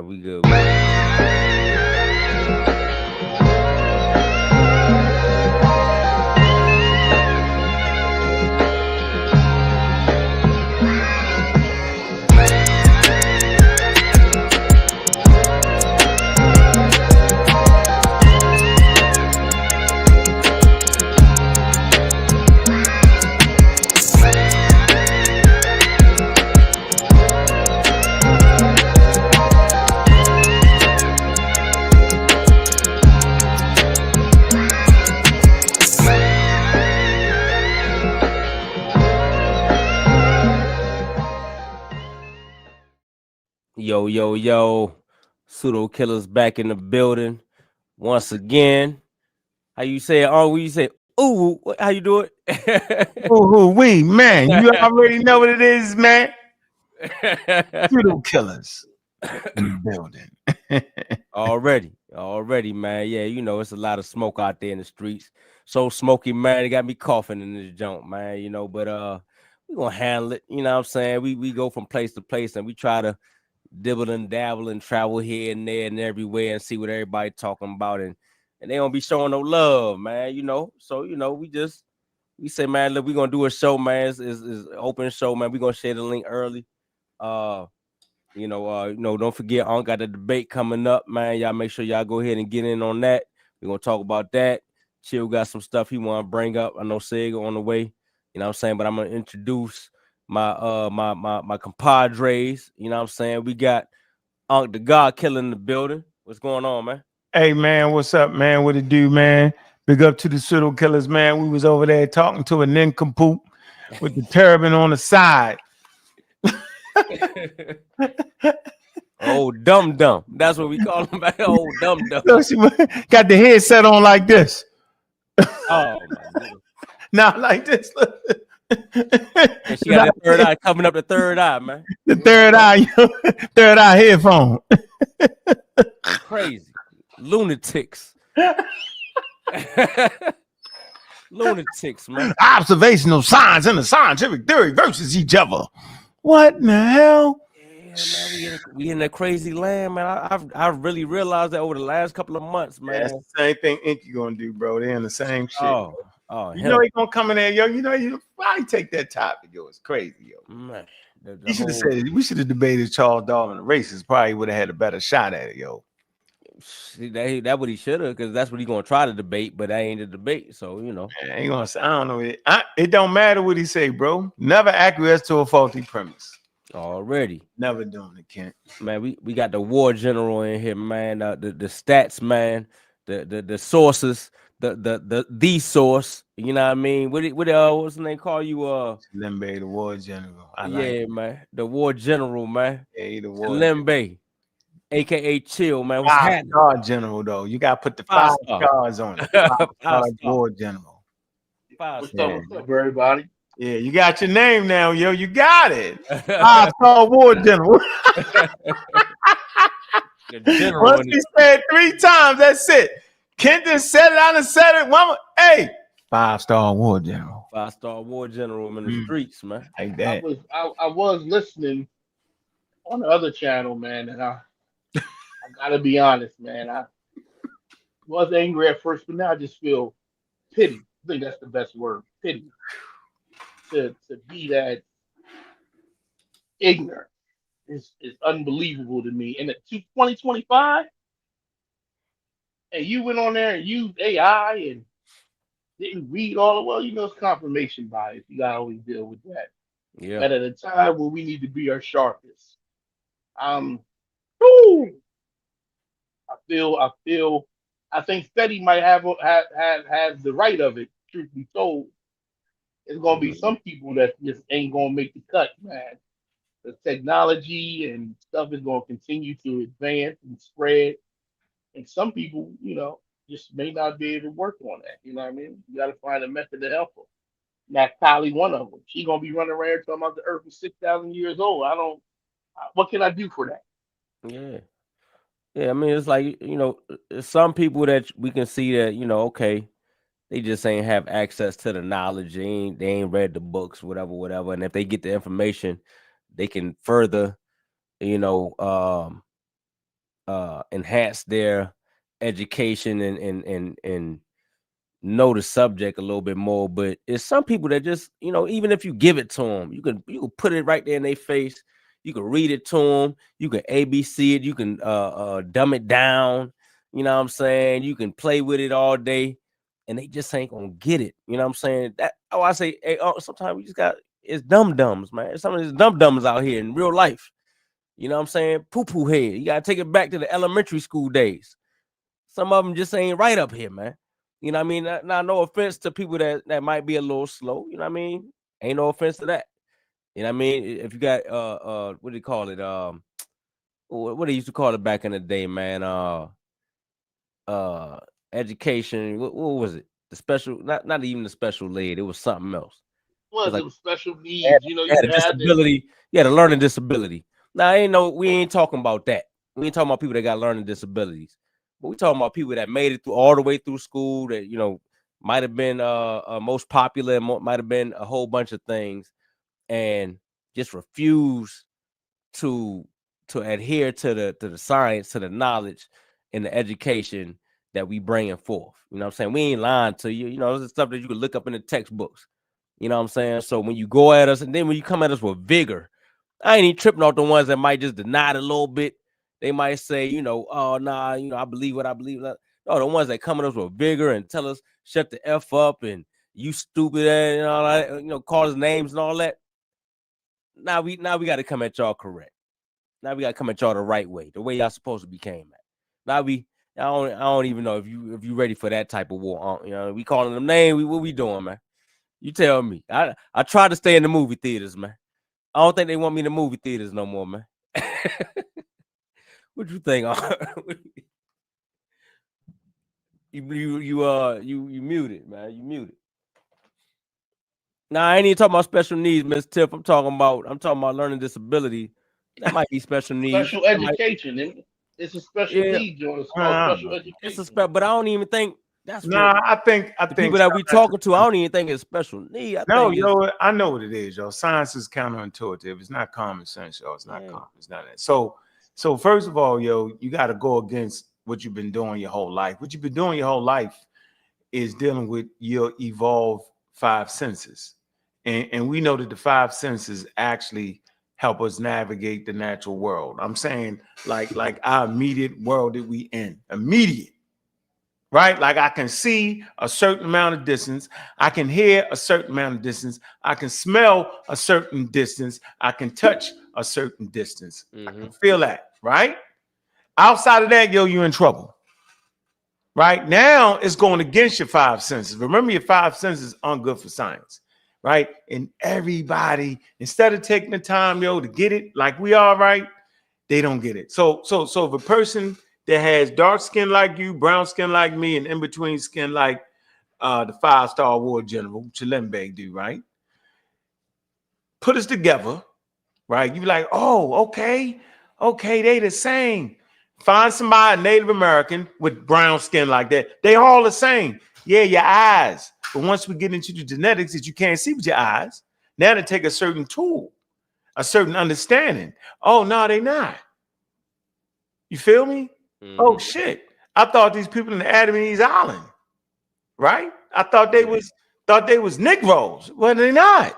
man. We good. We good. Yo, yo, yo. Pseudo Killers back in the building once again. How you say it? Oh, you say, ooh, how you do it? Ooh, man. You already know what it is, man. Pseudo Killers in the building. already, man. Yeah, you know, it's a lot of smoke out there in the streets. So smoky, man. It got me coughing in this junk, man. You know, but we gonna handle it. You know what I'm saying? We go from place to place and we try to dibble and dabble and travel here and there and everywhere and see what everybody talking about and they don't be showing no love, man. You know, so you know we say, man, look, we gonna do a show, man. It's open show, man. We gonna share the link early. Don't forget, I got the debate coming up, man. Y'all make sure y'all go ahead and get in on that. We're gonna talk about that. Chill got some stuff he want to bring up. I know Sega on the way, you know what I'm saying, but I'm gonna introduce my compadres. You know what I'm saying? We got Unc the God Killer in the building. What's going on, man? Hey, man, what's up, man? What it do, man? Big up to the Pseudo Killers, man. We was over there talking to a nincompoop with the turban on the side. Oh, dumb. That's what we call him, man. Oh, dumb. So she got the headset on like this. Oh my goodness. Now like this. And she got that third eye coming up, the third eye, man. The third eye headphone. Crazy. Lunatics. Lunatics, man. Observational science and the scientific theory versus each other. What in the hell? Yeah, man, we in that crazy land, man. I've really realized that over the last couple of months, man. That's the same thing Inky gonna do, bro. They in the same shit. Oh, you know he gonna come in there, yo. You know you probably take that topic, yo. It's crazy, yo. Man, you should have said it. We should have debated Charles Darwin. The racists probably would have had a better shot at it, yo. That what he should have, because that's what he gonna try to debate, but that ain't the debate. So you know, man, ain't gonna say. I don't know. It don't matter what he say, bro. Never acquiesce to a faulty premise. Already, never doing it, Kent. Man, we got the war general in here, man. The stats, man. The sources, the source. You know what I mean? What's the name call you? Limbe, the war general. Man. The war general, man. Hey, the war Limbe. AKA Chill, man. What's happening? 5-star general, though. You gotta put the 5 stars on it. 5-star war general. What's up, everybody? Yeah, you got your name now, yo. You got it. 5-star war general. Once he said 3 times, that's it. Kenton said it, I done said it. Mama, hey, 5-star war general. 5-star war general in the streets, man. Like that. I was listening on the other channel, man, and I gotta be honest, man. I was angry at first, but now I just feel pity. I think that's the best word, pity. To be that ignorant is unbelievable to me. And at 2025, and you went on there and used AI and didn't read all the well, you know it's confirmation bias. You gotta always deal with that. Yeah. But at a time where we need to be our sharpest. Whew, I think Fetty might have the right of it, truth be told. There's gonna be some people that just ain't gonna make the cut, man. The technology and stuff is gonna continue to advance and spread. And some people, you know, just may not be able to work on that. You know what I mean? You gotta find a method to help them. That's probably one of them. She gonna be running around talking about the earth is 6,000 years old. What can I do for that? Yeah, I mean, it's like, you know, some people that we can see that, you know, okay, they just ain't have access to the knowledge. They ain't read the books, whatever. And if they get the information, they can further, you know, enhance their education and know the subject a little bit more. But it's some people that just, even if you give it to them, you can put it right there in their face. You can read it to them. You can ABC it. You can dumb it down. You know what I'm saying? You can play with it all day, and they just ain't gonna get it. You know what I'm saying? I say, hey, sometimes we just it's dum-dums, man. Some of these dum-dums out here in real life. You know what I'm saying? Poo-poo head. You gotta take it back to the elementary school days. Some of them just ain't right up here, man. You know what I mean? Now, no offense to people that might be a little slow. You know what I mean? Ain't no offense to that. You know what I mean? If you got what do you call it? What they used to call it back in the day, man. Education. What was it? The special, not even the special aid. It was something else. Was like it special needs? You had a had disability. You had a learning disability. Now, we ain't talking about that. We ain't talking about people that got learning disabilities. But we talking about people that made it through all the way through school, that might have been most popular, might have been a whole bunch of things, and just refuse to adhere to the science, to the knowledge, and the education that we bringing forth. You know what I'm saying? We ain't lying to you. This is stuff that you can look up in the textbooks. You know what I'm saying? So when you go at us, and then when you come at us with vigor, I ain't even tripping off the ones that might just deny it a little bit. They might say, oh, nah, I believe what I believe. No, the ones that come at us with vigor and tell us shut the F up and you stupid and all that, call us names and all that. Now we got to come at y'all correct. Now we got to come at y'all the right way, the way y'all supposed to be came at. Now I don't even know if you ready for that type of war. We calling them names. What we doing, man? You tell me. I try to stay in the movie theaters, man. I don't think they want me in the movie theaters no more, man. What you think? You muted, man. You muted. Nah, I ain't even talking about special needs, Miss Tiff. I'm talking about learning disability. That might be special needs. Special education. It's a special need, John. It's called special education. But I don't even think that's I think people that we talking to. I don't even think it's special need. I know what it is, yo. Science is counterintuitive. It's not common sense, yo. It's not common. It's not that. So first of all, yo, you got to go against what you've been doing your whole life. What you've been doing your whole life is dealing with your evolved 5 senses, and we know that the 5 senses actually help us navigate the natural world. I'm saying like our immediate world that we in. Immediate. Right? Like I can see a certain amount of distance. I can hear a certain amount of distance. I can smell a certain distance. I can touch a certain distance. I can feel that, right? Outside of that, yo, you're in trouble. Right? Now it's going against your 5 senses. Remember, your 5 senses aren't good for science. Right? And everybody, instead of taking the time, yo, to get it like we are, right? They don't get it. So if a person that has dark skin like you, brown skin like me, and in between skin like the 5-star war general Chilembe do, right? Put us together, right? You be like, oh, okay, they the same. Find somebody Native American with brown skin like that. They all the same. Yeah, your eyes. But once we get into the genetics that you can't see with your eyes, now they take a certain tool, a certain understanding. Oh, no, they not. You feel me? Oh shit! I thought these people in the Adamese Island, right? I thought they was Negroes. Well, they're not.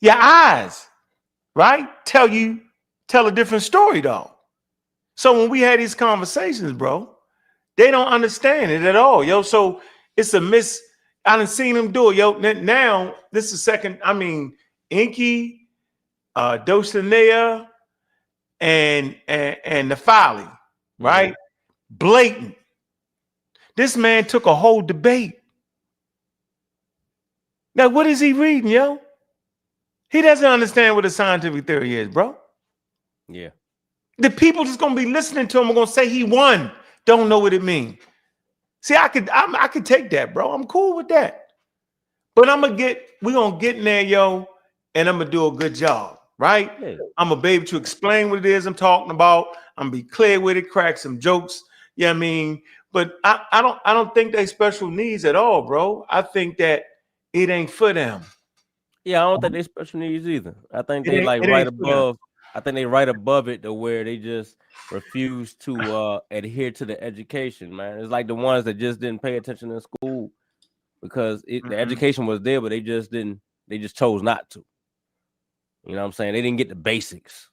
Your eyes, right? Tell a different story though. So when we had these conversations, bro, they don't understand it at all, yo. So it's a miss. I done seen them do it, yo. Now this is second. I mean, Inky, Dulcinea, and Nafali, right? Blatant. This man took a whole debate. Now, what is he reading, yo? He doesn't understand what a scientific theory is, bro. Yeah. The people just gonna be listening to him are gonna say he won. Don't know what it means. See, I could take that, bro. I'm cool with that. But we're gonna get in there, yo, and I'm gonna do a good job. Right? Yeah. I'm gonna be able to explain what it is I'm talking about. I'm gonna be clear with it, crack some jokes. Yeah, you know I mean, but I don't think they special needs at all, bro. I think that it ain't for them. Yeah, I don't think they special needs either. I think they like right above I think they right above it to where they just refuse to adhere to the education, man. It's like the ones that just didn't pay attention in school because the education was there, but they just chose not to. You know what I'm saying? They didn't get the basics,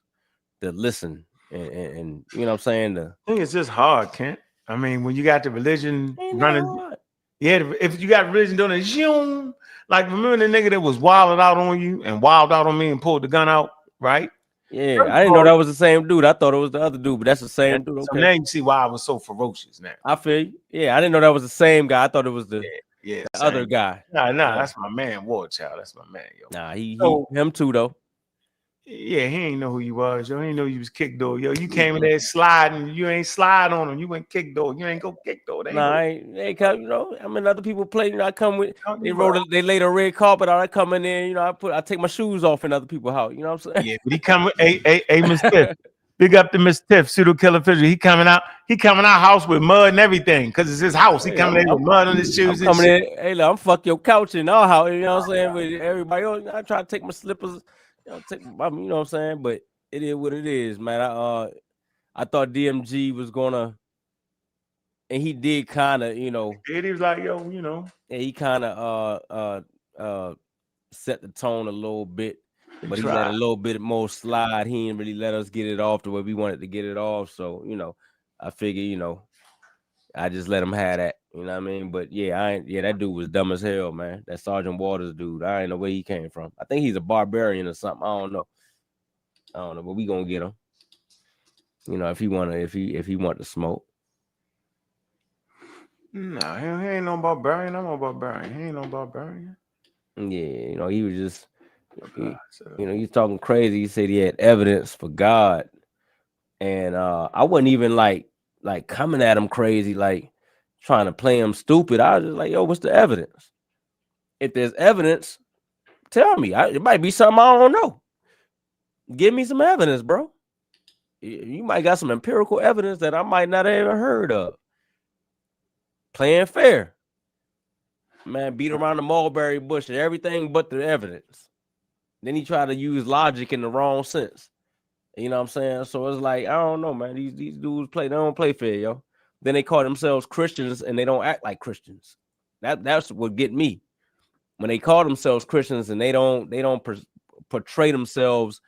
the listen, and you know what I'm saying? I think it's just hard, Kent. I mean, when you got the religion Ain't that running, hard? yeah, if you got religion doing it, zoom, like remember the nigga that was wilding out on you and wild out on me and pulled the gun out, right? Yeah, I didn't know that was the same dude. I thought it was the other dude, but that's the same dude. So Okay. now you see why I was so ferocious now. I feel you. Yeah, I didn't know that was the same guy. I thought it was the other guy. Nah, that's my man, War Child. That's my man, yo. Nah, him too though. Yeah, he ain't know who you was, yo. He ain't know you was kick door, yo. You came in there sliding, you ain't slide on him. You went kick door. You ain't go kick door. Nah, I ain't come. You know, I mean, other people play. You know, I come with. They laid a red carpet out. I come in there. You know, I take my shoes off in other people's house. You know what I'm saying? Yeah, but he come with Miss Tiff. Big up to Miss Tiff, pseudo killer fisher. He coming out house with mud and everything because it's his house. He coming in with mud on his shoes. I'm coming in. Hey, look, I'm fuck your couch in our house. You know what I'm saying? With everybody else, I try to take my slippers. You know, you know what I'm saying? But it is what it is, man. I thought DMG was gonna, and he did kind of, you know. He was like, yo, you know. And he kind of set the tone a little bit, but he let a little bit more slide. He didn't really let us get it off the way we wanted to get it off. So, you know, I figure, you know, I just let him have that. You know what I mean? But yeah, that dude was dumb as hell, man. That Sergeant Waters dude. I ain't know where he came from. I think he's a barbarian or something. I don't know, but we gonna get him. You know, if he want to smoke. No, he ain't no barbarian. I'm a barbarian. He ain't no barbarian. Yeah, you know, he was just, you know, he's talking crazy. He said he had evidence for God, and I wasn't even like coming at him crazy, like trying to play him stupid. I was just like, yo, what's the evidence? If there's evidence, tell me. It might be something I don't know. Give me some evidence, bro. You might got some empirical evidence that I might not have ever heard of. Playing fair. Man, beat around the mulberry bush and everything but the evidence. Then he tried to use logic in the wrong sense. You know what I'm saying? So it's like, I don't know, man. These dudes they don't play fair, yo. Then they call themselves Christians and they don't act like Christians. That's what get me. When they call themselves Christians and they don't portray themselves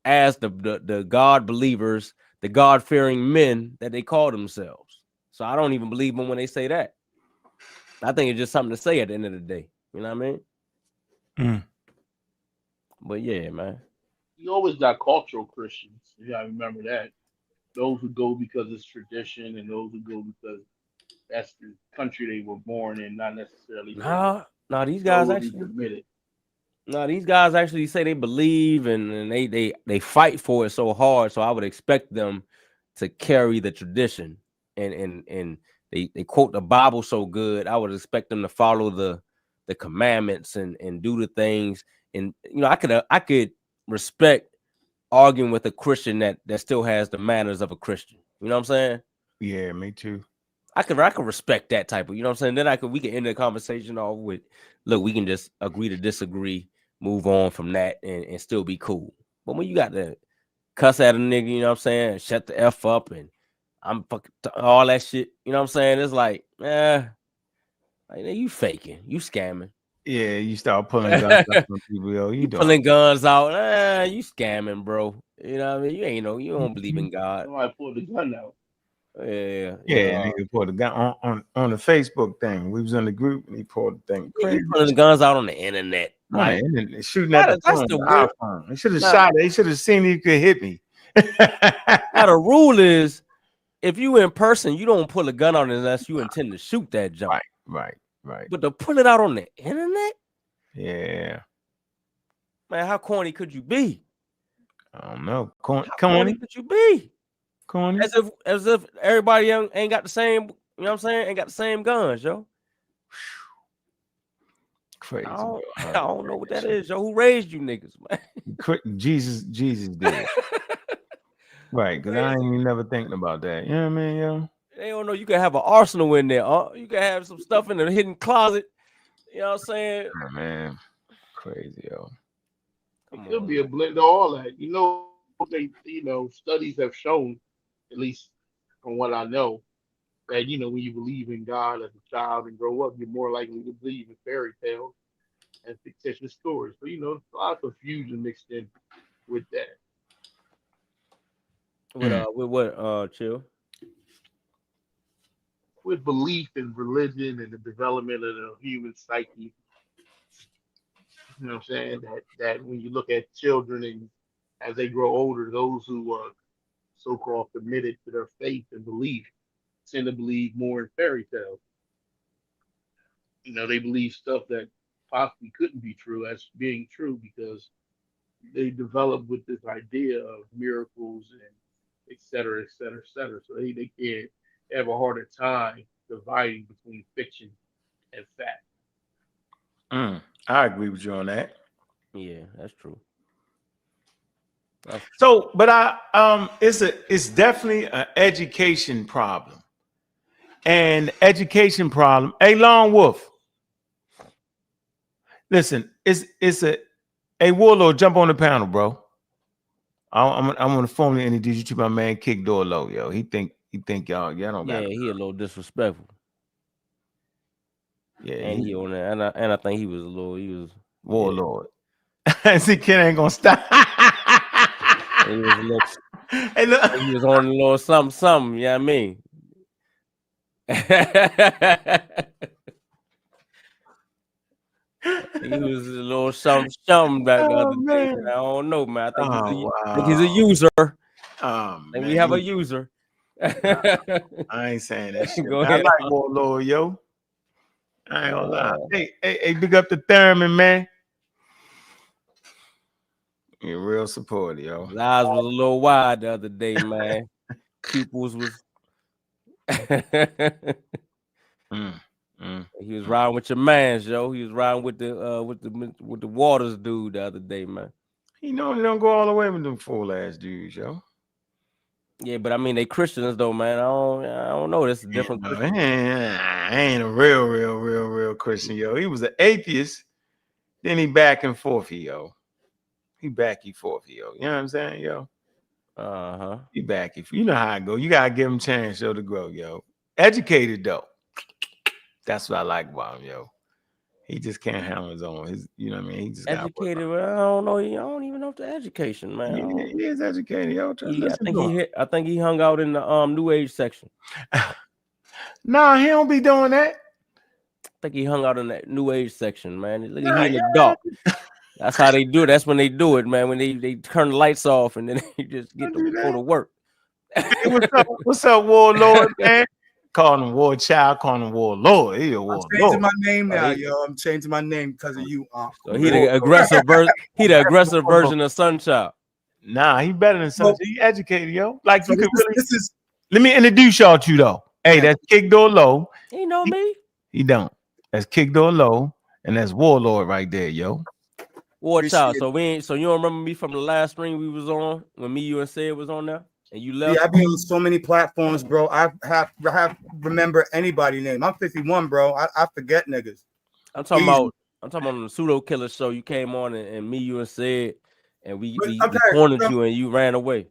as the God believers, the God-fearing men that they call themselves. So I don't even believe them when they say that. I think it's just something to say at the end of the day. You know what I mean? But yeah, man. You always got cultural Christians. You gotta remember that. Those who go because it's tradition, and those who go because that's the country they were born in, not necessarily. No, these guys actually admit it. No, these guys actually say they believe and they fight for it so hard. So I would expect them to carry the tradition and they quote the Bible so good. I would expect them to follow the commandments and do the things. And you know, I could respect arguing with a Christian that still has the manners of a Christian. You know what I'm saying? Yeah, me too. I could respect that type of, you know what I'm saying? Then we can end the conversation off with, look, we can just agree to disagree, move on from that and still be cool. But when you got to cuss at a nigga, you know what I'm saying? Shut the F up and I'm fucking all that shit. You know what I'm saying? It's like, like, you faking, you scamming. Yeah, you start pulling guns out from people, yo. You pulling guns out. You scamming, bro. You know what I mean? You don't believe in God. Somebody pulled the gun out. Yeah, nigga pulled the gun on the Facebook thing. We was in the group and he pulled the thing. He pulling the guns out on the internet. Right, and shooting at the phone. That's the He should have shot it. He should have seen he could hit me. Now the rule is, if you in person, you don't pull a gun out unless you intend to shoot that jump. Right. But to pull it out on the internet, yeah, man, how corny could you be? I don't know. Corny could you be? Corny, as if everybody ain't got the same. You know what I'm saying? Ain't got the same guns, yo. Crazy. I don't know what that is, yo. Who raised you niggas, man? Jesus did. Right, because I ain't even never thinking about that. You know what I mean, yo? They don't know you can have an arsenal in there. You can have some stuff in the hidden closet. You know what I'm saying? Oh, man, crazy, yo. It could be a blend of all that. You know, studies have shown, at least from what I know, that when you believe in God as a child and grow up, you're more likely to believe in fairy tales and fictitious stories. So a lot of confusion mixed in with that. With what, Chill? With belief in religion and the development of the human psyche. You know what I'm saying? That when you look at children and as they grow older, those who are so-called committed to their faith and belief tend to believe more in fairy tales. They believe stuff that possibly couldn't be true as being true because they develop with this idea of miracles and et cetera, et cetera, et cetera. So they can't have a harder time dividing between fiction and fact. I agree with you on that. Yeah, that's true. So, but it's definitely an education problem. And education problem. Hey, Lone Wolf. Listen, hey, Warlord, jump on the panel, bro. I'm gonna formally introduce you to my man Kick Door Low, yo. He think y'all don't got. Yeah, he a little disrespectful. Yeah, and he on there, and I think he was Warlord. Yeah. See, Ken ain't gonna stop. He was a little, hey, look. He was on a little something, you know what I mean? He was a little something back the other day. I don't know, man. I think he's a user. And we have a user. I ain't saying that shit. Go ahead. I like Warlord, yo. I ain't gonna lie. Hey, big up the Thurman, man. You're real supportive, yo. His eyes was a little wide the other day, man. Pupils was. He was riding with your mans, yo. He was riding with the Waters dude the other day, man. He normally don't go all the way with them full ass dudes, yo. Yeah, but I mean they Christians though, man. I don't know. That's a different. I ain't a real Christian, yo. He was an atheist. Then he back and forth, yo. He back and forth, yo. You know what I'm saying, yo? He back and forth. You know how I go. You gotta give him a chance, yo, to grow, yo. Educated though. That's what I like about him, yo. He just can't handle his own. You know what I mean? He just educated. I don't know. I don't even know if the education, man. Yeah, he is educated, yo. I think he hung out in the New Age section. Nah, he don't be doing that. I think he hung out in that New Age section, man. Look at he in the dark. That's how they do it. That's when they do it, man. When they turn the lights off and then they just get to go to work. Hey, what's up, Warlord, man? Calling him War Child, calling him Warlord. He a Warlord. I'm changing my name now, yo. I'm changing my name because of you. So he the aggressive version. He the aggressive version of Sunchild. Nah, he better than Sunchild. He educated, yo. Like so you could really. Let me introduce y'all to you though. Hey, that's Kick Door Low. He know me. He don't. That's Kick Door Low, and that's Warlord right there, yo. War Child. So you don't remember me from the last stream we was on when me, you, and Sid was on there? And you left? Yeah, I've been on so many platforms, bro. I have remember anybody name. I'm 51, bro. I forget niggas. I'm talking about the Pseudo Killer show. You came on and me, you, and Sid, and we cornered you and you ran away.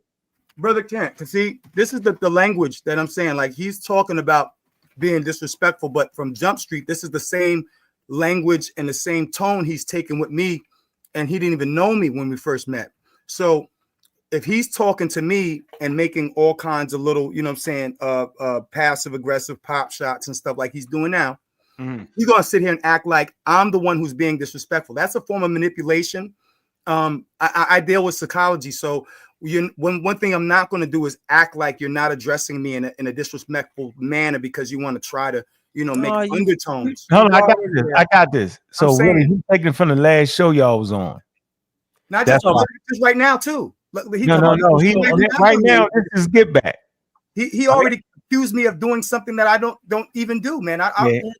Brother Kent, to see, this is the language that I'm saying. Like he's talking about being disrespectful, but from Jump Street, this is the same language and the same tone he's taking with me, and he didn't even know me when we first met. So if he's talking to me and making all kinds of little, you know what I'm saying, passive aggressive pop shots and stuff like he's doing now, he's gonna sit here and act like I'm the one who's being disrespectful. That's a form of manipulation. I deal with psychology, so one thing I'm not going to do is act like you're not addressing me in a disrespectful manner because you want to try to, make undertones. Hold on, I got this. So really, he's taking from the last show y'all was on. Not just right now too. No. He right now. This is Get Back. He already accused me of doing something that I don't even do, man. I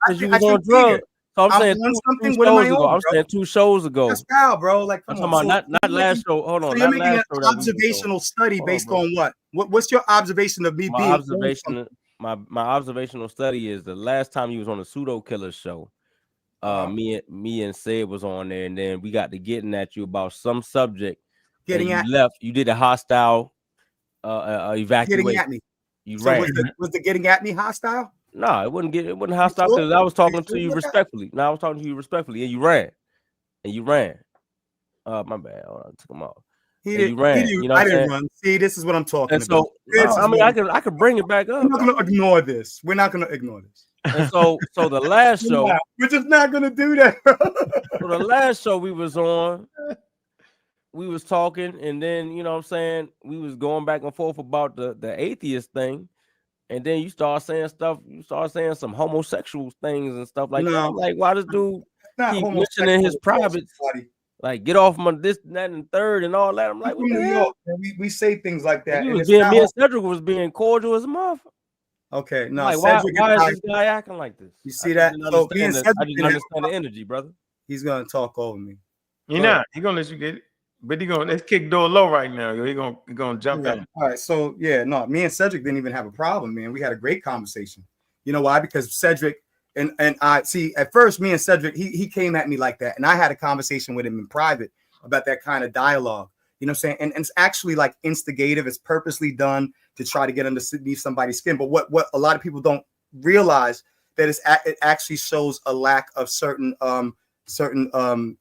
was on drugs. So I'm saying I'm saying 2 shows ago. That's foul, bro. Like I'm talking about not last show. Hold on. So you're making an observational study based on what? What's your observation of me being? My observational study is the last time you was on a Pseudo Killer show. Me and Sid was on there, and then we got to getting at you about some subject. Getting and at you left. You did a hostile evacuation. getting at me. You So ran. was the getting at me hostile? No, it wasn't hostile sure? because I was talking to sure you about that? respectfully. No, I was talking to you respectfully, and you ran. My bad. Hold on, I took him off. He And you ran. You know I what I'm didn't saying? run. See, this is what I'm talking And about. so, no, I mean, I could bring it back up. We're not gonna ignore this. We're not gonna ignore this. And so the last show, We're just not gonna do that. so the last show we was on, we was talking, and then you know what I'm saying, we was going back and forth about the atheist thing, and then you start saying stuff. You start saying some homosexual things and stuff like that. I'm like, why this dude keep mentioning his privates? Like, get off my this, that, and third, and all that. I'm like, what the hell? We say things like that. Me and Cedric was being cordial as a motherfucker. Okay, no, like, why is this guy acting like this? You see that? So I didn't understand the energy, brother. He's gonna talk over me. You're not. He's gonna let you get it, but let's kick door low right now. Yo, he gonna jump in. All right, so yeah, no, me and Cedric didn't even have a problem, man. We had a great conversation. You know why? Because Cedric and I see at first me and Cedric, he came at me like that, and I had a conversation with him in private about that kind of dialogue. You know what I'm saying? And it's actually like instigative. It's purposely done to try to get underneath somebody's skin. But what a lot of people don't realize that it actually shows a lack of certain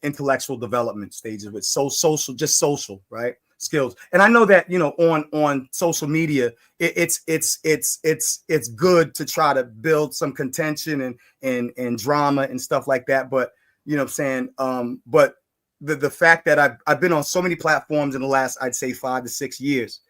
intellectual development stages with social, right? Skills. And I know that, you know, on social media, it's good to try to build some contention and drama and stuff like that. But you know what I'm saying? But the fact that I've been on so many platforms in the last, I'd say 5 to 6 years,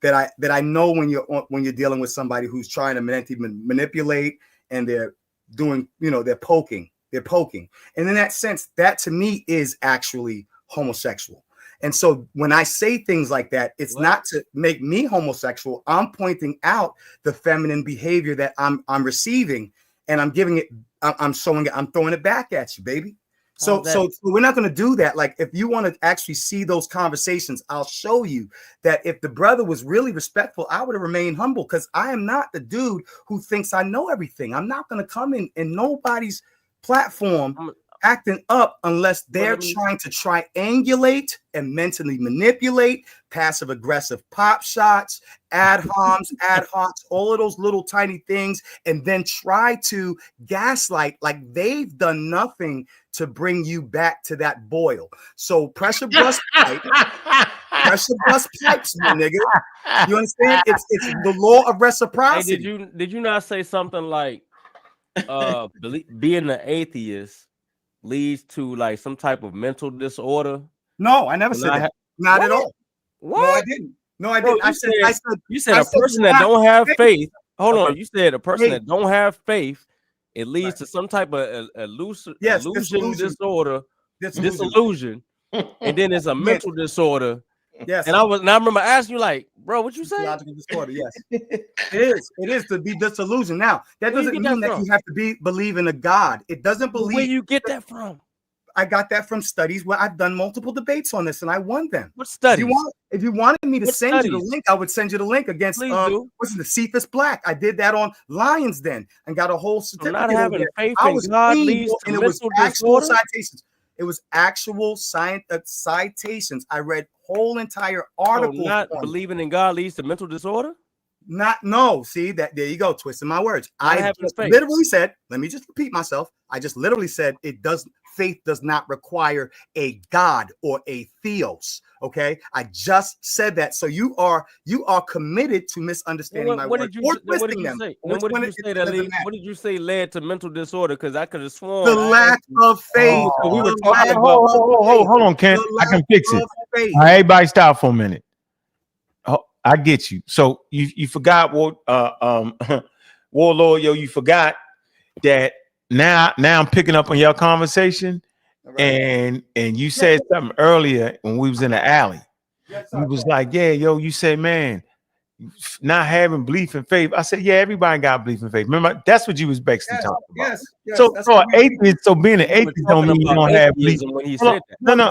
that I know when you're dealing with somebody who's trying to manipulate, and they're doing, you know, they're poking. And in that sense, that to me is actually homosexual. And so when I say things like that, it's not to make me homosexual. I'm pointing out the feminine behavior that I'm receiving, and I'm giving it, I'm showing it, I'm throwing it back at you, baby. So we're not going to do that. Like, if you want to actually see those conversations, I'll show you that if the brother was really respectful, I would have remained humble, because I am not the dude who thinks I know everything. I'm not going to come in nobody's platform acting up unless they're trying to triangulate and mentally manipulate, passive aggressive pop shots, ad hocs, all of those little tiny things, and then try to gaslight like they've done nothing to bring you back to that boil. So pressure bust pipes, my nigga. You understand? It's the law of reciprocity. Hey, did you not say something like being an atheist leads to like some type of mental disorder? No, I never said that. Not at all. What? No, I didn't. No, I didn't. You said a person that don't have faith. Hold on. You said a person that don't have faith, it leads to some type of illusion disorder, disillusion, and then it's a mental disorder. Yes. And I remember asking you, like, bro, what you say? Logical disorder, yes. It is to be disillusioned. Now, that doesn't mean that you have to believe in a God. It doesn't believe. Where you get that from? I got that from studies where I've done multiple debates on this, and I won them. What studies? If you wanted me to send you the link, I would send you the link against what's the Cephas Black. I did that on Lions Den and got a whole certificate. I'm not having faith in God leads to mental actual disorder. citations. It was actual citations. I read whole entire articles. So not believing in God leads to mental disorder? No. See that? There you go, twisting my words. I literally said, let me just repeat myself. I just literally said faith does not require a God or a theos. Okay, I just said that. So you are committed to misunderstanding my words or twisting them. What did you say led to mental disorder? Because I could have sworn the lack of faith. We were talking about. Hold on, Ken. I can fix it. All right, everybody, stop for a minute. I get you. So you forgot what Warlord, you forgot that now I'm picking up on your conversation, right. and you said something earlier when we was in the alley. You was like, you said, man, not having belief in faith. I said, yeah, everybody got belief in faith. Remember, that's what you was basically talking about. Yes, so atheist, so being an atheist don't mean you don't have belief. When he said that. No.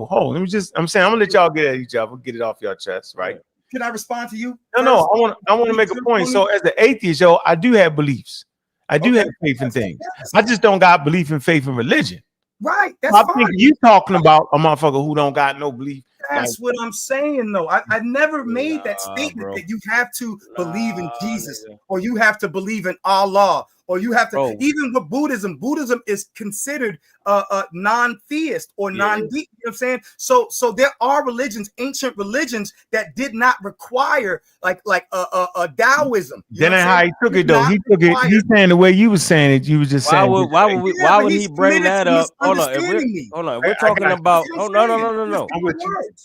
Hold. Let me just. I'm saying I'm gonna let y'all get at each other, get it off your chest, right? Can I respond to you? No. I want to make a point. So as an atheist, I do have beliefs. I do have faith in things. I just don't got belief in faith in religion. Right. That's I fine. think you talking about a motherfucker who don't got no belief. That's what I'm saying, though. I never made that statement bro. that you have to believe in Jesus nigga. or you have to believe in Allah or you have to, Bro. even with Buddhism is considered non-theist or non-deep. You know what I'm saying? So there are religions, ancient religions that did not require like Taoism. Then how he took it though. He took it. He's saying the way you was saying it. You was just saying. Why would he bring that up? Hold on. We're talking about. Oh no.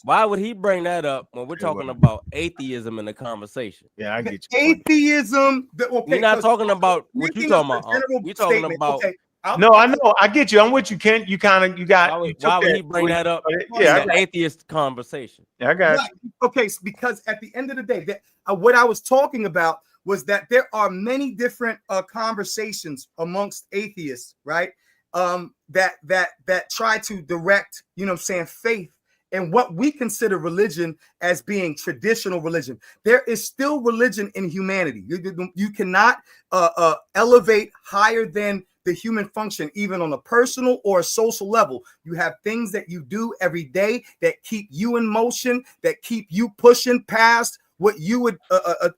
Why would he bring that up when we're talking about atheism in the conversation? Yeah, I get you. Atheism. We're not talking about what you talking about. We're talking about. Okay. No, I know. I get you. I'm with you, Ken. You got. Why would he bring that up? Yeah, in the atheist conversation. Yeah, I got you. Okay, because at the end of the day, what I was talking about was that there are many different conversations amongst atheists, right? That try to direct, you know what I'm saying, faith and what we consider religion as being traditional religion. There is still religion in humanity. You cannot elevate higher than the human function, even on a personal or a social level. You have things that you do every day that keep you in motion, that keep you pushing past what you would.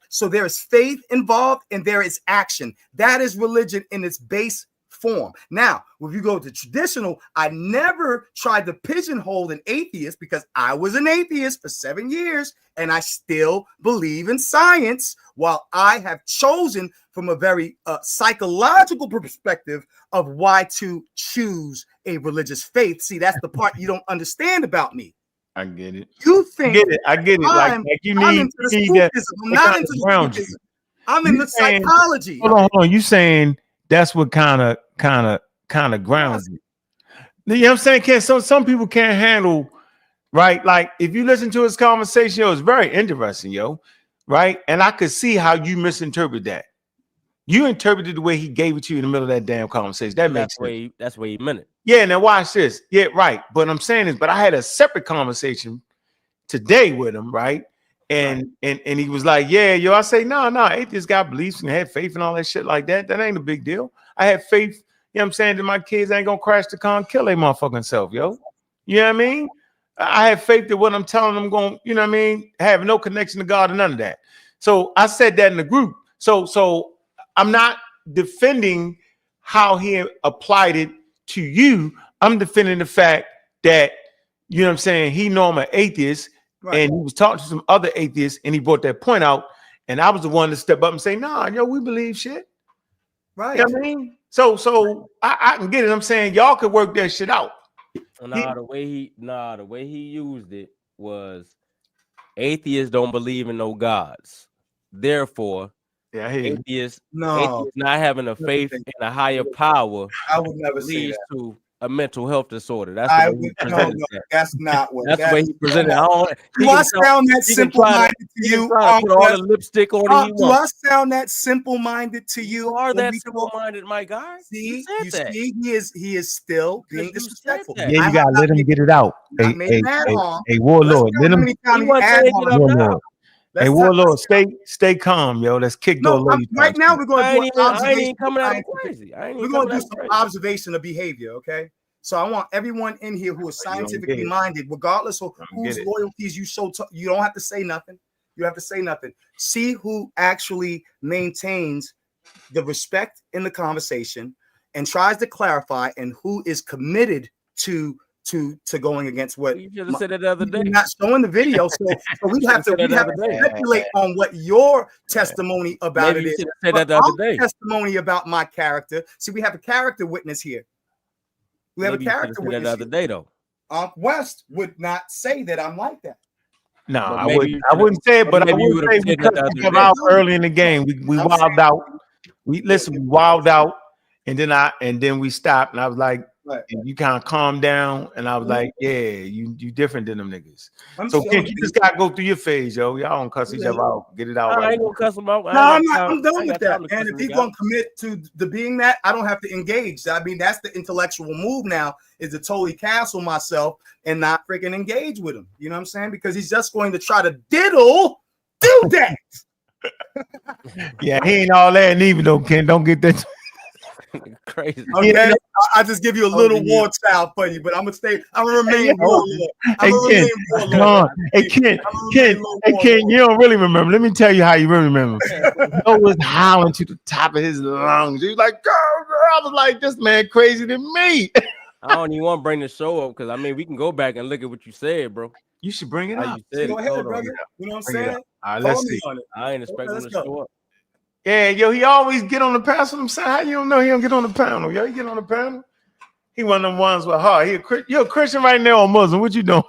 So there is faith involved and there is action. That is religion in its base form. Now, if you go to traditional, I never tried to pigeonhole an atheist because I was an atheist for 7 years and I still believe in science, while I have chosen from a very psychological perspective of why to choose a religious faith. See, that's the part you don't understand about me. I get it. You think I get it. Like you need, I'm into the spookyism. I'm not into the spookyism. I'm in the psychology. Hold on. You saying that's what kind of grounds you. You know what I'm saying? Ken, some people can't handle, right? Like if you listen to his conversation, it was very interesting, right? And I could see how you misinterpret that. You interpreted the way he gave it to you in the middle of that damn conversation. That makes sense. That's where he meant it. Yeah, now watch this. Yeah, right. But I'm saying is, but I had a separate conversation today with him, right? And he was like, yeah, I say, no, atheist got beliefs and had faith and all that shit like that. That ain't a big deal. I had faith, you know what I'm saying, that my kids ain't gonna crash the car and kill their motherfucking self, yo. You know what I mean? I have faith that what I'm telling them going, you know what I mean, have no connection to God and none of that. So I said that in the group. So I'm not defending how he applied it to you. I'm defending the fact that, you know what I'm saying, he know I'm an atheist. Right. And he was talking to some other atheists and he brought that point out. And I was the one to step up and say, nah, we believe shit. Right. You know what I mean? So I can get it. I'm saying y'all could work that shit out. The way he used it was atheists don't believe in no gods. Therefore, atheists not having a faith in a higher power. I would never say leads that. To a mental health disorder. That's the way he presented that. That's not what. That's the way he presented it. Do I sound that simple-minded to you? Put all the lipstick on it. Do I sound that simple-minded to you? You are that simple-minded, my guy. See, see, he is still being disrespectful. Yeah, you gotta let him get it out. Hey, Warlord, let him. Warlord. Hey, Warlord, stay calm, yo. Let's kick those ladies. Right now, we're going to do observation. We're going to do some observation of behavior, okay? So I want everyone in here who is scientifically minded, regardless of whose loyalties you show. You don't have to say nothing. You have to say nothing. See who actually maintains the respect in the conversation and tries to clarify, and who is committed to going against what you should have said it the other day. Not showing the video, so we have to speculate on what your testimony about it is. Said that the other day. Testimony about my character. See, we have a character witness here. We have a character witness the other day, though. West would not say that I'm like that. No, I wouldn't say it, but I would say because we come out early in the game. We wilded out. We wilded out, and then we stopped, and I was like, right. And you kind of calmed down, and I was like, yeah, you different than them niggas. So Ken, you just gotta go through your phase, yo. Y'all don't cuss each other out. Get it out. I ain't gonna cuss them out. No, I'm done with that. And if he's gonna commit to the being that, I don't have to engage. I mean, that's the intellectual move now, is to totally cancel myself and not freaking engage with him. You know what I'm saying? Because he's just going to try to do that. Yeah, he ain't all that neither though, Ken. Don't get that. Crazy. Okay, I just give you a little yeah. war child for you, but I'm gonna stay. I'm gonna remain warlord. I'm Hey, gonna Ken, remain warlord. Come on. Hey, Ken, you don't really remember. Let me tell you how you really remember. Joe was howling to the top of his lungs. He was like, girl. I was like, this man crazy than me. I don't even want to bring the show up because I mean we can go back and look at what you said, bro. You should bring it How up. you said Go it. ahead, Hold brother. on. You know what I'm Bring it saying? up. All right, Call let's me see. on it. I ain't expecting let's him to go. show up. Yeah, yo, he always get on the panel. I'm saying, how you don't know he don't get on the panel? Yo, he get on the panel. He one of them ones with heart. You're a Christian right now or Muslim? What you doing?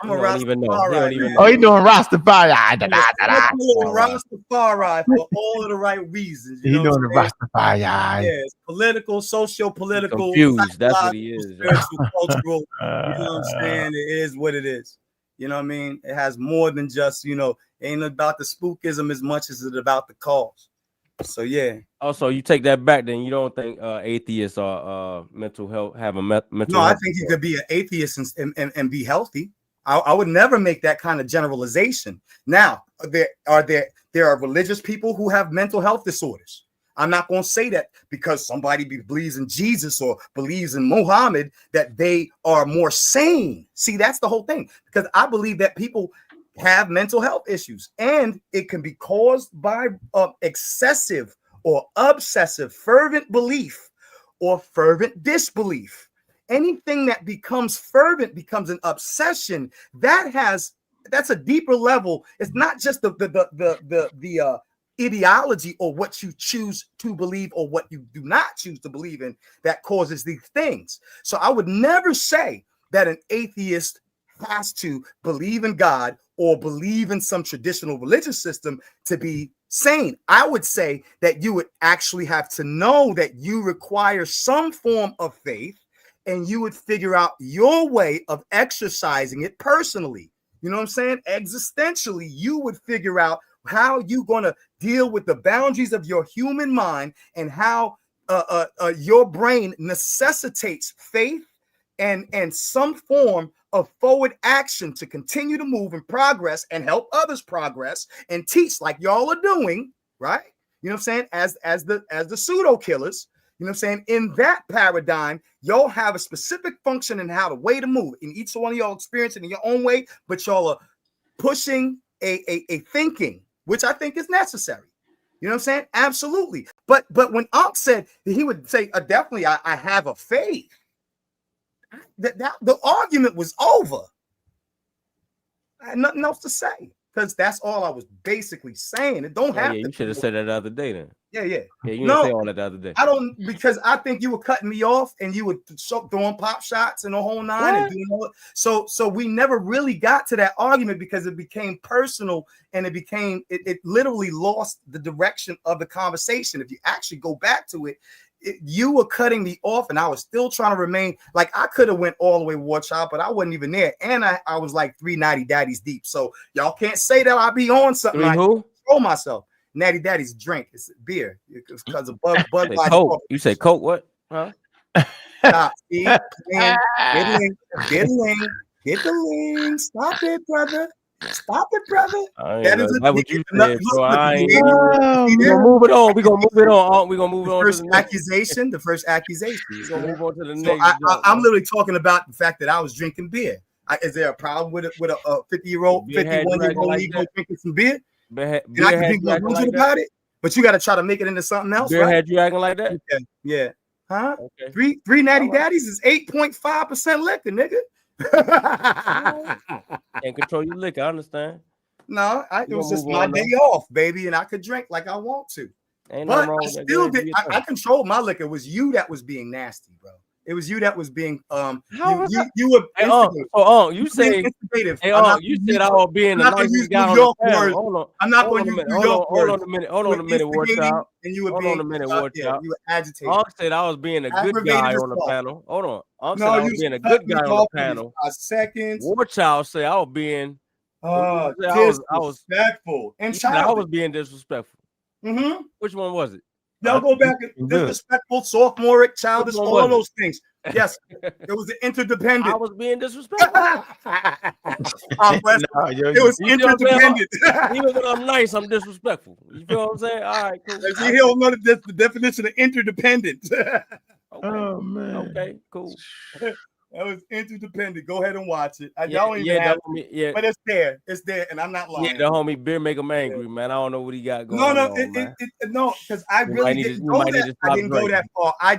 I'm He a don't even know. He Rastafari. don't even Oh, he doing Rastafari. Rastafari for all of the right reasons. You He know doing the what I'm saying? Rastafari. Yeah, it's political, socio-political, confused. That's what he is. spiritual, cultural. You know what I'm saying? It is what it is. You know what I mean? It has more than just, it ain't about the spookism as much as it's about the cause. So yeah. Also, you take that back, then you don't think atheists are mental health have a mental No, health? I think you could be an atheist and be healthy. I would never make that kind of generalization. Now, there are religious people who have mental health disorders. I'm not going to say that because somebody believes in Jesus or believes in Muhammad that they are more sane. See, that's the whole thing. Because I believe that people have mental health issues, and it can be caused by excessive or obsessive fervent belief or fervent disbelief. Anything that becomes fervent becomes an obsession. That's a deeper level. It's not just the ideology or what you choose to believe or what you do not choose to believe in that causes these things. So I would never say that an atheist has to believe in God or believe in some traditional religious system to be sane. I would say that you would actually have to know that you require some form of faith, and you would figure out your way of exercising it personally. You know what I'm saying? Existentially, you would figure out how you're going to deal with the boundaries of your human mind and how your brain necessitates faith and some form of forward action to continue to move and progress and help others progress and teach like y'all are doing, right? You know what I'm saying? As the pseudo killers, you know what I'm saying? In that paradigm, y'all have a specific function in how the way to move. In each one of y'all experience it in your own way, but y'all are pushing a thinking, which I think is necessary. You know what I'm saying? Absolutely. But when Unc said he would say, definitely, I have a faith. That the argument was over. I had nothing else to say because that's all I was basically saying. It don't have to. You should have said that the other day then. Yeah. Yeah, you didn't say all that the other day. I don't, because I think you were cutting me off and you were throwing pop shots and the whole nine and doing all. So we never really got to that argument because it became personal and it literally lost the direction of the conversation. If you actually go back to it, you were cutting me off and I was still trying to remain like I could have went all the way War Child, but I wasn't even there. And I was like 3 Natty Daddies deep. So y'all can't say that I be on something. I control myself. Natty Daddy's drink. It's beer. It's because of Bud. Coke. You say Coke what? Huh? Stop. Get the link. Stop it, brother. Stop it, brother. That is what you said. So we're gonna move it on. We're gonna move it on. We're gonna move on. The first accusation. We're gonna move on to the next. I'm literally talking about the fact that I was drinking beer. Is there a problem with a 51-year-old Negro drinking some beer? And I can think about it, but you got to try to make it into something else. Beer had you acting like that? Okay. Yeah. Huh? Okay. Three Natty Daddies is 8.5% liquor, nigga. Can't control your liquor. I understand. No, it was just my day off, baby, and I could drink like I want to. But I still did. I controlled my liquor. It was you that was being nasty, bro. It was you that was being you were you say instigative. You said I was being the nicest guy on the panel. Hold on. I'm not going to use New York words. Hold on a minute, War Child. And you were being you were agitated. Unc said I was being a good guy on the panel. Hold on. Unc said I was being a good guy on the panel. Seconds. War Child said I was being disrespectful. And I was being disrespectful. Mm-hmm. Which one was it? Y'all go back and disrespectful, sophomoric, childish, all those things. Yes, it was an interdependent. I was being disrespectful. Wes, Nah, yo, it was you feel what I'm saying? interdependent. Even when I'm nice, I'm disrespectful. You feel what I'm saying? All right, cool. If you don't know the definition of interdependent. Okay, Oh man. okay, cool. That was interdependent. Go ahead and watch it. Yeah, Y'all don't even yeah, have the homie, yeah, but it's there. It's there, and I'm not yeah, lying. the homie beer make him angry, man. I don't know what he got going No, on, man. no, because I You really might need to- didn't you go might need that. to I stop didn't go drinking. that far. I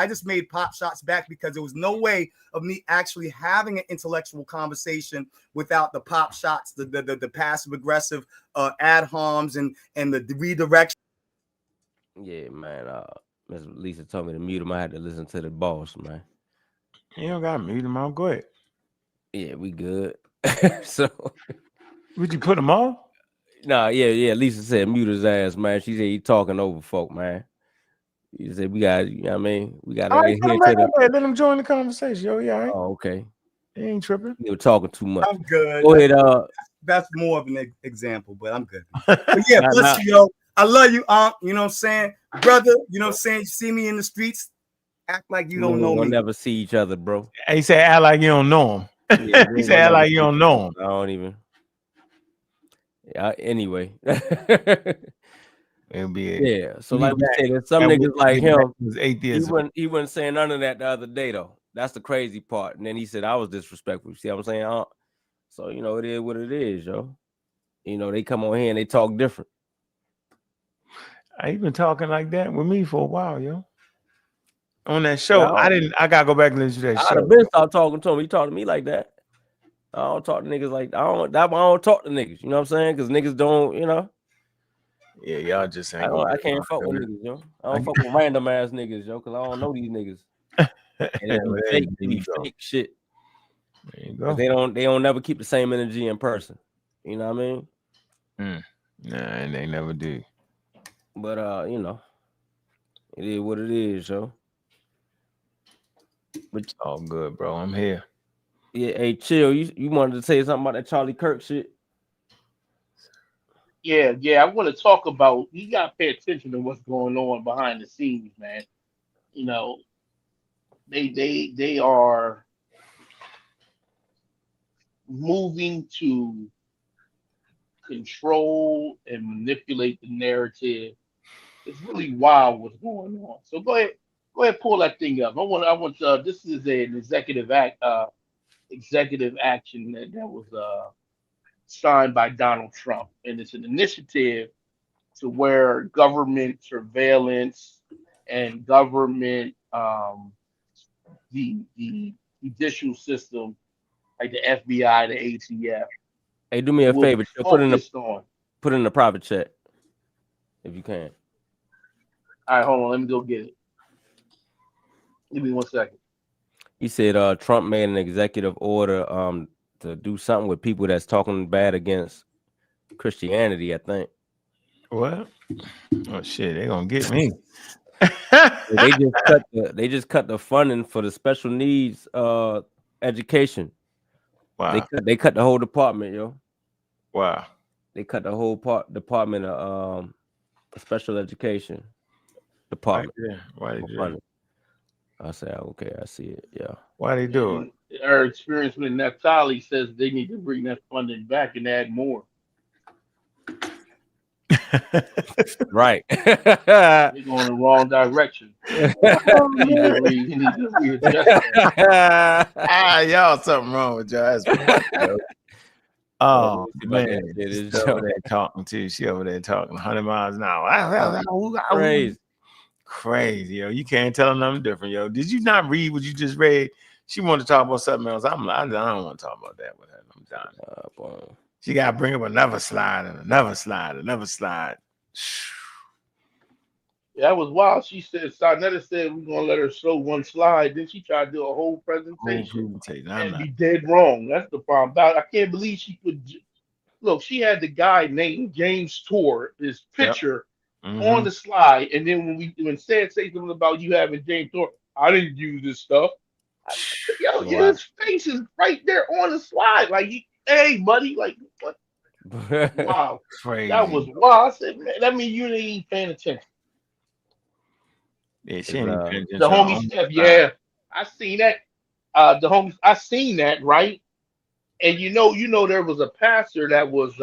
just made pop shots back because there was no way of me actually having an intellectual conversation without the pop shots, the passive aggressive ad homs and the redirection. Yeah, man. Miss Lisa told me to mute him. I had to listen to the boss, man. You don't gotta mute him out. Go ahead. Yeah, we good. So, Would you put him on? nah, yeah. Lisa said mute his ass, man. She said he talking over folk, man. He said we got, you know what I mean? We got to All right, adhere come to back the. up there. Let him join the conversation. Yo, yeah, all right. Oh, okay. He ain't tripping. You were talking too much. I'm good. Go ahead. That's more of an example, but I'm good. But yeah, Nah, bless nah. you, yo. I love you, you know what I'm saying? Brother, you know what I'm saying? You see me in the streets, act like you don't know We'll me. never see each other, bro. He said, act like you don't know him. Yeah, He said, act like you don't know him. I don't even. Yeah. Anyway. It'll be Yeah. So Be like we back. said, there's some And niggas like him. was He atheism. wasn't saying none of that the other day though. That's the crazy part. And then he said I was disrespectful. You see what I'm saying? So you know it is what it is, yo. You know they come on here and they talk different. I been talking like that with me for a while, yo. On that show, Yeah, I gotta go back and listen to that I'd show. have been stopped talking to him. He talked to me like that. I don't talk to niggas like I don't talk to niggas. You know what I'm saying? Because niggas don't, you know. Yeah, y'all just ain't. I can't fuck with niggas, yo. I don't fuck with random ass niggas, yo, because I don't know these niggas. And they be fake shit. There you go. They don't never keep the same energy in person. You know what I mean? Nah, and they never do. But you know, it is what it is, yo. But All good, bro. I'm here. yeah, hey, chill. You wanted to say something about that Charlie Kirk shit? Yeah. I want to talk about. You got to pay attention to what's going on behind the scenes, man. You know, they are moving to control and manipulate the narrative. It's really wild what's going on. So go ahead, pull that thing up. I want. This is an executive action that was signed by Donald Trump, and it's an initiative to where government surveillance and government the judicial system, like the FBI, the ATF. Hey, do me a will favor. be Put in focused the private chat if you can. All right, hold on. Let me go get it. Give me 1 second. He said Trump made an executive order to do something with people that's talking bad against Christianity, I think. What? Oh shit, they gonna get me. They just cut the funding for the special needs education. Wow. They cut the whole department, yo. Wow. They cut the whole department of special education department. Why they for do it? funding. I say, okay, I see it. Yeah. Why they do it? Our experience with Naftali says they need to bring that funding back and add more. Right. They're going the wrong direction. You need to readjust that. Y'all something wrong with y'all. Oh man, It she's is over there talking too. She over there talking 100 miles an hour. crazy. Crazy, yo. You can't tell them nothing different, yo. Did you not read what you just read? She wanted to talk about something else. I don't want to talk about that with her. I'm done. She got to bring up another slide and another slide, another slide. Yeah, that was wild. She said, Sarnetta said we're gonna let her show one slide. Then she tried to do a whole presentation and be dead wrong. That's the problem. I can't believe she could look. She had the guy named James Tour, his picture on the slide, and then when Sad say something about you having James Tour, I didn't use this stuff. Yo, his face is right there on the slide. Like, hey, buddy, like what? Wow, crazy. That was wild. I said, man, that means you ain't paying attention. Yeah, she ain't paying attention. The homie said, yeah, I seen that. The homies, I seen that, right? And there was a pastor that was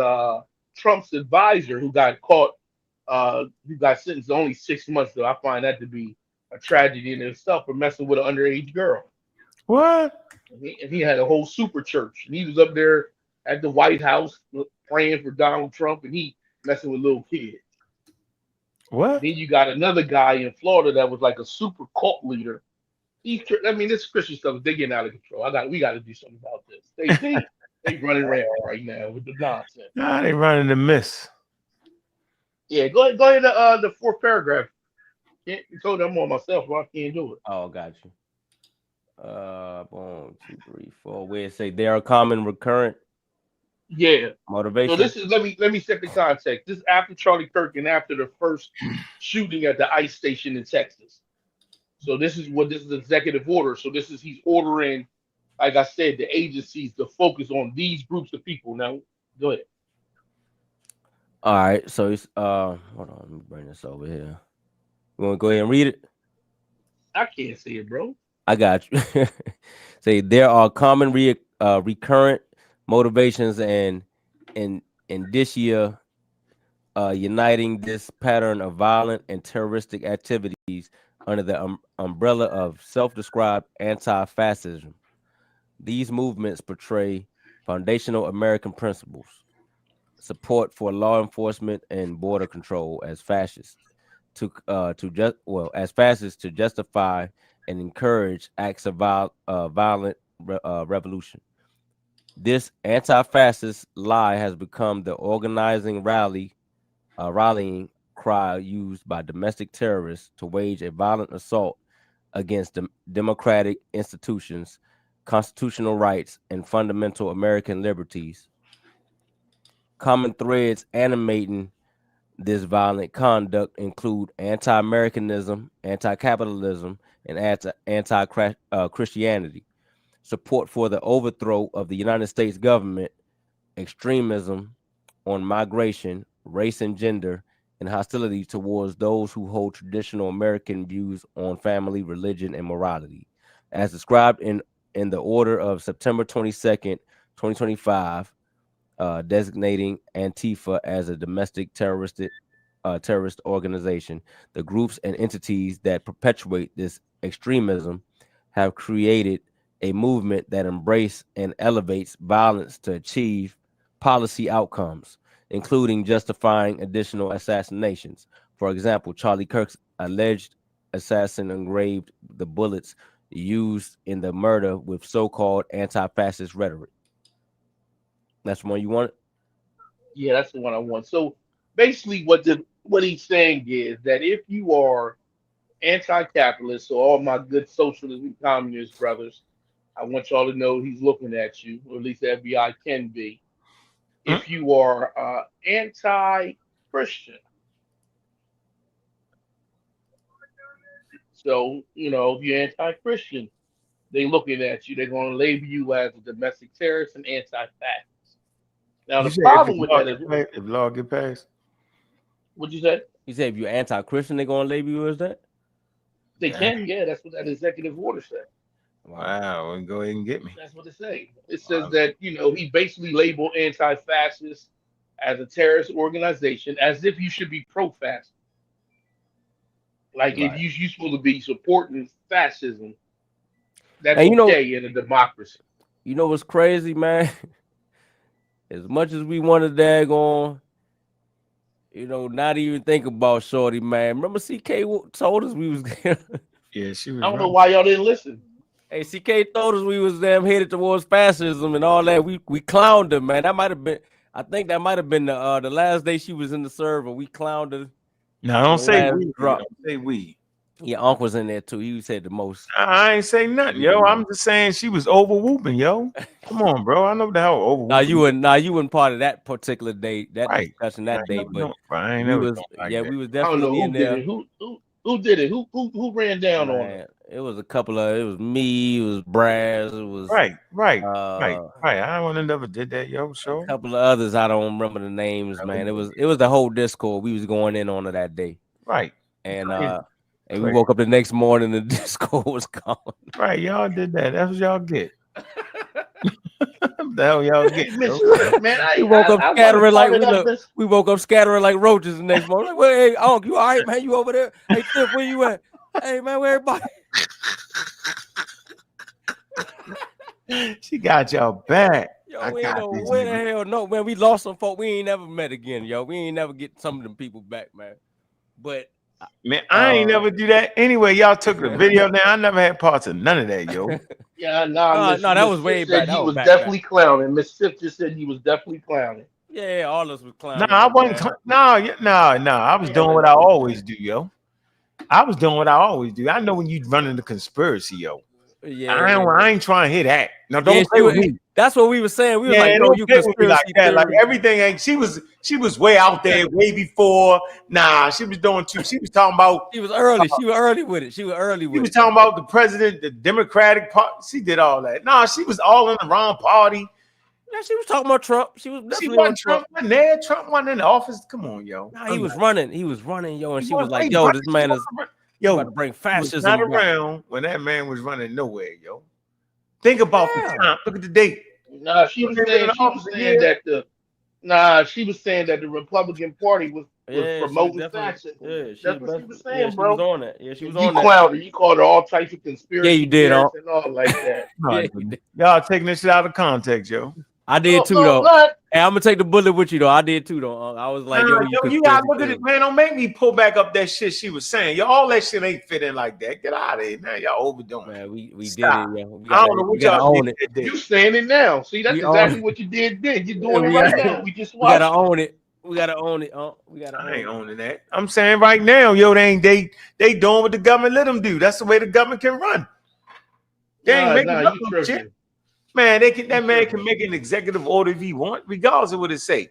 Trump's advisor who got caught, who got sentenced to only 6 months. Though I find that to be a tragedy in itself for messing with an underage girl. What? And he had a whole super church, and he was up there at the White House praying for Donald Trump, and he messing with little kids. What? Then you got another guy in Florida that was like a super cult leader. This Christian stuff, they getting out of control. We got to do something about this. They running around right now with the nonsense. Nah, they running the miss. Yeah, go ahead to the fourth paragraph. You told them more myself, but I can't do it. Oh, got you. 1, 2, 3, 4. Where it say there are common recurrent Yeah. motivation. So this is let me set the context. This is after Charlie Kirk and after the first shooting at the ICE station in Texas. So this is executive order. So he's ordering, like I said, the agencies to focus on these groups of people. Now, go ahead. All right, so it's hold on, let me bring this over here. You want to go ahead and read it? I can't see it, bro. I got you. Say there are common recurrent motivations and indicia uniting this pattern of violent and terroristic activities under the umbrella of self-described anti-fascism. These movements portray foundational American principles, support for law enforcement and border control as fascists to justify and encourage acts of violent revolution. This anti-fascist lie has become the organizing rallying cry used by domestic terrorists to wage a violent assault against democratic institutions, constitutional rights, and fundamental American liberties. Common threads animating this violent conduct include anti-Americanism, anti-capitalism, and anti-Christianity, support for the overthrow of the United States government, extremism on migration, race and gender, and hostility towards those who hold traditional American views on family, religion, and morality, as described in the order of September 22nd, 2025, designating Antifa as a domestic terrorist organization. The groups and entities that perpetuate this extremism have created a movement that embraces and elevates violence to achieve policy outcomes, including justifying additional assassinations. For example, Charlie Kirk's alleged assassin engraved the bullets used in the murder with so-called anti-fascist rhetoric. That's the one you want? Yeah, that's the one I want. So basically, what he's saying is that if you are anti-capitalist, so all my good socialist and communist brothers, I want y'all to know he's looking at you, or at least the FBI can be. If you are anti-Christian, so if you're anti-Christian, they looking at you. They're going to label you as a domestic terrorist and anti-fascist. Now the problem with that is if law get passed. What'd you say? You say if you're anti-Christian, they're going to label you as that? They can, yeah. That's what that executive order said. Wow, well, go ahead and get me. That's what it says. It says that he basically labeled anti-fascist as a terrorist organization, as if you should be pro-fascist. Like if you're supposed to be supporting fascism, that's okay in a democracy. You know what's crazy, man? As much as we wanted to daggone, not even think about Shorty, man. Remember CK told us we was Yeah, she was. I don't know why y'all didn't listen. Hey, CK told us we was headed towards fascism and all that. We clowned her, man. That might have been. I think that might have been the last day she was in the server. We clowned her. No, don't say we. Don't say we. Yeah, Unc was in there too. He said the most. I ain't say nothing, yo. I'm just saying she was over whooping, yo. Come on, bro. I know the hell over. Nah, you weren't part of that particular day, discussion that day. But we was definitely in there. Who did it? Who ran down on it? It was a couple of. It was me. It was Braz. It was right. I don't never did that, yo. Sure. A couple of others. I don't remember the names, man. It was the whole Discord. We was going in on it that day. Right. And And we woke up the next morning and the disco was gone. Right, y'all did that. That's what y'all get. What the hell y'all get? Man, We woke up scattering like this. we woke up scattering like roaches the next morning. Like, well, hey, Unc, you all right, man? You over there? Hey, Tiff, where you at? Hey, man, where everybody? She got y'all back. Yo, we ain't know where the hell no, man. We lost some folk we ain't never met again, yo. We ain't never get some of them people back, man. But man, I ain't never do that. Anyway, y'all took the video now. I never had parts of none of that, yo. Yeah, no, that was way back. He was definitely clowning. Miss Tiff just said he was definitely clowning. Yeah, all of us was clowning. No, I wasn't. No. I was doing what I always do, yo. I was doing what I always do. I know when you running the conspiracy, yo. Yeah, I ain't trying to hit that. No, don't play with me. That's what we were saying. We were like, no, you conspiracy like that. Like everything ain't. She was way out there, way before. Nah, she was doing too. She was talking about. She was early. She was early with it. She was talking about the president, the Democratic Party. She did all that. Nah, she was all in the wrong party. Yeah, she was talking about Trump. She was definitely on Trump. Wasn't there. Trump wasn't in the office. Come on, yo. Nah, he was running. He was running, yo, and she was like, yo, this man is about to bring fascism. Not around when that man was running nowhere, yo. Think about the time. Look at the date. Nah, she was saying that the Republican Party was promoting fascism. Yeah, that's what she was saying, bro. She was on that. Yeah, she was on that. You clowned her. You called her all types of conspiracy. Yeah, you did, and all like that. Y'all taking this shit out of context, yo. I did too, though. Hey, I'm gonna take the bullet with you, though. I did too, though. I was like, yo, you gotta look at it, man. Don't make me pull back up that shit she was saying. Yo, all that shit ain't fitting like that. Get out of here, man. Y'all overdoing it. Man, we did it, yo. I don't know what y'all own it. You saying it now. See, that's exactly what you did then. You're doing it right now. We just watched. We gotta own it. We gotta own it. I ain't owning that. I'm saying right now, yo, they doing what the government let them do. That's the way the government can run. They ain't making up no shit. Man, that man can make an executive order if he want, regardless of what it say.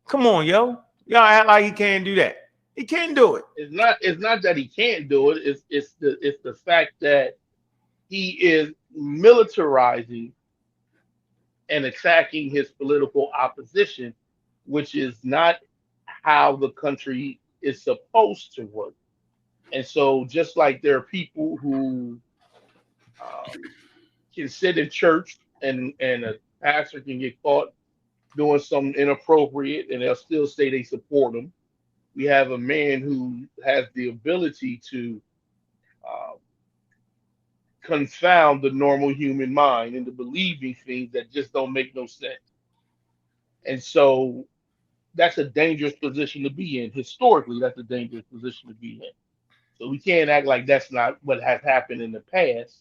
Come on, yo. Y'all act like he can't do that. He can't do it. It's not that he can't do it. It's the fact that he is militarizing and attacking his political opposition, which is not how the country is supposed to work. And so, just like there are people who can sit in church and a pastor can get caught doing something inappropriate and they'll still say they support him. We have a man who has the ability to confound the normal human mind into believing things that just don't make no sense. And so that's a dangerous position to be in. Historically, that's a dangerous position to be in. So we can't act like that's not what has happened in the past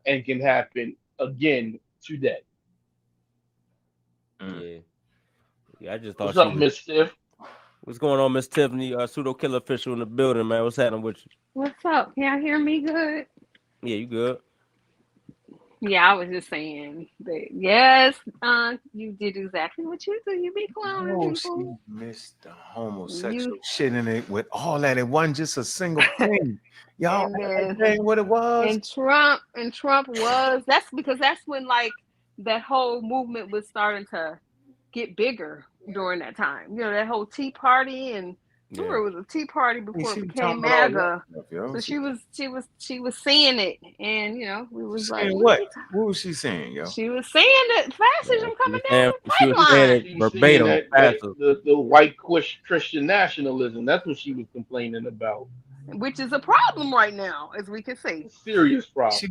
and can happen again today. Yeah, I just thought. What's up, Miss Tiff? What's going on, Miss Tiffany? Pseudo killer official in the building, man. What's happening with you? What's up? Can y'all hear me good? Yeah, you good? Yeah, I was just saying that. Yes, you did exactly what you do. You be clowning people. She missed the homosexual shit in it with all that. It wasn't just a single thing. Y'all saying what it was. And Trump was. That's because that's when like that whole movement was starting to get bigger during that time. You know, that whole Tea Party and remember it was a Tea Party before it became MAGA. So she was saying it, and you know, we was saying like, what was she saying, yo? She was saying that fascism coming down the pipeline. She was saying it verbatim. The white Christian nationalism. That's what she was complaining about. Which is a problem right now, as we can see. Serious problem. She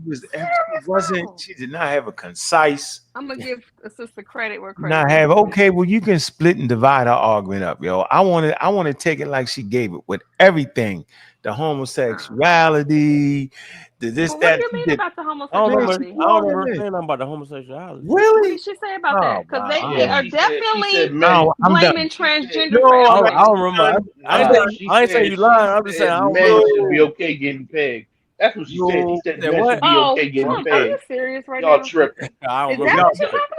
did not have a concise. I'm gonna give a sister credit where credit. Not have okay. Well, you can split and divide our argument up, yo. I want to take it like she gave it with everything, the homosexuality, that. What do you mean about the homosexuality? I don't remember saying nothing about the homosexuality. Really? What did she say about that? Because they are definitely blaming transgender. No, I don't remember. I ain't saying you lying. I'm just saying I don't men should be okay getting pegged. That's what she said. She said men should be okay getting pegged. Are you serious right y'all now? Tripping. I don't remember.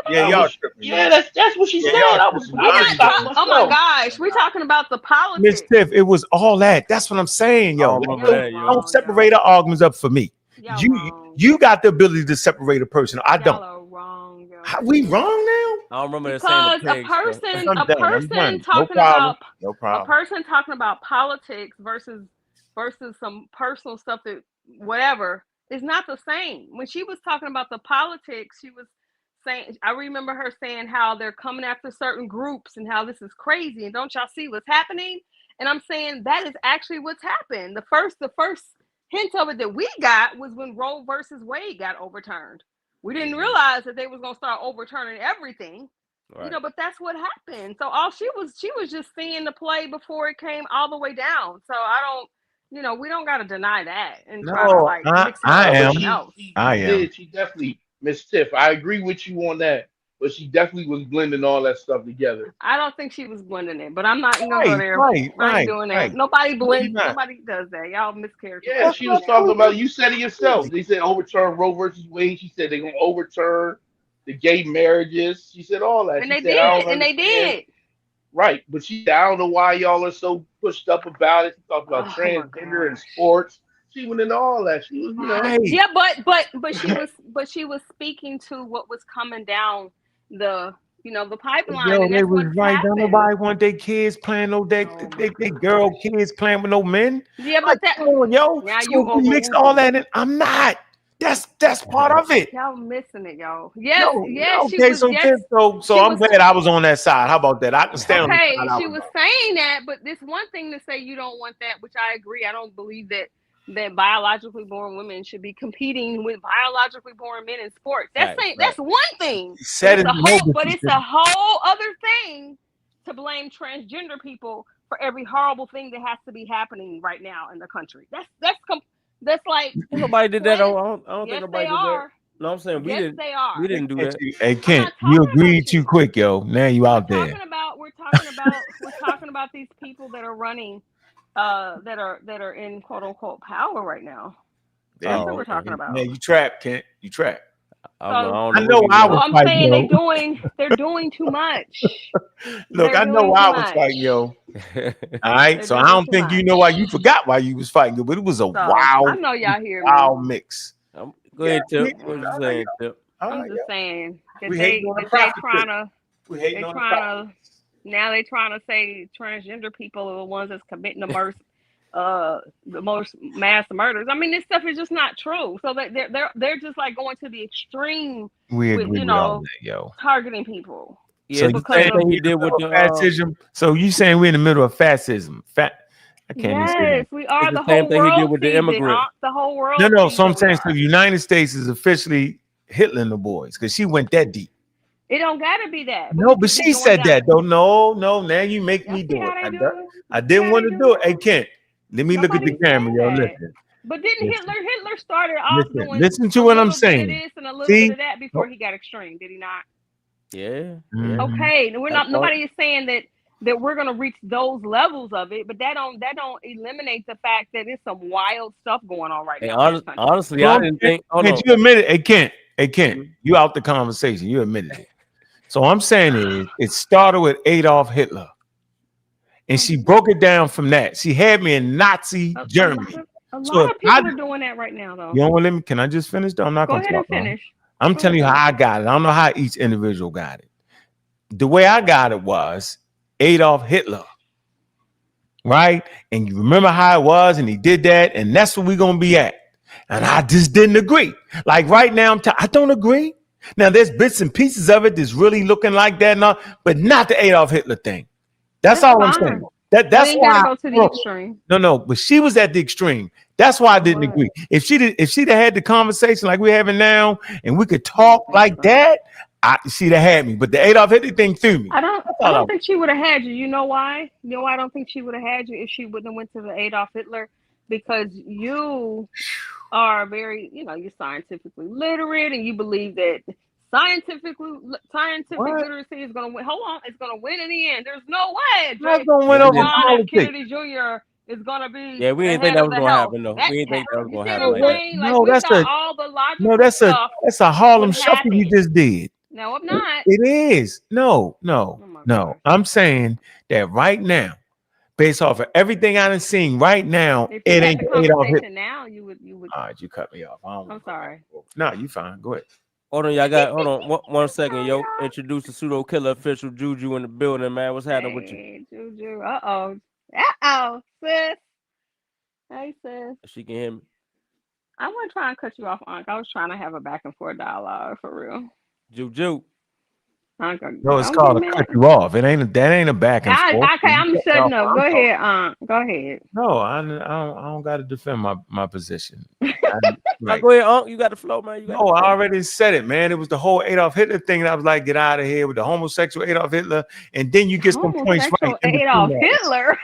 Yeah, y'all tripping. Yeah, that's what she said. Oh my gosh, we're talking about the politics. Miss Tiff, it was all that. That's what I'm saying, yo. Don't separate our arguments up for me. You got the ability to separate a person. I don't. Y'all are wrong, yo. We wrong now? I don't remember because a person talking about politics versus versus some personal stuff that whatever is not the same. When she was talking about the politics, she was saying, I remember her saying how they're coming after certain groups and how this is crazy and don't y'all see what's happening? And I'm saying that is actually what's happened. The first hint of it that we got was when Roe versus Wade got overturned. We didn't realize that they was gonna start overturning everything. Right. You know, but that's what happened. So all she was just seeing the play before it came all the way down. So I don't, you know, we don't got to deny that and try to like mix it I am. She definitely, Miss Tiff. I agree with you on that, but she definitely was blending all that stuff together. I don't think she was blending it, but I'm not gonna go there. I ain't doing that. Nobody blends. Nobody does that. Y'all mischaracterize. Yeah, she was talking about. You said it yourself. They said overturn Roe versus Wade. She said they're gonna overturn the gay marriages. She said all that. And they did. And they did. Right, but I don't know why y'all are so pushed up about it. She talked about transgender and sports. She went into all that. She was, you know. Yeah, but she was speaking to what was coming down the pipeline. Yo, and they was right. Don't nobody want their kids playing they girl kids playing with no men. Yeah, but like, yo, now you mix all that in. I'm not. That's part of it. Y'all missing it, y'all. Yes, okay, so I'm glad I was on that side. How about that? I can stay on that side. Okay, she was saying that, but this one thing to say you don't want that, which I agree. I don't believe that biologically born women should be competing with biologically born men in sports. That's one thing. But it's a whole other thing to blame transgender people for every horrible thing that has to be happening right now in the country. That's like nobody did that. I don't think nobody did that. No, I'm saying we didn't do that. Hey Kent, you agreed too quick, yo. Now you out there. We're talking about these people that are running, that are in quote unquote power right now. That's what we're talking about. Yeah, you trapped, Kent. You trapped. I know I was I'm saying they're doing too much. Look, I know I was fighting, yo. All right, so I don't think you know why you forgot why you was fighting, but it was a wild. I know y'all hear wild mix. Go ahead, Tip. What you saying, Tip? I'm just saying that they trying to say transgender people are the ones that's committing the most mass murders. I mean, this stuff is just not true. So they're just like going to the extreme with targeting people. Yeah, so he did with the fascism. So you saying we're in the middle of fascism? I can't yes, we are. The whole world he did with the immigrant. The whole world. No. So I'm saying, so the United States is officially Hitler and the boys because she went that deep. It don't gotta be that. No, but she said that though. No. Now you make me do it. I didn't want to do it. Hey, Kent, let me look at the camera, yo. Listen. But didn't Hitler started off doing listen to what I'm saying. This and a little bit of that before he got extreme, did he not? Yeah. Okay. We're not. Nobody is saying that we're gonna reach those levels of it, but that don't eliminate the fact that there's some wild stuff going on right now. Honestly, I didn't think. Kent, you admit it. Hey, Kent, you out the conversation. You admitted it. So I'm saying it started with Adolf Hitler, and she broke it down from that. She had me in Nazi Germany. A lot of people are doing that right now, though. You don't want to let me? Can I just finish? Though I'm not going to talk. Go ahead and finish. I'm telling you how I got it. I don't know how each individual got it. The way I got it was Adolf Hitler, right? And you remember how it was, and he did that, and that's where we're gonna be at. And I just didn't agree. Like right now, I don't agree. Now there's bits and pieces of it that's really looking like that, but not the Adolf Hitler thing. That's all I'm saying. That's why go to the extreme. No, but she was at the extreme. That's why I didn't agree. If she'd have had the conversation like we're having now, and we could talk like that, she'd have had me. But the Adolf Hitler thing threw me. I don't think she would have had you. You know why? You know why I don't think she would have had you if she wouldn't have went to the Adolf Hitler? Because you are very, you're scientifically literate, and you believe that scientific literacy is going to win. Hold on, it's going to win in the end. There's no way. That's going to win over politics. Kennedy Jr. is going to be. Yeah, we didn't think that was going to happen, though. We didn't think that was going to happen. No, that's a Harlem Shuffle you just did. No, I'm not. It is. No. I'm saying that right now, based off of everything I done seen right now, it ain't Adolf Hitler. Now you would. All right, you cut me off. I'm sorry. No, you fine. Go ahead. Hold on, one second, yo. Introduce the pseudo killer official Juju in the building, man. What's happening with you? Juju. Uh-oh, sis. Hey, sis. She can hear me. I wasn't trying to cut you off, Unc. I was trying to have a back and forth dialogue for real. Juju. Unc, No, it's don't called get a mad. cut you off. That ain't a back and forth. Okay, I'm shutting up. Go ahead, Unc. Go ahead. No, I don't got to defend my position. Right. Go ahead, Unc. You got the flow, man. No, I already said it, man. It was the whole Adolf Hitler thing. That I was like, get out of here with the homosexual Adolf Hitler, and then you get some points right. Adolf Hitler.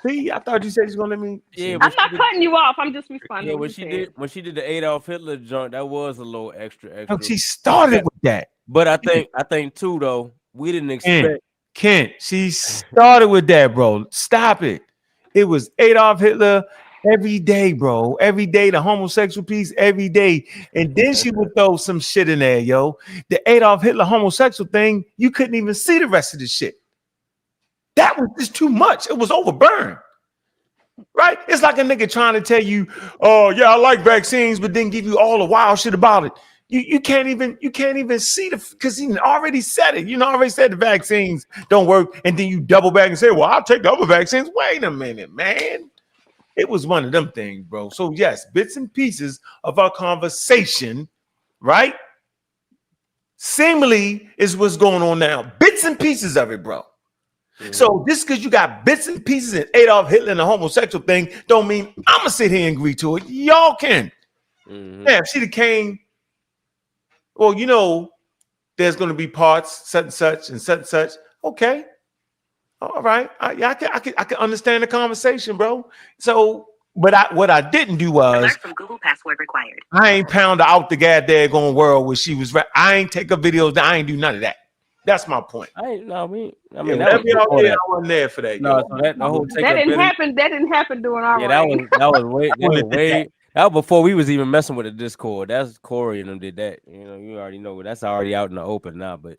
See, I thought you said you was gonna let me. Yeah, I'm not cutting you off. I'm just responding. Yeah, when she did the Adolf Hitler joint, that was a little extra. No, she started with that, but I think too though, we didn't expect. Kent, she started with that, bro. Stop it. It was Adolf Hitler every day, bro. Every day, the homosexual piece every day, and then she would throw some shit in there, yo. The Adolf Hitler homosexual thing, you couldn't even see the rest of the shit. That was just too much. It was overburned. Right? It's like a nigga trying to tell you, oh yeah, I like vaccines, but then give you all the wild shit about it. You can't even see because he already said it. You know, already said the vaccines don't work, and then you double back and say, well, I'll take the other vaccines. Wait a minute, man. It was one of them things, bro. So yes, bits and pieces of our conversation, right? Seemingly is what's going on now. Bits and pieces of it, bro. So just because you got bits and pieces in Adolf Hitler and the homosexual thing don't mean I'm gonna sit here and agree to it. Y'all can. Yeah, if she came, well, you know, there's gonna be parts such and such and such and such. Okay, all right, I can understand the conversation, bro. So, but what I didn't do was from Google password required. I ain't pound her out the goddamn world where she was. I ain't take her videos. I ain't do none of that. That's my point. I mean, I wasn't there for that. No, so that didn't happen during our that was way that was before we was even messing with the Discord. That's Corey and them did that. You know, you already know that's already out in the open now, but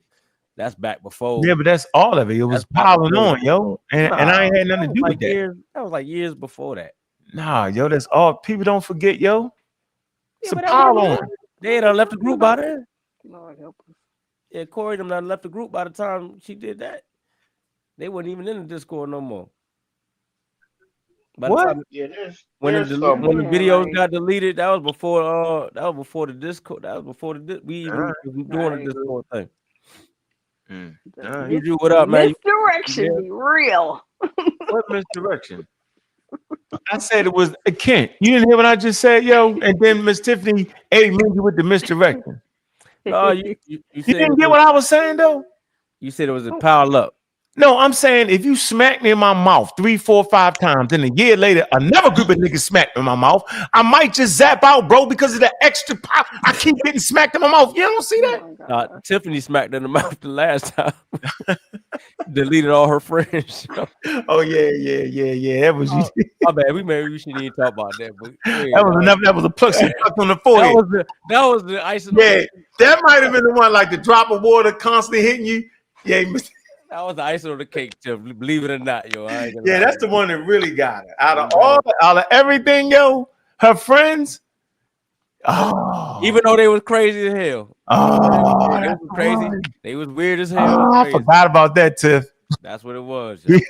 that's back before. Yeah, but that's all of it. It was piling on, yo, and I ain't had nothing to do with that. That was like years before that. Nah, yo, that's all. People don't forget, yo. It's a pile on. They done left the group by then. Lord help us. Yeah, Corey them done left the group by the time she did that. They weren't even in the Discord no more. What? When the videos got deleted, that was before the Discord. That was before we even was doing the Discord thing. You do what up, man? Misdirection be real. What misdirection? I said it was a Kent. You didn't hear what I just said, yo? And then Miss Tiffany aided me with the misdirection. No, you didn't get what I was saying, though? You said it was a pile up. No, I'm saying if you smack me in my mouth 3, 4, 5 times, then a year later, another group of niggas smack me in my mouth, I might just zap out, bro, because of the extra pop. I keep getting smacked in my mouth. You don't see that? Tiffany smacked in the mouth the last time. Deleted all her friends. Oh, yeah. That was you. My bad. We shouldn't even talk about that. But that was enough. That was a plug on the forehead. That was the icing. Yeah, that might have been the one, like the drop of water constantly hitting you. Yeah, that was the icing on the cake, Tiff. Believe it or not, yo. Yeah, that's the one that really got her. Out of everything, yo, her friends. Oh, even though they was crazy as hell. Oh, they was crazy. They was weird as hell. Oh, I forgot about that, Tiff. That's what it was. I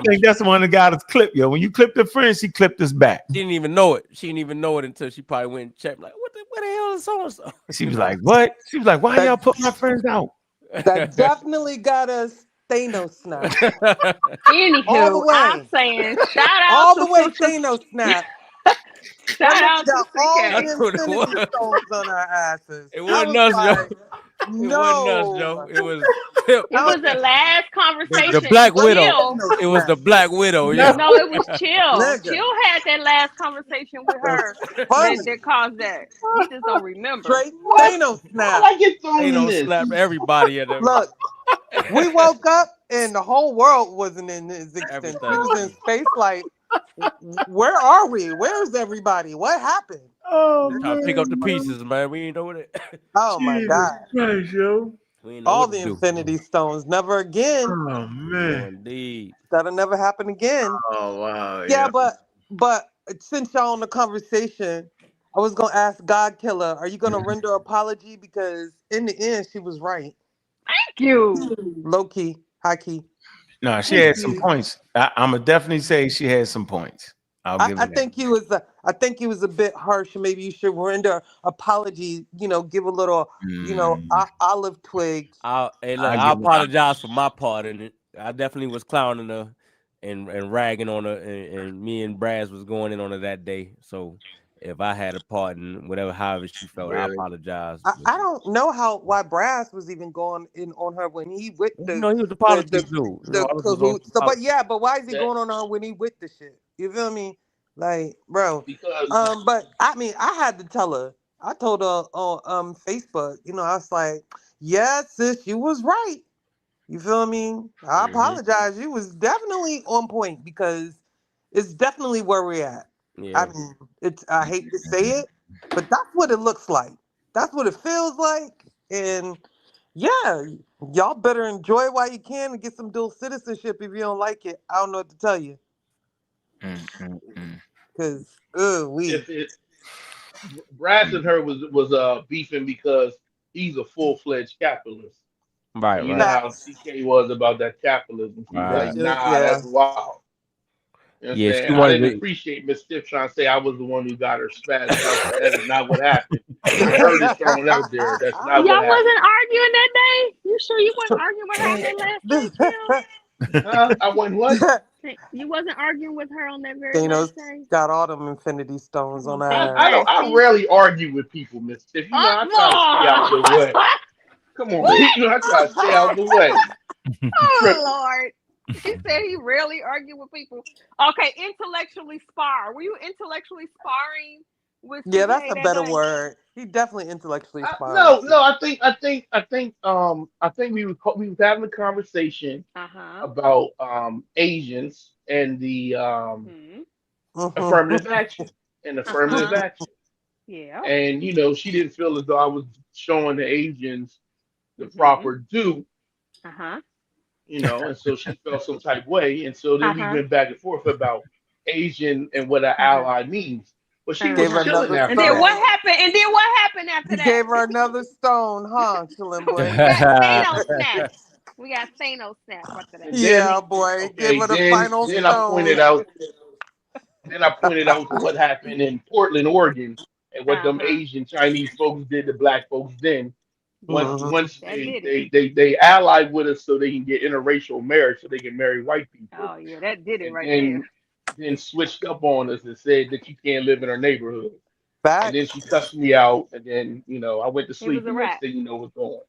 think that's the one that got us clipped, yo. When you clipped her friend, she clipped us back. She didn't even know it. She didn't even know it until she probably went and checked. Like, what the hell is so and so? She was like, "What?" She was like, "Why y'all put my friends out?" That definitely got us Thanos snap. Anywho, I'm saying shout out all the way Thanos snap. Shout out to all the Infinity Stones on our asses. It wasn't us, yo. It wasn't us, yo. It was the last conversation. The Black Widow. It was the Black Widow. Yeah. No, it was Chill. Chill had that last conversation with her that caused that. You just don't remember. Straight Thanos snap. Thanos snap everybody at them. Look, we woke up and the whole world wasn't in existence. We was in space like, where are we? Where's everybody? What happened? Oh, trying to pick up the pieces, man. We ain't know what it. Oh my God! Christ, yo. All the Infinity Stones, never again. Oh man, indeed. That'll never happen again. Oh wow. Yeah, but since y'all on the conversation, I was gonna ask God Killer, are you gonna render apology because in the end she was right? Thank you. Low key, high key. No, she had some points. I'm gonna definitely say she had some points. I'll give I it think he was I think he was a bit harsh. Maybe you should render apology. Give a little, olive twig. Hey, look, I'll I give it. apologize for my part in it. I definitely was clowning her and ragging on her, and me and Braz was going in on her that day. So if I had a part in whatever, however she felt, I Really? apologize. I don't know why Brass was even going in on her when he with You the know, he was the politics dude. the All this was on cahoots. So, politics. but why is he That going on her when he with the shit? You feel me? Like, bro. because But I mean, I had to tell her. I told her on Facebook. I was like, "Yeah, sis, you was right. You feel me? I apologize. You was definitely on point because it's definitely where we're at. I Yeah. mean, I hate to say it, but that's what it looks like. That's what it feels like. And yeah, y'all better enjoy it while you can and get some dual citizenship if you don't like it. I don't know what to tell you. Cause if it Brass and her was beefing because he's a full-fledged capitalist. Right, And you know right, how facts. TK was about that capitalism. She's right. like, That shit, nah, yeah. that's wild. You know what I'm Yeah, she saying? I wanted didn't to. appreciate Miss Stiff trying to say I was the one who got her spazzed out. That is not what happened. I heard it thrown out there. That's not what Y'all happened. wasn't arguing that day? You sure you wasn't arguing with her on that last day, Tim? Huh? I went what? You wasn't arguing with her on that very Thanos last day? got all them infinity stones Come on on, her Thanos. ass. I Yeah, don't. I see? rarely argue with people, Miss Stiff. You know, I try to stay out the way. Come on, man. You know, I try to stay out the way. You Oh tripping? Lord. He said he rarely argued with people. Okay, intellectually spar. Were you intellectually sparring with Yeah, that's TK a that better day? word. He definitely intellectually sparring. No. I think we was having a conversation Uh-huh. about Asians and the Hmm. affirmative action and affirmative Uh-huh. action. Yeah. And she didn't feel as though I was showing the Asians the Hmm. proper due, Uh-huh. and so she felt some type way. And so then we Uh-huh. went back and forth about Asian and what an Uh-huh. ally means. But she Gave was her Uh-huh. chilling another And after then that. what stone. happened? And then what happened after He that? gave her another stone, huh, Chillin' boy? We got Thanos snap. We got Thanos snap after that. And then, Yeah, boy. Give okay, her the then final then I stone. pointed out what happened in Portland, Oregon, and what them Uh-huh. Asian Chinese folks did to black folks then. Once Mhm. once That they did it. they they, they allied with us so they can get interracial marriage so they can marry white people, Oh yeah, that did it and right there. then switched up on us and said that you can't live in our neighborhood. And then Facts. she cussed me out, and then I went to It was sleep. a And next wrap. thing you know, what's going.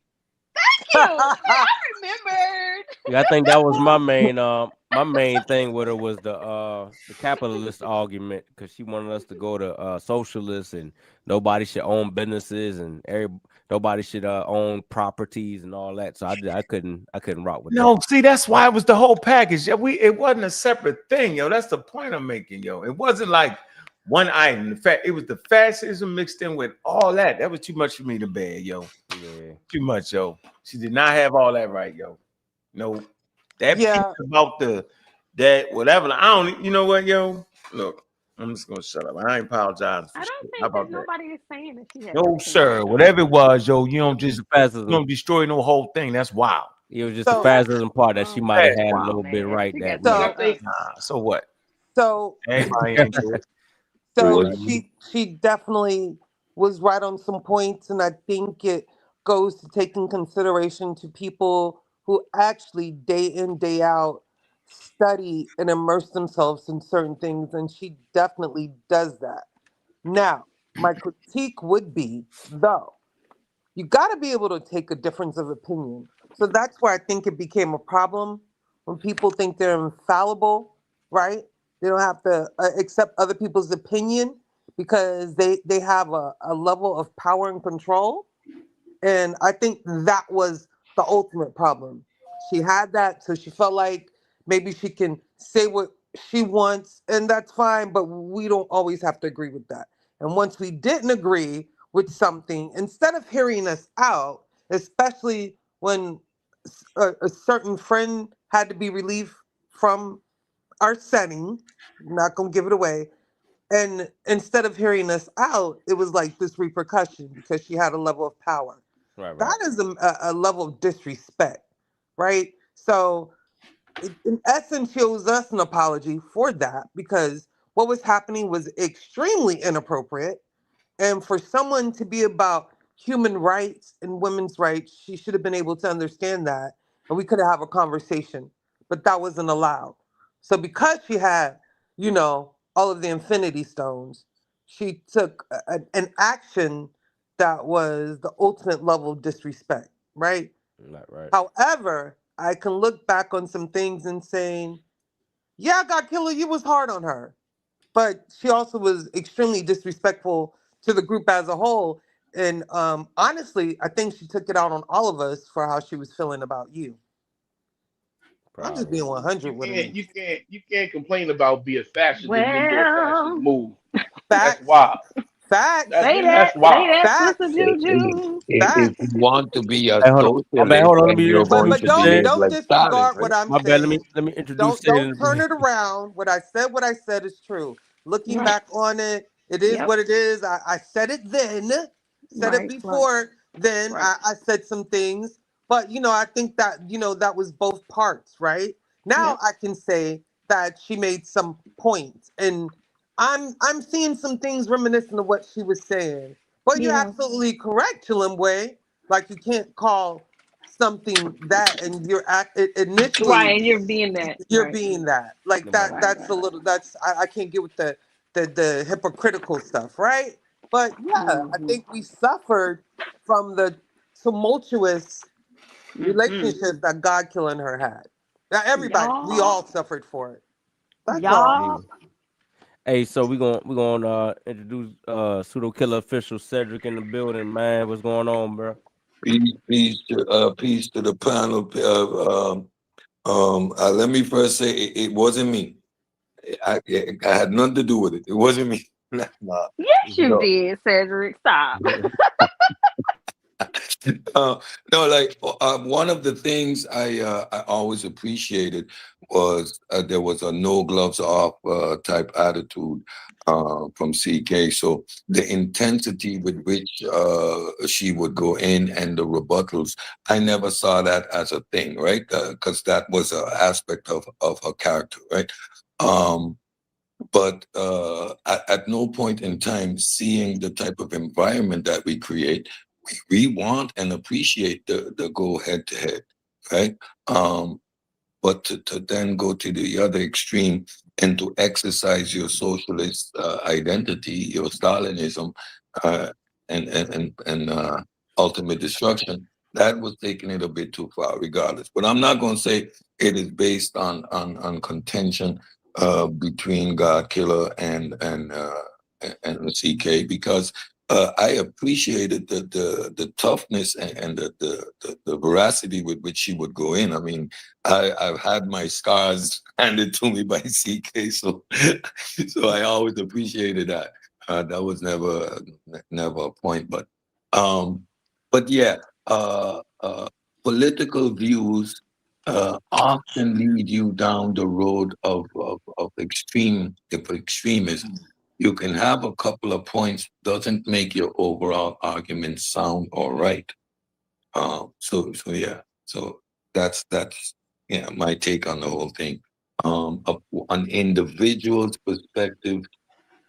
Cute. I remembered. Yeah, I think that was my main thing with her was the capitalist argument because she wanted us to go to socialists and nobody should own businesses and nobody should own properties and all that. So I couldn't rock with that. No, see, that's why it was the whole package. Yeah, it wasn't a separate thing, yo. That's the point I'm making, yo. It wasn't like one item. In fact, it was the fascism mixed in with all that. That was too much for me to bear, yo. Yeah. Too much, yo. She did not have all that right, yo. No, that piece Yeah. about that whatever. I don't. You know what, yo? Look, I'm just gonna shut up. I ain't apologizing for I don't shit. How think that about that? nobody is saying that she had No, nothing sir. right. Whatever it was, yo, you don't Just just the fascism. destroy no whole thing. That's wild. It was just the So fascism part that she Oh, might have That's had a wild. little bit man. right She that got And week. I so think So what? so Everybody ain't do it. so What? she definitely was right on some points, and I think it goes to taking consideration to people who actually day in day out study and immerse themselves in certain things, and she definitely does that. Now, my critique would be though, you got to be able to take a difference of opinion. So that's where I think it became a problem when people think they're infallible, right? They don't have to accept other people's opinion because they have a level of power and control. And I think that was the ultimate problem. She had that, so she felt like maybe she can say what she wants, and that's fine, but we don't always have to agree with that. And once we didn't agree with something, instead of hearing us out, especially when a certain friend had to be relieved from our setting, not gonna give it away, and instead of hearing us out, it was like this repercussion because she had a level of power. Right, right. That is a level of disrespect, right? So in essence, she owes us an apology for that because what was happening was extremely inappropriate. And for someone to be about human rights and women's rights, she should have been able to understand that. And we could have a conversation, but that wasn't allowed. So because she had, all of the infinity stones, she took an action that was the ultimate level of disrespect, right? Not right. However, I can look back on some things and saying, yeah, God Killer, you was hard on her. But she also was extremely disrespectful to the group as a whole. And honestly, I think she took it out on all of us for how she was feeling about you. I'm just Probably. being 100 You with can't him. you can't you can't complain about being fascist and then do a fascist Well, move. That's Facts, wild. facts, say That's that, say wild. that, Sister facts, Juju. If you facts. want to be a Hey, hold on. My bad. socialist, Hold on. Let then me you're But going introduce but to don't Sage. behave don't like Stalin, disregard what right? I'm My bad. saying. Let me introduce Don't turn Sage. it around. What I said is true. Looking Right. back on it, it is Yep. what it is. I said it then, said it Right. Right. before then. Right. I said some things, but I think that that was both parts, right? Now Yep. I can say that she made some points, and I'm seeing some things reminiscent of what she was saying. But you're Yeah. absolutely correct, Chilimwe. Like you can't call something that, and initially Right. And you're being that. you're Right. being that like that Right. that's a Right. little that's I can't get with the hypocritical stuff, right? But yeah, I Mm-hmm. think we suffered from the tumultuous Mm-hmm. relationships that God killing her had. Now everybody, we Y'all. all suffered for it. That's all. Hey, Y'all. hey, so we gonna introduce pseudo killer official Cedric in the building, man. What's going on, bro? Peace to the panel. Let me first say it wasn't me. I had nothing to do with it. It wasn't me. Nah, Yes, you no. did, Cedric. Stop. No, like one of the things I always appreciated was there was a no gloves off type attitude from CK. So the intensity with which she would go in and the rebuttals, I never saw that as a thing, right? Because that was an aspect of her character, right? But at no point in time, seeing the type of environment that we create, we want and appreciate the go head to head, right? But to then go to the other extreme and to exercise your socialist identity, your Stalinism, uh, and ultimate destruction, that was taking it a bit too far, regardless. But I'm not going to say it is based on contention between God Killer and CK, because I appreciated the toughness and the veracity with which she would go in. I mean, I've had my scars handed to me by CK, so so I always appreciated that. That was never a point, but yeah, political views often lead you down the road of extremism. You can have a couple of points, doesn't make your overall argument sound all right. So yeah, so that's yeah my take on the whole thing. An individual's perspective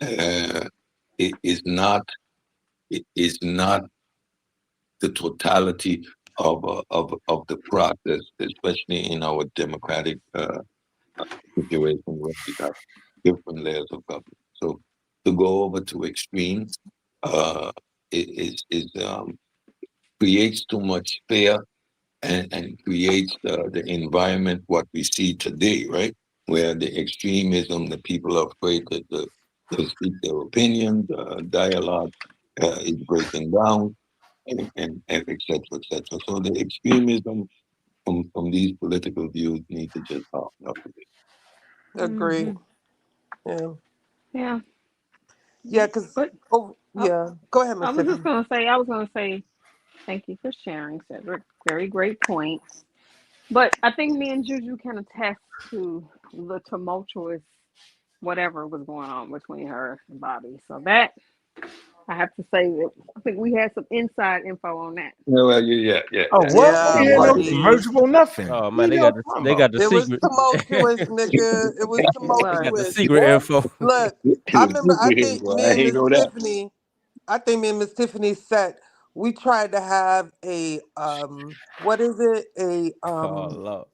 uh, it is not the totality of the process, especially in our democratic situation where we got different layers of government. So to go over to extremes uh, is creates too much fear and creates the environment what we see today, right? Where the extremism, the people are afraid to speak their opinion, the dialogue is breaking down, and et cetera, et cetera. So the extremism from these political views need to just soften up a bit. Agree. Mm-hmm. Yeah. Yeah. Yeah, because But I, yeah. Go ahead, I Miss was just Tiffany. gonna say, thank you for sharing, Cedric. Very great points. But I think me and Juju can attest to the tumultuous whatever was going on between her and Bobby. So I have to say that I think we had some inside info on that. Well, yeah. Oh, what? Yeah, We ain't no buddy. commercial, nothing. Oh What man, y'all talking they about? got the It was secret. tumultuous, nigga. It was It They got the tumultuous. secret info. Look, I remember. I think Well, me I and ain't Miss know that. Tiffany. I think me and Miss Tiffany said we tried to have a what is it? Oh Lord.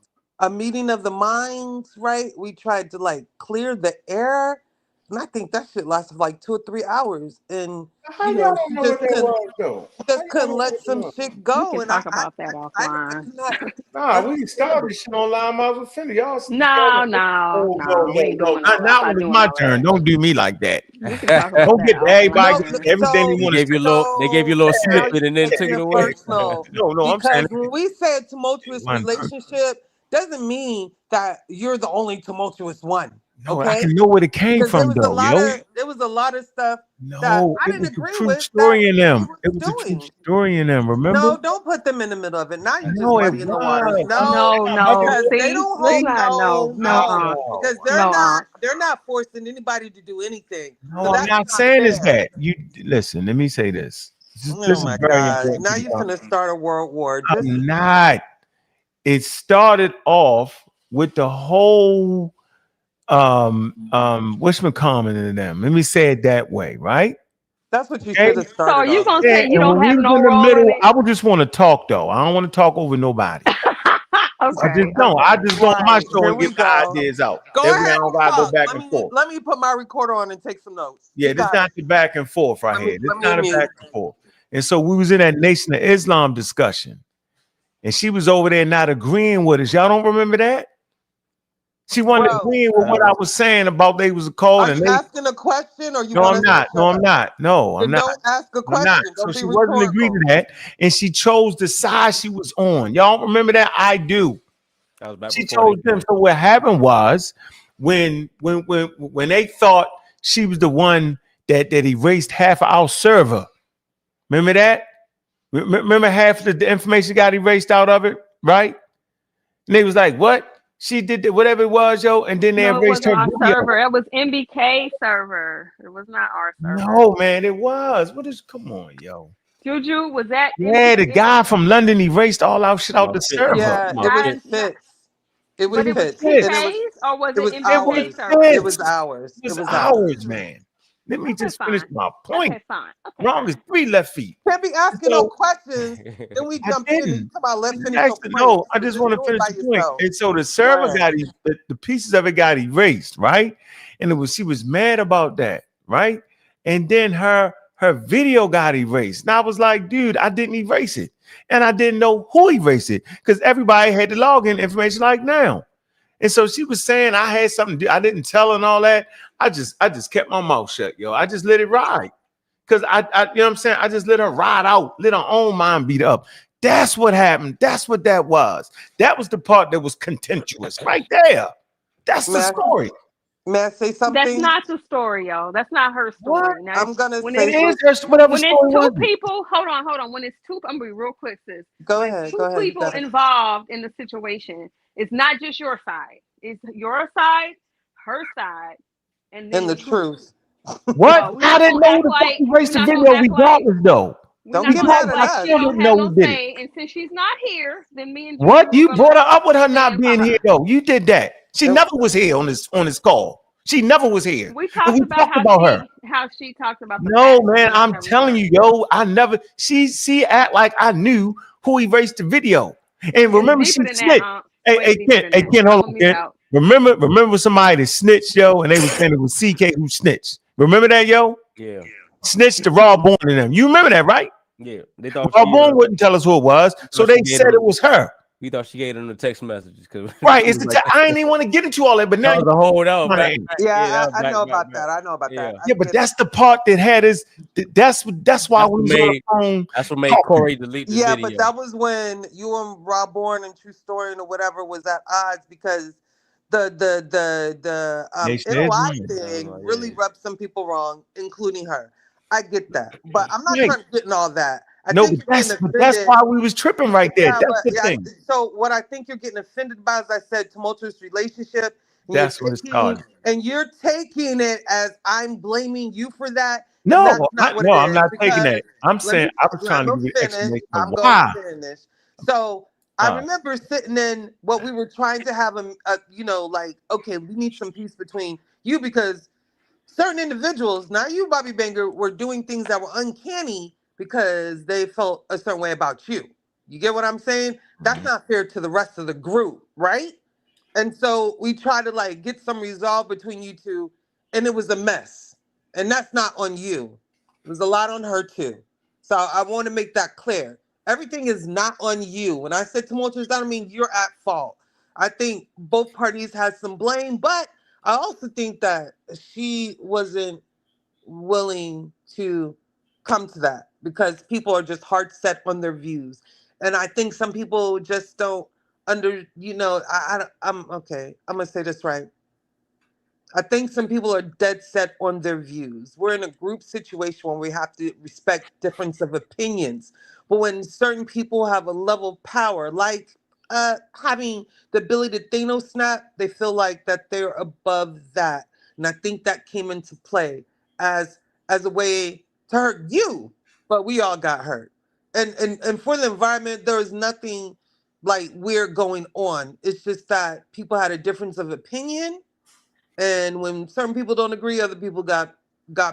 A meeting of the minds, right? We tried to like clear the air, and I think that shit lasted like 2 or 3 hours. And How y'all don't she know what just that couldn't, was, though? just How y'all couldn't know what let that some was? shit We go. can And I, talk about that I offline. cannot Nah, we understand started it. shit on Live Miles with Philly. Y'all No, started. no, no. We ain't doing all that. Not I'm when not it's doing my all turn. that. Don't do me like that. We can talk about Don't that get everybody No, offline. everything they so want They to gave you a say. little. They gave you a little now snippet you're and then taking took it it away. personal. No, I'm saying Because when we say tumultuous one person. relationship, doesn't mean that you're the only tumultuous one. No, I Okay? can know where it came Because there from was a though, lot yo. of stuff that No, I it didn't was the agree true with that story in he them. was It was the true doing. story in them. Remember? No, don't put them in the middle of it. Now you're just No, it muddying the waters. was. No, No, no. because they See, don't let's hold not. No, no, because no. they're not forcing anybody to do anything. So No, I'm that's not not saying is fair. that. You listen, let me say this. This Oh is my very God. important Now to you're y'all. gonna start a world war. Just I'm not. It started off with the whole whatchamacallit in them. Let me say it that way, right? that's what you Okay. should have So are started you off gonna with. Yeah, say you and don't when we have was no in the role in middle, it? I would just want to talk though. I don't want to talk over nobody. I just Okay, don't. I okay. just go on my Right. show Here and we give my go. ideas out. Go That way I ahead don't and gotta go talk. back and forth. Let me put my recorder on and take some notes. Yeah, You this got not it. the back and forth right here. This Let me not a unmute. back and forth. And so we was in that Nation of Islam discussion, and she was over there not agreeing with us. Y'all don't remember that? She wasn't Bro, agreeing with what I was saying about they was a code are and you they. asking a question or you No, want I'm us to not. No, shut I'm up? not. No, I'm Then not. don't ask a I'm not. question. So Don't be she wasn't agreeing rhetorical. to that, and she chose the side she was on. Y'all remember that? I do. That was back She before they chose them. did. So what happened was when they thought she was the one that erased half of our server. Remember that? Remember half of the information got erased out of it, right? And they was like, "What? She did whatever it was, yo." And then they No, it erased wasn't her our video. server. It was MBK server. It was not our server. No, man, it was. What is? Come on, yo. Juju, was that Yeah, the guy from London erased all our shit out My the fit. server. Yeah, My it was fit. Fitz. It was But It it was was Fitz. Fitz. And it was TK's or was it it was It was MBK ours. server? It was Fitz. ours. It It was was ours. ours, man. Let me Okay, just finish fine. my point. Okay, fine. Okay, Wrong is fine. 3 left feet. Can't be asking no So questions. Then we I jump in and you didn't. talk about I let's didn't finish your actually, point. no, I So just just want to do it finish by the point. yourself. And so the Go server ahead. got the pieces of it got erased, right? And she was mad about that, right? And then her video got erased. And I was like, dude, I didn't erase it. And I didn't know who erased it because everybody had the login information like now. And so she was saying I had something to do. I didn't tell her and all that. I just kept my mouth shut, yo. I just let it ride. Because I you know what I'm saying? I just let her ride out, let her own mind beat up. That's what happened. That's what that was. That was the part that was contentious right there. That's the May I, story. may I say That's something? not the story, y'all. That's not her What? story. Now, I'm gonna when It say it's two, is her, whatever when it's story was two it? people, hold on. When it's two, I'm gonna be real quick, sis. go When it's ahead. two Go ahead. You people got it. involved in the situation, it's not just your side. It's your side, her side, and And then the the truth. truth. What? So we're I not didn't gonna know act the fuck like erased the video regardless, though. we're Don't not get gonna Regardless, act mad at I like us. she still don't didn't have know no who did it. say. And since she's not here, then me and Juju What? are You gonna brought her up with her not stand for being here, her. though. You did that. She And never was here on this call. She never was here. We And we talked about talked about her. how she talked about the No, password man, and that's I'm how we telling you, started. yo, I never. She act like I knew who erased the video. And It's remember, she deeper than that, snitched. way deeper than Hey, that. Ken, hold I'm on, gonna mute Ken. out. Remember somebody that snitched, yo, and they was saying it was CK who snitched. Remember that, yo? Yeah. Snitched to Raw Born and them. You remember that, right? Yeah. They thought Raw she Born wouldn't tell us who it was, so thought she they gave said them. it was her. We thought she gave them the text messages because Right? she It's was the like I ain't even want to get into all that, but now that you was a whole that was back. man. yeah, Yeah, that was I know back. about that. I know about that. Yeah. I Yeah, but get it. that's the part that had us. That's why That's we what was on the made phone. that's what made talking. Corey delete the Yeah, video. but that was when you and Rob Bourne and True Story or whatever was at odds because the Nation of NOI Islam. thing Yeah. really rubbed some people wrong, including her. I get that, but I'm not Right. trying to get in all that. I No, think but you're getting that's offended. why we was tripping right there. Yeah, That's but the yeah. thing. So what I think you're getting offended by, as I said, tumultuous relationship, and That's what it started. you're taking it as I'm blaming you for that, And No, that's not what it I'm is. not taking Because that. I'm let saying me I was let trying to me give you an finish. explanation of I'm going why. to finish. So I remember sitting in what we were trying to have you know, like, okay, we need some peace between you because certain individuals, not you, Bobby Banger, were doing things that were uncanny because they felt a certain way about you. You get what I'm saying? That's not fair to the rest of the group, right? And so we try to like get some resolve between you two, and it was a mess. And that's not on you. It was a lot on her too. So I want to make that clear. Everything is not on you. When I said tumultuous, I don't mean you're at fault. I think both parties had some blame, but I also think that she wasn't willing to come to that because people are just hard set on their views. And I think some people just don't you know, I'm okay. I'm gonna say this right. I think some people are dead set on their views. We're in a group situation where we have to respect difference of opinions. But when certain people have a level of power, like having the ability to Thanos snap, they feel like that they're above that. And I think that came into play as as a way to hurt you. But we all got hurt. And for the environment, there is nothing like weird going on. It's just that people had a difference of opinion, and when certain people don't agree, other people got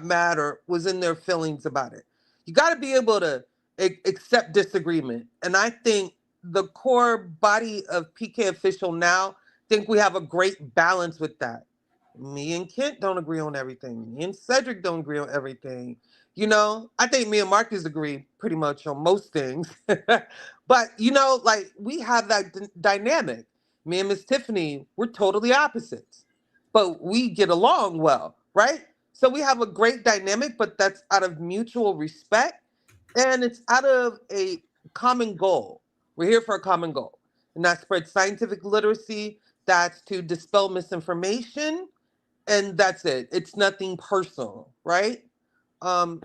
mad or was in their feelings about it. You got to be able to accept disagreement. And I think the core body of PK official now think we have a great balance with that. Me and Kent don't agree on everything. Me and Cedric don't agree on everything. You know, I think me and Marcus agree pretty much on most things. But you know, like we have that dynamic. Me and Miss Tiffany, we're totally opposites, but we get along well, right? So we have a great dynamic, but that's out of mutual respect and it's out of a common goal. We're here for a common goal, and that's spread scientific literacy, that's to dispel misinformation, and that's it. It's nothing personal, right? And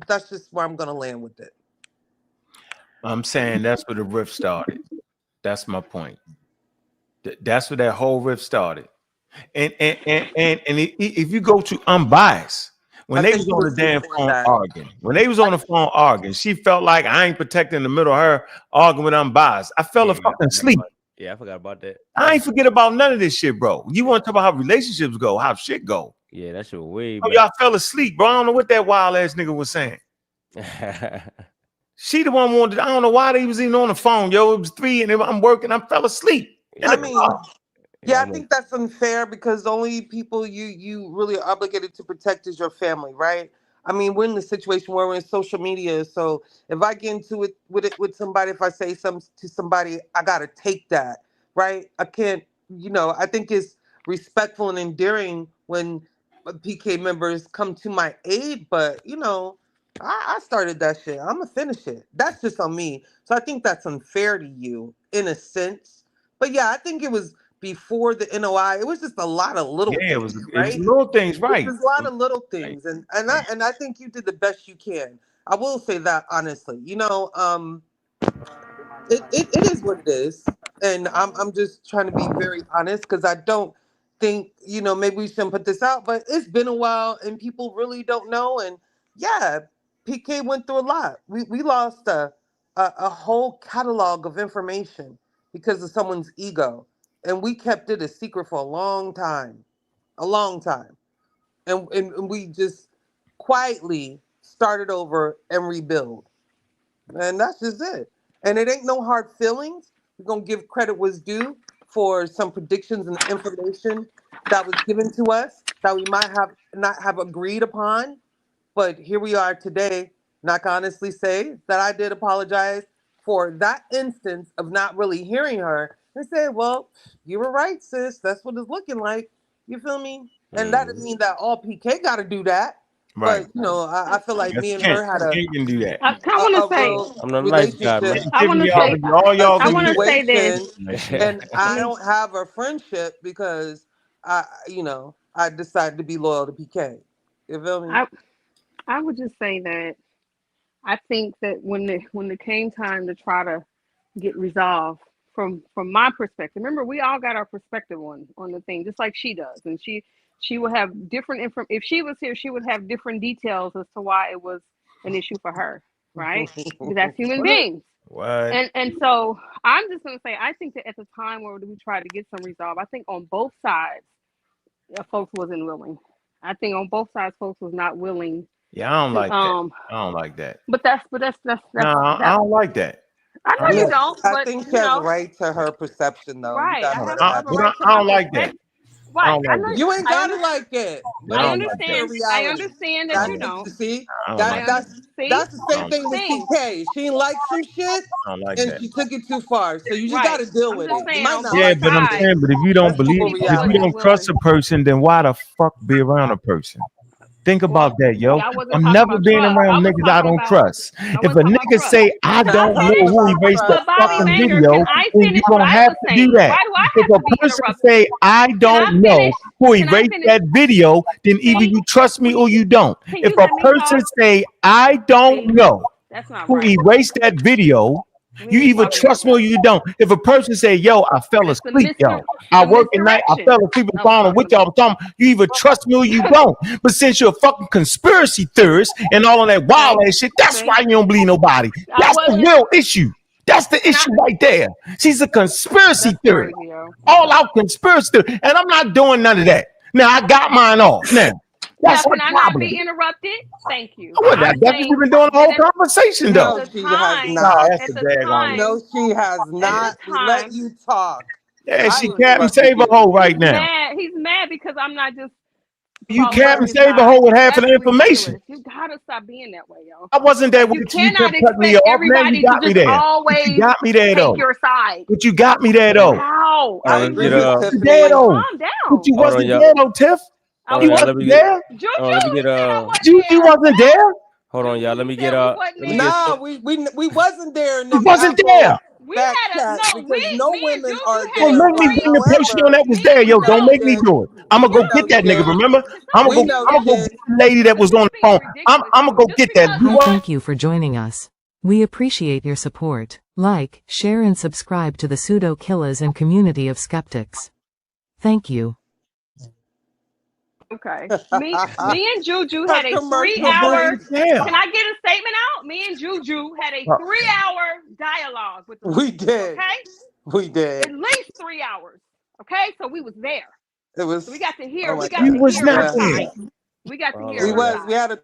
that's just where I'm gonna land with it. I'm saying that's where the rift started. That's my point. That's where that whole rift started. And if you go to unbiased, when I they think was it on the was damn before phone that. arguing, when they was on the phone arguing, she felt like I ain't protecting the middle of her arguing with unbiased. I fell fucking asleep. Yeah, I forgot about that. I ain't forget about none of this shit, bro. You want to talk about how relationships go, how shit go. Yeah, that shit was way Oh, back. y'all fell asleep, bro. I don't know what that wild ass nigga was saying. She the one wanted. I don't know why they was even on the phone, yo. It was 3 and I'm working. I fell asleep. I mean, yeah, I I'm think that's unfair because the only people you really are obligated to protect is your family, right? I mean, we're in the situation where we're in social media, so if I get into it with somebody, if I say something to somebody, I gotta take that, right? I can't, you know. I think it's respectful and endearing when PK members come to my aid, but you know, I started that shit. I'm gonna finish it. That's just on me. So I think that's unfair to you in a sense. But yeah, I think it was before the NOI. It was just a lot of little Yeah, things, it was right? little things, right? It was a lot of little things, and I think you did the best you can. I will say that honestly. You know, it is what it is, and I'm just trying to be very honest because I don't think, you know, maybe we shouldn't put this out, but it's been a while and people really don't know. And yeah, PK went through a lot. We lost a whole catalog of information because of someone's ego, and we kept it a secret for a long time, and we just quietly started over and rebuild. And that's just it. And it ain't no hard feelings. We're gonna give credit was due for some predictions and information that was given to us that we might have not have agreed upon. But here we are today. And I can honestly say that I did apologize for that instance of not really hearing her and say, well, you were right, sis. That's what it's looking like. You feel me? And that doesn't mean that all PK got to do that. Right. But, you know, I feel like That's me and Kent. her had Kent can do that. I want to a say, real I'm the nice guy, relationship, man. I want to say, all y'all a I can want do to say this. situation, and Let I me, don't have a friendship because you know, I decided to be loyal to PK. You feel me? I, I would just say that I think that when it came time to try to get resolved from my perspective, remember we all got our perspective on the thing, just like she does, and she would have different info. If she was here, she would have different details as to why it was an issue for her, right? Because that's human beings. What? And so I'm just gonna say, I think that at the time where we tried to get some resolve, I think on both sides, folks wasn't willing. I think on both sides, folks was not willing. Yeah, I don't like that. I don't like that. But that's No, I don't like that. I know you don't. I But, think she you has know, a right to her perception, though. Right. You I gotta have respect a it. right to I don't my like that. perspective. Right. I don't like You ain't I gotta under- like it. I I don't like understand. that. I understand that That's you don't. See, I don't that's like that's the same thing with Same. TK. She liked some shit I don't like and that. she took it too far. So you just Right. gotta deal I'm with just it. You saying might on not both Yeah, like but I'm sides, saying, but if you don't That's believe, people if you reality. don't trust a person, then why the fuck be around a person? Think about that, yo. I wasn't I'm talking never about being trust. I around was niggas I talking don't about- trust. I If a wasn't talking about nigga trust. say I But don't I know finished. who erased But the Bobby fucking Manger, video, can I then finish you what gonna I have was to saying? do that. Why do I If have a to be person interrupted? say I don't know finish? who Can I erased finish? that video, then either you trust me or you don't. Can If you a let me person talk? say I don't See? know That's not who right. erased that video, We you ain't either talking trust me about or you don't. If a person say, yo, I fell It's the asleep, yo. misdir- I the work at night, I fell misdirection asleep and I was found talking with y'all all the time. You either trust me or you don't. But since you're a fucking conspiracy theorist and all of that wild ass shit, that's why you don't believe nobody. I That's the wasn't- real issue. That's the issue right there. She's a conspiracy That's theorist. crazy, yo. All out conspiracy theory. And I'm not doing none of that. Now I got mine off. Now that's Now, her can I not problem. be interrupted? Thank you. Well, I'm that's what saying we've been doing the whole that conversation, though. No, at the she has time, not. that's at a the daggone time, No, she has not. At the time- Let you talk. Yeah, I she interrupted Captain Save a you. Hoe right now. mad. He's mad because I'm not just. You following Captain his Save a side. Hoe with half of That's the information. ridiculous. You gotta stop being that way, yo. I wasn't there Like, you with you. You cannot kept cutting me expect off. Now everybody you got to me just there. But always you got me there, take though. your side. But you got me there, though. How? I let's agree get, with You wasn't Tiffany. there, though. Calm down. But you Hold on, wasn't y'all. there, though, Tiff. I Hold You on, y'all. Let wasn't me get. there. Juju, Hold on, let me you get. said I wasn't You there. wasn't there. Hold on, y'all. Let me You get. said we wasn't Let me there. get. Nah, we wasn't there. You wasn't there. We Back had a chat no. because We, no me and women Juju are had Don't there. a make me But bring the person on that was there, yo. we Don't know make me shit. do it. I'm gonna We go know get that nigga. shit. Remember? I'm We gonna know go get shit. the lady that was on the phone. I'm gonna go get that. You what? Thank you for joining us. We appreciate your support. Like, share and subscribe to the Pseudo Killers and community of skeptics. Thank you. Okay. Me and Juju had a Commercial 3-hour. break. Yeah. Can I get a statement out? Me and Juju had a 3-hour dialogue with the We did. Okay, We did. at least 3 hours. Okay, so we was there. It was. So we got to hear. Oh my we got God. to You was hear not her there. side. We got to hear We her was. side. We had a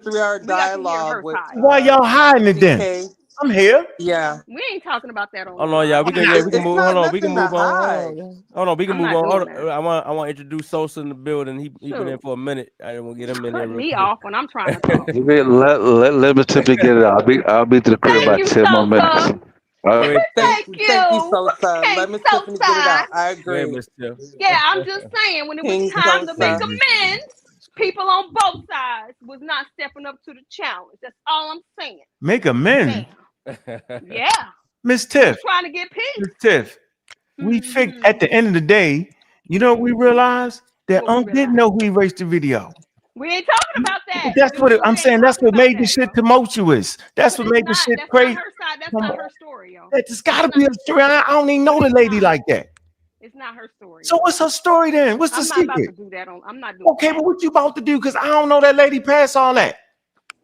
3-hour We got to hear dialogue her with. side. Why y'all hiding it then? TK. I'm here. Yeah. We ain't talking about that on. Hold on, y'all. We can. Yeah, we can It's move. not Hold on. We can nothing move to on. hide. Hold on. We can I'm move not on. Hold doing on. that. I want to introduce Sosa in the building. He been in for a minute. I didn't want to get him in there Cut real me quick. off when I'm trying to talk. Let me simply get it out. I'll be to the crib Thank about you, 10 more minutes. Sosa. All right. Thank you. Sosa. Hey, Let Miss Tiffany get it Sosa. out. I Go ahead, agree. Miss Tiff. Yeah, I'm just saying when it was King time to make Sosa. amends, people on both sides was not stepping up to the challenge. That's all I'm saying. Make amends. Yeah, Miss Tiff. trying to get peace. Miss Tiff. We fixed at the end of the day, you know what we realized? That What we Unc didn't know who erased the video. We ain't talking about that. That's what I'm We saying. ain't That's talking what about made the that, shit yo. tumultuous. That's But what it's made the not- shit that's crazy. Not her side. That's Come not on. her story, yo. There's got to be a story. I don't even know the lady like that. It's not her story. So what's her story then? What's the I'm not about to secret? do that. I'm not doing Okay, that. but what you about to do? Because I don't know that lady past all that.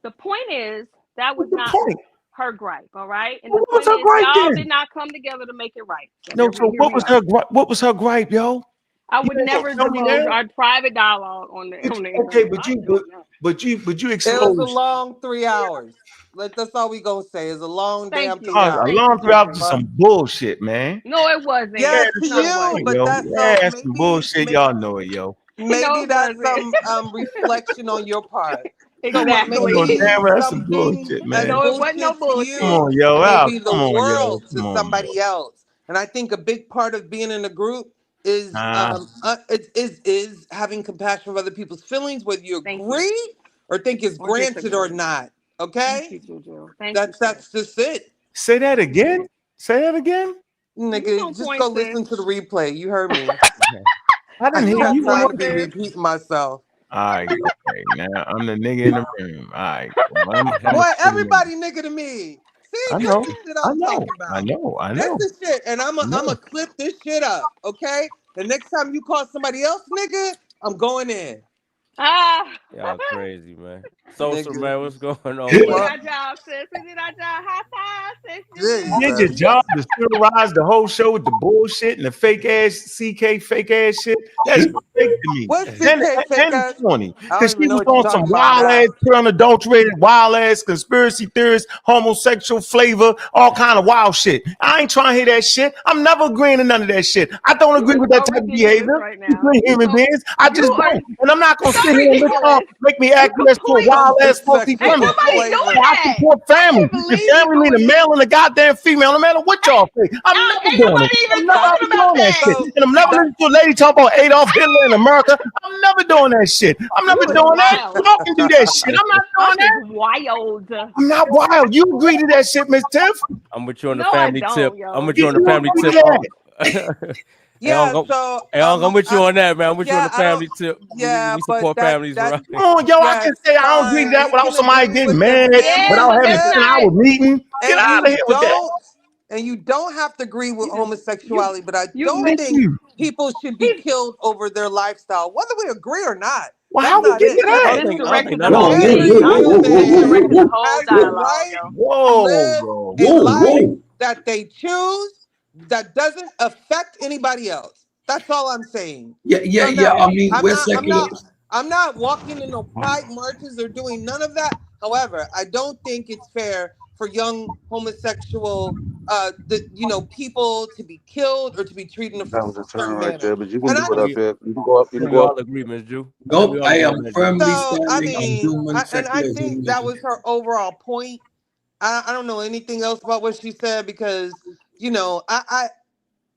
The point is that was What's the not point? her gripe, all right? And Well, the what was point her is gripe y'all then? did not come together to make it right. No, here so we what was are. her what was her gripe, yo? I You would ain't never gonna tell me divulge now? our private dialogue on the Okay, internet. but I ain't you doing that. but you It was a exposed long 3 hours. That's all we gonna say. It's a long Thank damn you. 3 a hours. Thank long you, throughout Juju. to some bullshit, man. No, it wasn't. Yeah, that's to No, it you, wasn't. but yo. that's Yeah, so that's some bullshit. Y'all know it, yo. Maybe No, it that's wasn't. some reflection on your part. So what Exactly. may Yo, be damn, that's some something bullshit, as man. No, it wasn't no bullshit to bullshit. Come you on, yo. may Al, be the come on, yo. world to Come on, somebody else. And I think a big part of being in a group is is having compassion for other people's feelings, whether you Thank you. agree or think it's Or granted or disagree. not. Thank Okay, you, Juju. Thank you. that's just it, Say that again. Say that again. You nigga. on Just point, go sis. listen to the replay. You heard me. I I didn't ain't hear got you. time One to be sis. repeating myself. All right, okay. Now I'm the nigga in the room. All right. Well, I'm Boy, everybody nigga to me. See, I this know. the shit I I'm know. talking I about. know. I This know. is shit, and I'm I know. a clip this shit up, okay? The next time you call somebody else nigga, I'm going in. Y'all crazy, man. Sosa, Nigga. man, what's going on? We did man? our job, sis. We did our job. High five, sis. Jesus. Did your job to terrorize the whole show with the bullshit and the fake ass CK fake ass shit? That's fake to me. What's And CK fake ass? funny I because don't she even know was what you're on some talking about wild now. ass, pure unadulterated, wild ass conspiracy theorist, homosexual flavor, all kind of wild shit. I ain't trying to hear that shit. I'm never agreeing to none of that shit. I don't agree with that so type of ridiculous behavior right now. between human beings. I just you are don't, and I'm not gonna so sit here and ridiculous. make me acquiesce to a Complete wild ass funky homosexual Ain't premise. nobody flavor. doing I that. support family. I can't The believe you family need doing a that. male and a goddamn female, no matter what y'all think. I'm Y'all, never ain't doing nobody it. even I'm never talking about doing that that. shit. So And I'm never listening to a lady talk about Adolf Hitler in America. I'm never doing that shit. I'm never You is doing that. wild. Y'all can do that shit. I'm not doing This that. is wild. I'm not wild. You agree to that shit, Miss Tiff? I'm with you on the No, I family don't, tip. yo. I'm with you on the You family agree tip. to that? yeah, so I'm with you on that, man. I'm with you on yeah, the family tip. yeah, We but support families that around here. Come on, yo, I yes, can say I don't agree to fine. that You without can somebody agree getting with their mad, Yeah, without but having that's an not. hour meeting. Get and out of here with that. you don't have to agree with You homosexuality, but I you don't Thank think you. people should be he's killed over their lifestyle, whether we agree or not. Well, That's how we not get to it. y'all that? misdirecting the none of whole us Whoa, agree. thing. Every whoa, Y'all whoa, just whoa, whoa, human whoa, misdirecting the whoa, whole has the dialogue, right yo. to Whoa, live bro. a whoa, life whoa. that they choose that doesn't affect anybody else. That's all I'm saying. Yeah, yeah, So yeah. no, I mean, I'm we're not. I'm secular. not. I'm not walking in no pride marches or doing none of that. However, I don't think it's fair for young homosexual, people to be killed or to be treated in a That was a turn certain right manner. there, but you can And do I it up We, here. You can go up. I You can think we go up. all agree, Miss Jew. I think we Nope, all I agree am on that, Jew. firmly so I standing on mean, human I think that secularism. was her overall point. I don't know anything else about what she said because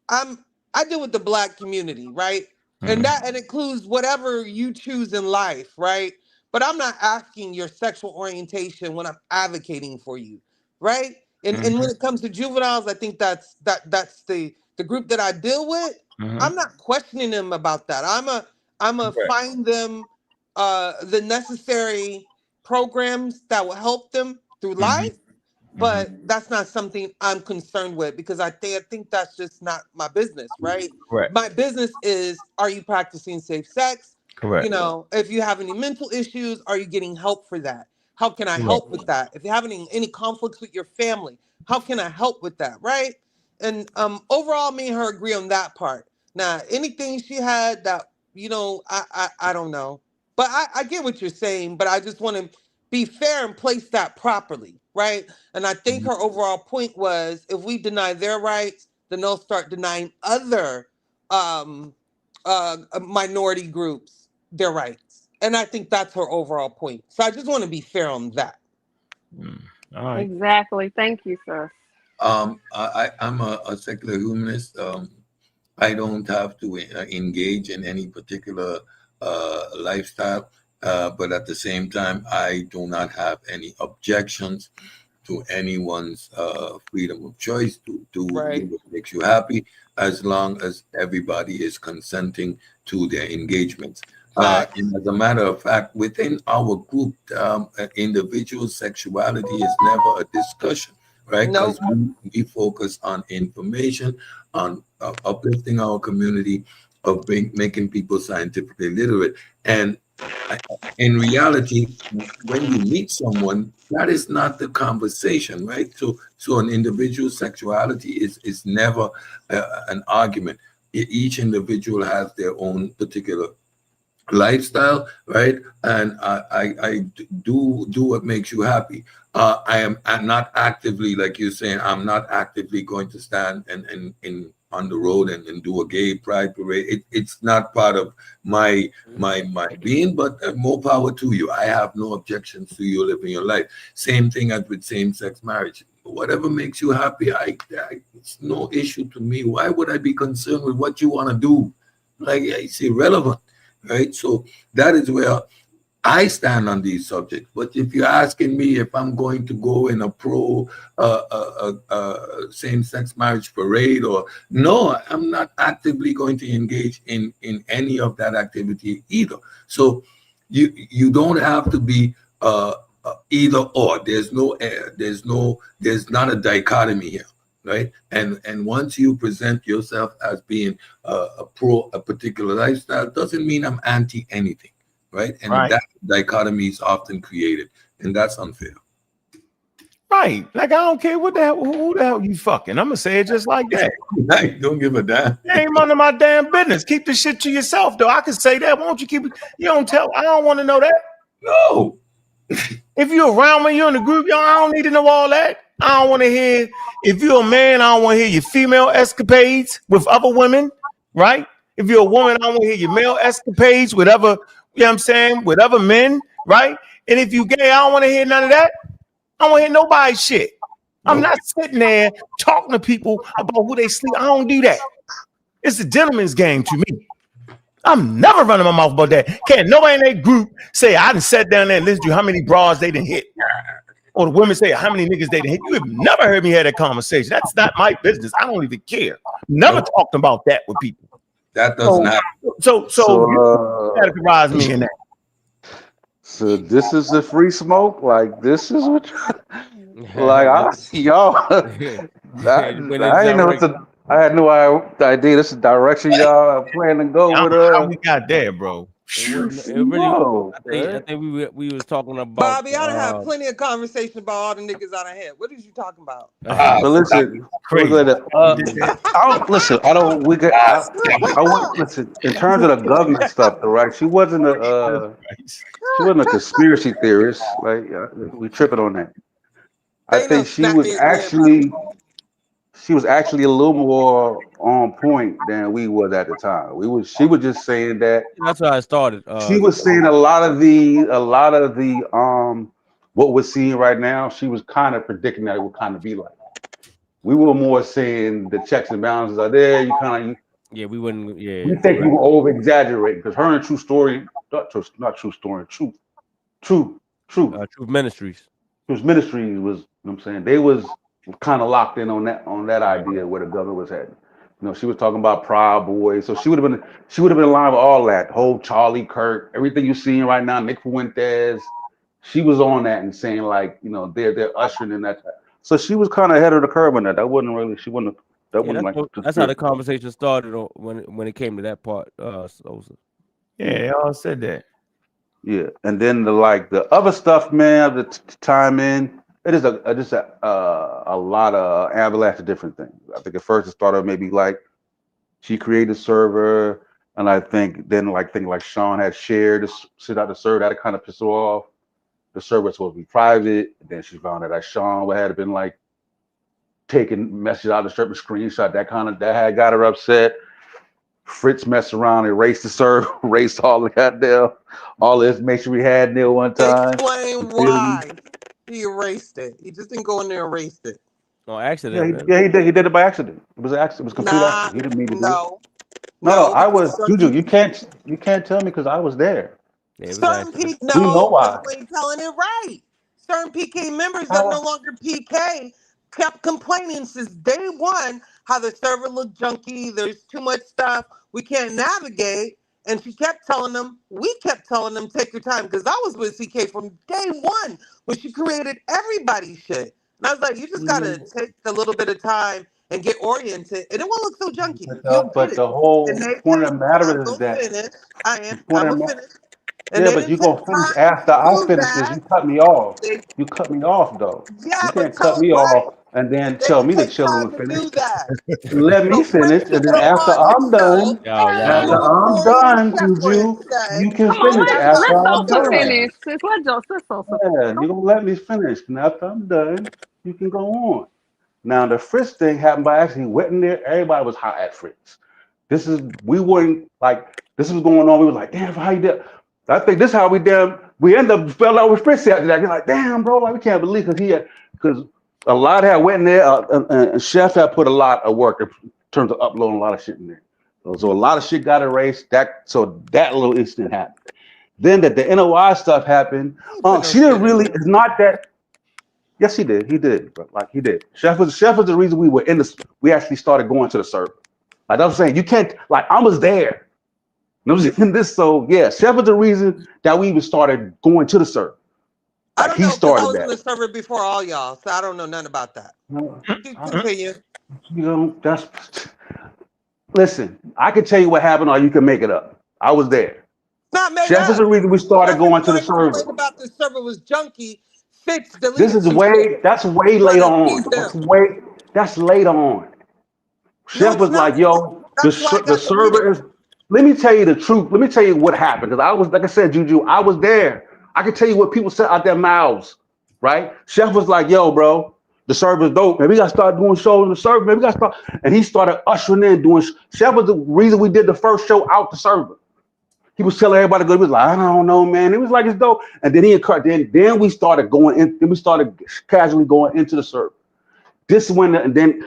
I'm I deal with the black community, right? And that includes whatever you choose in life, right? But I'm not asking your sexual orientation when I'm advocating for you, right? And when it comes to juveniles, I think that's the group that I deal with. I'm not questioning them about that. I'm a find them the necessary programs that will help them through life, but that's not something I'm concerned with because I think that's just not my business, right? Correct. My business is, are you practicing safe sex? Correct. If you have any mental issues, are you getting help for that? How can I Correct. help with that? If you have any conflicts with your family, how can I help with that, right? And overall, me and her agree on that part. Now, anything she had that, I don't know. But I get what you're saying, but I just want to be fair and place that properly, right? And I think her overall point was if we deny their rights, then they'll start denying other minority groups their rights. And I think that's her overall point. So I just want to be fair on that. All right. Exactly. Thank you, sir. I'm a secular humanist. I don't have to engage in any particular lifestyle, but at the same time, I do not have any objections to anyone's freedom of choice to do Right. what makes you happy, as long as everybody is consenting to their engagements. And as a matter of fact, within our group, individual sexuality is never a discussion, right? Nope. Because we focus on information, on uplifting our community, of making people scientifically literate. And in reality, when you meet someone, that is not the conversation, right? So an individual sexuality is never an argument. Each individual has their own particular lifestyle, right? And I do what makes you happy. I'm not actively, like you're saying, I'm not actively going to stand and on the road and do a gay pride parade. It's not part of my being, but more power to you. I have no objections to you living your life. Same thing as with same-sex marriage. Whatever makes you happy, it's no issue to me. Why would I be concerned with what you want to do? Like, it's irrelevant. Right, so that is where I stand on these subjects. But if you're asking me if I'm going to go in a pro same-sex marriage parade, or no, I'm not actively going to engage in any of that activity either. So you don't have to be either or. There's not a dichotomy here. right? And once you present yourself as being pro a particular lifestyle, doesn't mean I'm anti anything, right? And that dichotomy is often created, and that's unfair. Right. Like, I don't care what the hell, who the hell you fucking. I'm gonna say it just like that. Don't give a damn. It ain't none of my damn business. Keep the shit to yourself, though. I can say that. Why don't you keep it? You don't tell. I don't want to know that. No. If you're around when you're in the group, I don't need to know all that. I don't want to hear. If you're a man, I don't want to hear your female escapades with other women, right? If you're a woman, I don't want to hear your male escapades with other, you know what I'm saying, with other men, right? And if you gay, I don't want to hear none of that. I don't want to hear nobody's shit. I'm not sitting there talking to people about who they sleep. I don't do that. It's a gentleman's game to me. I'm never running my mouth about that. Can't nobody in that group say I done sat down there and listened to how many bras they done hit. Or the women say how many niggas they done hit. You have never heard me have that conversation. That's not my business. I don't even care. Never talked about that with people. That doesn't happen. So you categorize me in that. So this is the free smoke. Like this is what, y'all. I didn't know what to. I had no idea. This is the direction y'all plan to go with. How we got there, bro? I think we was talking about Bobby. I done had plenty of conversation about all the niggas I done had. What is you talking about? But listen, listen. I don't. We got. I want listen. In terms of the government stuff, though, right? She wasn't a conspiracy theorist. Like we tripping on that. I think she was actually a little more on point than we was at the time. She was just saying that. That's how I started. She was saying a lot of the what we're seeing right now. She was kind of predicting that it would kind of be like. We were more saying the checks and balances are there. You kind of we wouldn't. Yeah, we think we were over exaggerating because her and Truth Ministries. Truth Ministries was. You know what I'm saying they was kind of locked in on that idea where the government was heading. You know, she was talking about Proud Boys, so she would have been in line with all that whole Charlie Kirk, everything you're seeing right now, Nick Fuentes. She was on that and saying like, you know, they're ushering in that. So she was kind of ahead of the curve on that. That wasn't really. She wouldn't. That wasn't like. That's how the conversation started when it came to that part. Yeah, y'all said that. Yeah, and then the other stuff, man, the time in. It is just a lot of avalanche of different things. I think at first it started maybe like she created a server, and I think then like Sean had shared this shit out the server that kind of pissed her off. The server was supposed to be private, and then she found out that Sean had been like taking messages out of the server, screenshot that had got her upset. Fritz messed around, erased the server, erased all the goddamn all the information we had there one time. Explain why. He erased it. He just didn't go in there and erased it. No accident. Yeah, he did. He did it by accident. It was an accident. It was complete accident. He didn't mean to do it. No, I was. Juju, you can't tell me because I was there. Yeah, certain people, you know why? You ain't telling it right. Certain PK members that no longer PK kept complaining since day one how the server looked junky. There's too much stuff. We can't navigate. And we kept telling them, take your time. Because I was with CK from day one when she created everybody's shit. And I was like, you just got to take a little bit of time and get oriented. And it won't look so junky. But the whole point of the matter is that... I'm going to finish. Yeah, but you're going to finish after I finish because you cut me off. You cut me off, though. Yeah, you can't cut me off and then tell me to chill and finish. Let me finish, and then after I'm done, Juju, you can finish after I'm done. Yeah, you're going to let me finish. And after I'm done, you can go on. Now, the Fritz thing happened by accident. He went in there. Everybody was hot at Fritz. This was going on. We were like, damn, how you did? I think this is how we end up fell out with Fritz after that. You're like, damn, bro, like we can't believe because a lot had went in there and Chef had put a lot of work in terms of uploading a lot of shit in there. So a lot of shit got erased. So that little incident happened. Then the NOI stuff happened. She didn't really. It's not that. Yes, he did. He did. But like he did. Chef was the reason we were in this. We actually started going to the server. Like I'm saying, you can't. Like I was there. In this, so yeah, Chef was the reason that we even started going to the server. Like I was in the server before all y'all, so I don't know nothing about that. No, Continue. You know, listen, I can tell you what happened or you can make it up. I was there. Not made Chef is up. the reason we started going to the server. Complained about the server was junky. Fitz deleted This is some way, shit. that's way Trying later to on. appease him. That's later on. No, Chef it's was not. like, yo, That's why I the got server is, let me tell you the truth. Let me tell you what happened. Because I was, like I said, Juju, I was there. I can tell you what people said out their mouths, right? Chef was like, yo, bro, the server's dope. Man, we got to start doing shows on the server. Man, we got to start. And he started ushering in doing, Chef was the reason we did the first show out the server. He was telling everybody to go. He was like, I don't know, man. It was like, it's dope. And then then we started going in. Then we started casually going into the server. This when, and then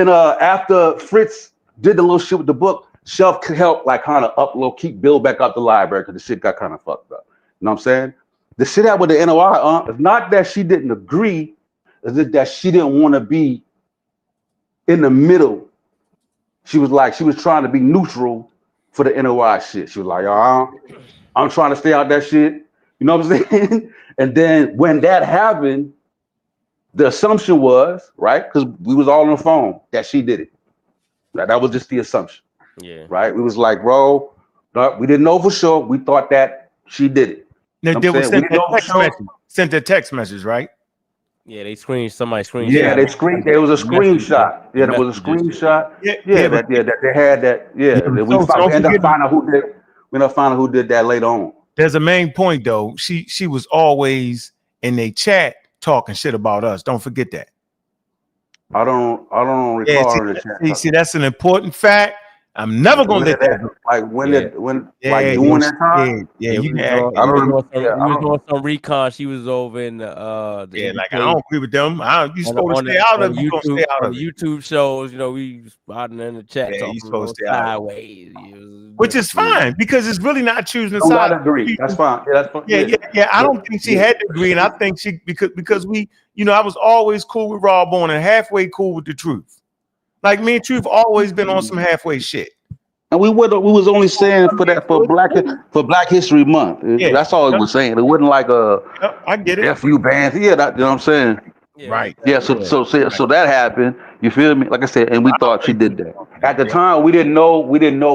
after Fritz did the little shit with the book, Chef could help like kind of keep build back up the library because the shit got kind of fucked up. You know what I'm saying? The shit out with the NOI, it's not that she didn't agree, it's that she didn't want to be in the middle. She was trying to be neutral for the NOI shit. She was like, I'm trying to stay out that shit. You know what I'm saying? And then when that happened, the assumption was, right, because we was all on the phone, that she did it. That was just the assumption. Yeah. Right? We was like, bro, we didn't know for sure. We thought that she did it. Now, they sent a text message, right? Yeah, they somebody screenshot. Yeah, there was a screenshot. Yeah, there was a screenshot. Yeah, that they had that. Yeah, that we ended up finding out who did. We ended up finding who did that later on. There's a main point though. She was always in a chat talking shit about us. Don't forget that. I don't recall in the chat. See, that's an important fact. I'm never gonna let that. Like during that time. We was doing some recon. She was over in the like I don't agree with them. You supposed to stay out of YouTube, stay out of YouTube shows. You know, we out in the chat talking you supposed to stay sideways, which is fine because it's really not choosing sides. I agree. That's fine. Yeah, that's fine. Yeah. I don't think she had to agree, and I think she because we, I was always cool with Raw Bone and halfway cool with the Truth. Like me and Truth always been on some halfway shit. And we was only saying for Black History Month. Yeah. That's all it was saying. It wasn't like I get it. FU bands. Yeah, you know what I'm saying? Yeah. Right. Yeah, so that happened. You feel me? Like I said, and we thought she did that. At the time, we didn't know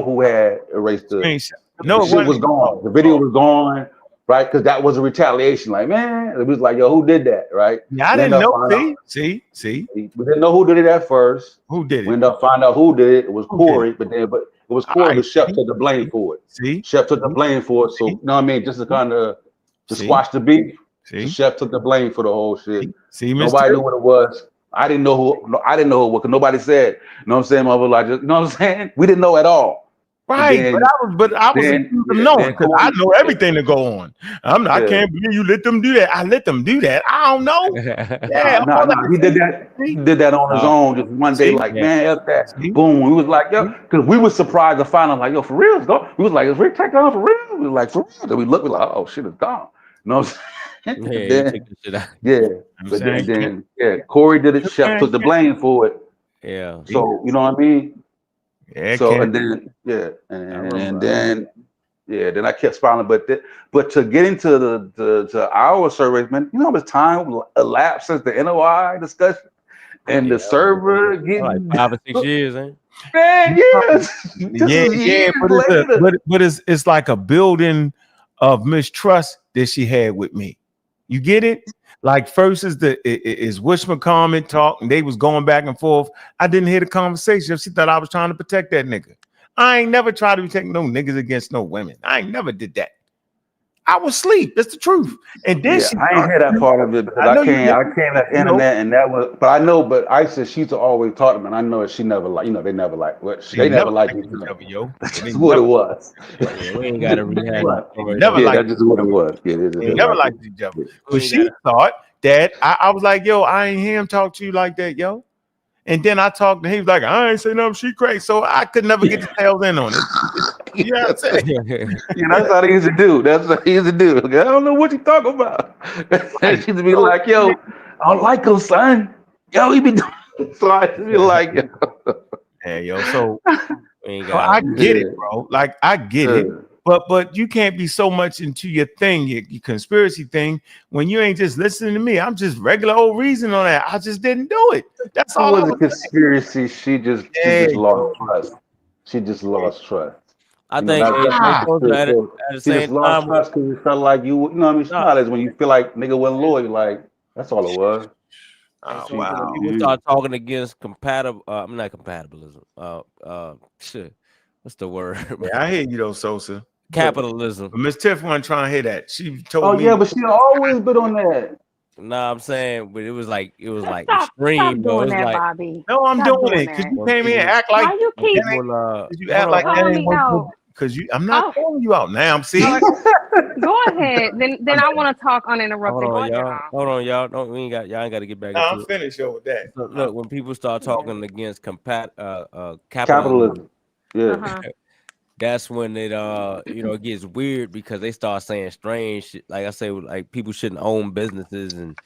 who had erased the shit was gone. The video was gone, right? Because that was a retaliation. Like, man, it was like, yo, who did that? Right? Yeah, I didn't know. See. We didn't know who did it at first. Who did it? We ended up finding out who did it. It was Corey, but it was Corey, but Chef took the blame for it. See? Chef took the blame for it. So, you know what I mean? Just to kind of squash the beef. See? Chef took the blame for the whole shit. See, nobody knew what it was. I didn't know who it was because nobody said, you know what I'm saying? I was like, you know what I'm saying? We didn't know at all. Right, then, but I was knowing because I know everything to go on. I can't believe you let them do that. I let them do that. I don't know. He did that. He did that on his own. Just one day, man, F that. Boom. We was like, yo, because we were surprised to find out, like, yo, for real, we was like, is Rick Tech on for real? We was like, for real. Then we looked, we like, oh shit, it's gone. You know what I'm saying? Corey did it. Chef took the blame for it. Yeah. So you know what I mean. Yeah, so and then then I kept smiling, but to get into the our surveys, man, you know how much time elapsed since the NOI discussion and the server getting like 5 or 6 years, man. Man, yes. But it's like a building of mistrust that she had with me. You get it? Like first is Wishman talk, and they was going back and forth. I didn't hear the conversation. She thought I was trying to protect that nigga. I ain't never tried to protect no niggas against no women. I ain't never did that. I was asleep. That's the truth. And then I ain't hear that part of it because I came at the internet and that was. But I know. But I said she's always taught them, and I know she never like. They never like. They never liked each other. Yo. That's what it was. Yeah, we ain't got to rehab. That's just what it was. Yeah, they never liked each other. But she thought that I was like, yo, I ain't hear him talk to you like that, yo. And then I talked to him. He was like, I ain't say nothing. She crazy. So I could never get the tails in on it. You know what I'm saying? That's how they used to do. That's what he used to do. I don't know what you talking about. She used to be like, yo, I don't like him, son. Yo, he be doing. So I used to be like, yo. Hey, yo, so I get it, bro. Like, I get it. But you can't be so much into your thing, your conspiracy thing, when you ain't just listening to me. I'm just regular old reason on that. I just didn't do it. That's It all I was a was conspiracy. She just lost trust. She just lost trust. I You know, think that's also the at spirit. the She just same lost time, trust because it felt like you know what I mean? nah, Smile is when you feel like nigga wasn't loyal, like that's all it was. and oh so when wow. people start talking against compatible, I'm not compatibilism. Shit, what's the word? Yeah, I hear you though, Sosa. Capitalism. But Miss Tiff wasn't trying to hear that. She told Oh me. yeah, but she always been on that. Nah, I'm saying, but it was like Stop extreme though. doing It's that, like Bobby. No, I'm Stop doing doing it because that. you when came here and people, act like Why you when keep people, you hold act on, like that calling ain't me one out? because I'm not Oh, calling you out now. I'm all seeing. right. Go ahead. Then I want to talk uninterrupted. Go ahead, hold on, y'all. Don't y'all ain't got to get back No, I'm into it. finished over that. So, look, when people start talking against capitalism, Capitalism. Yeah. Uh-huh. that's when it it gets weird because they start saying strange shit. Like I say, like people shouldn't own businesses and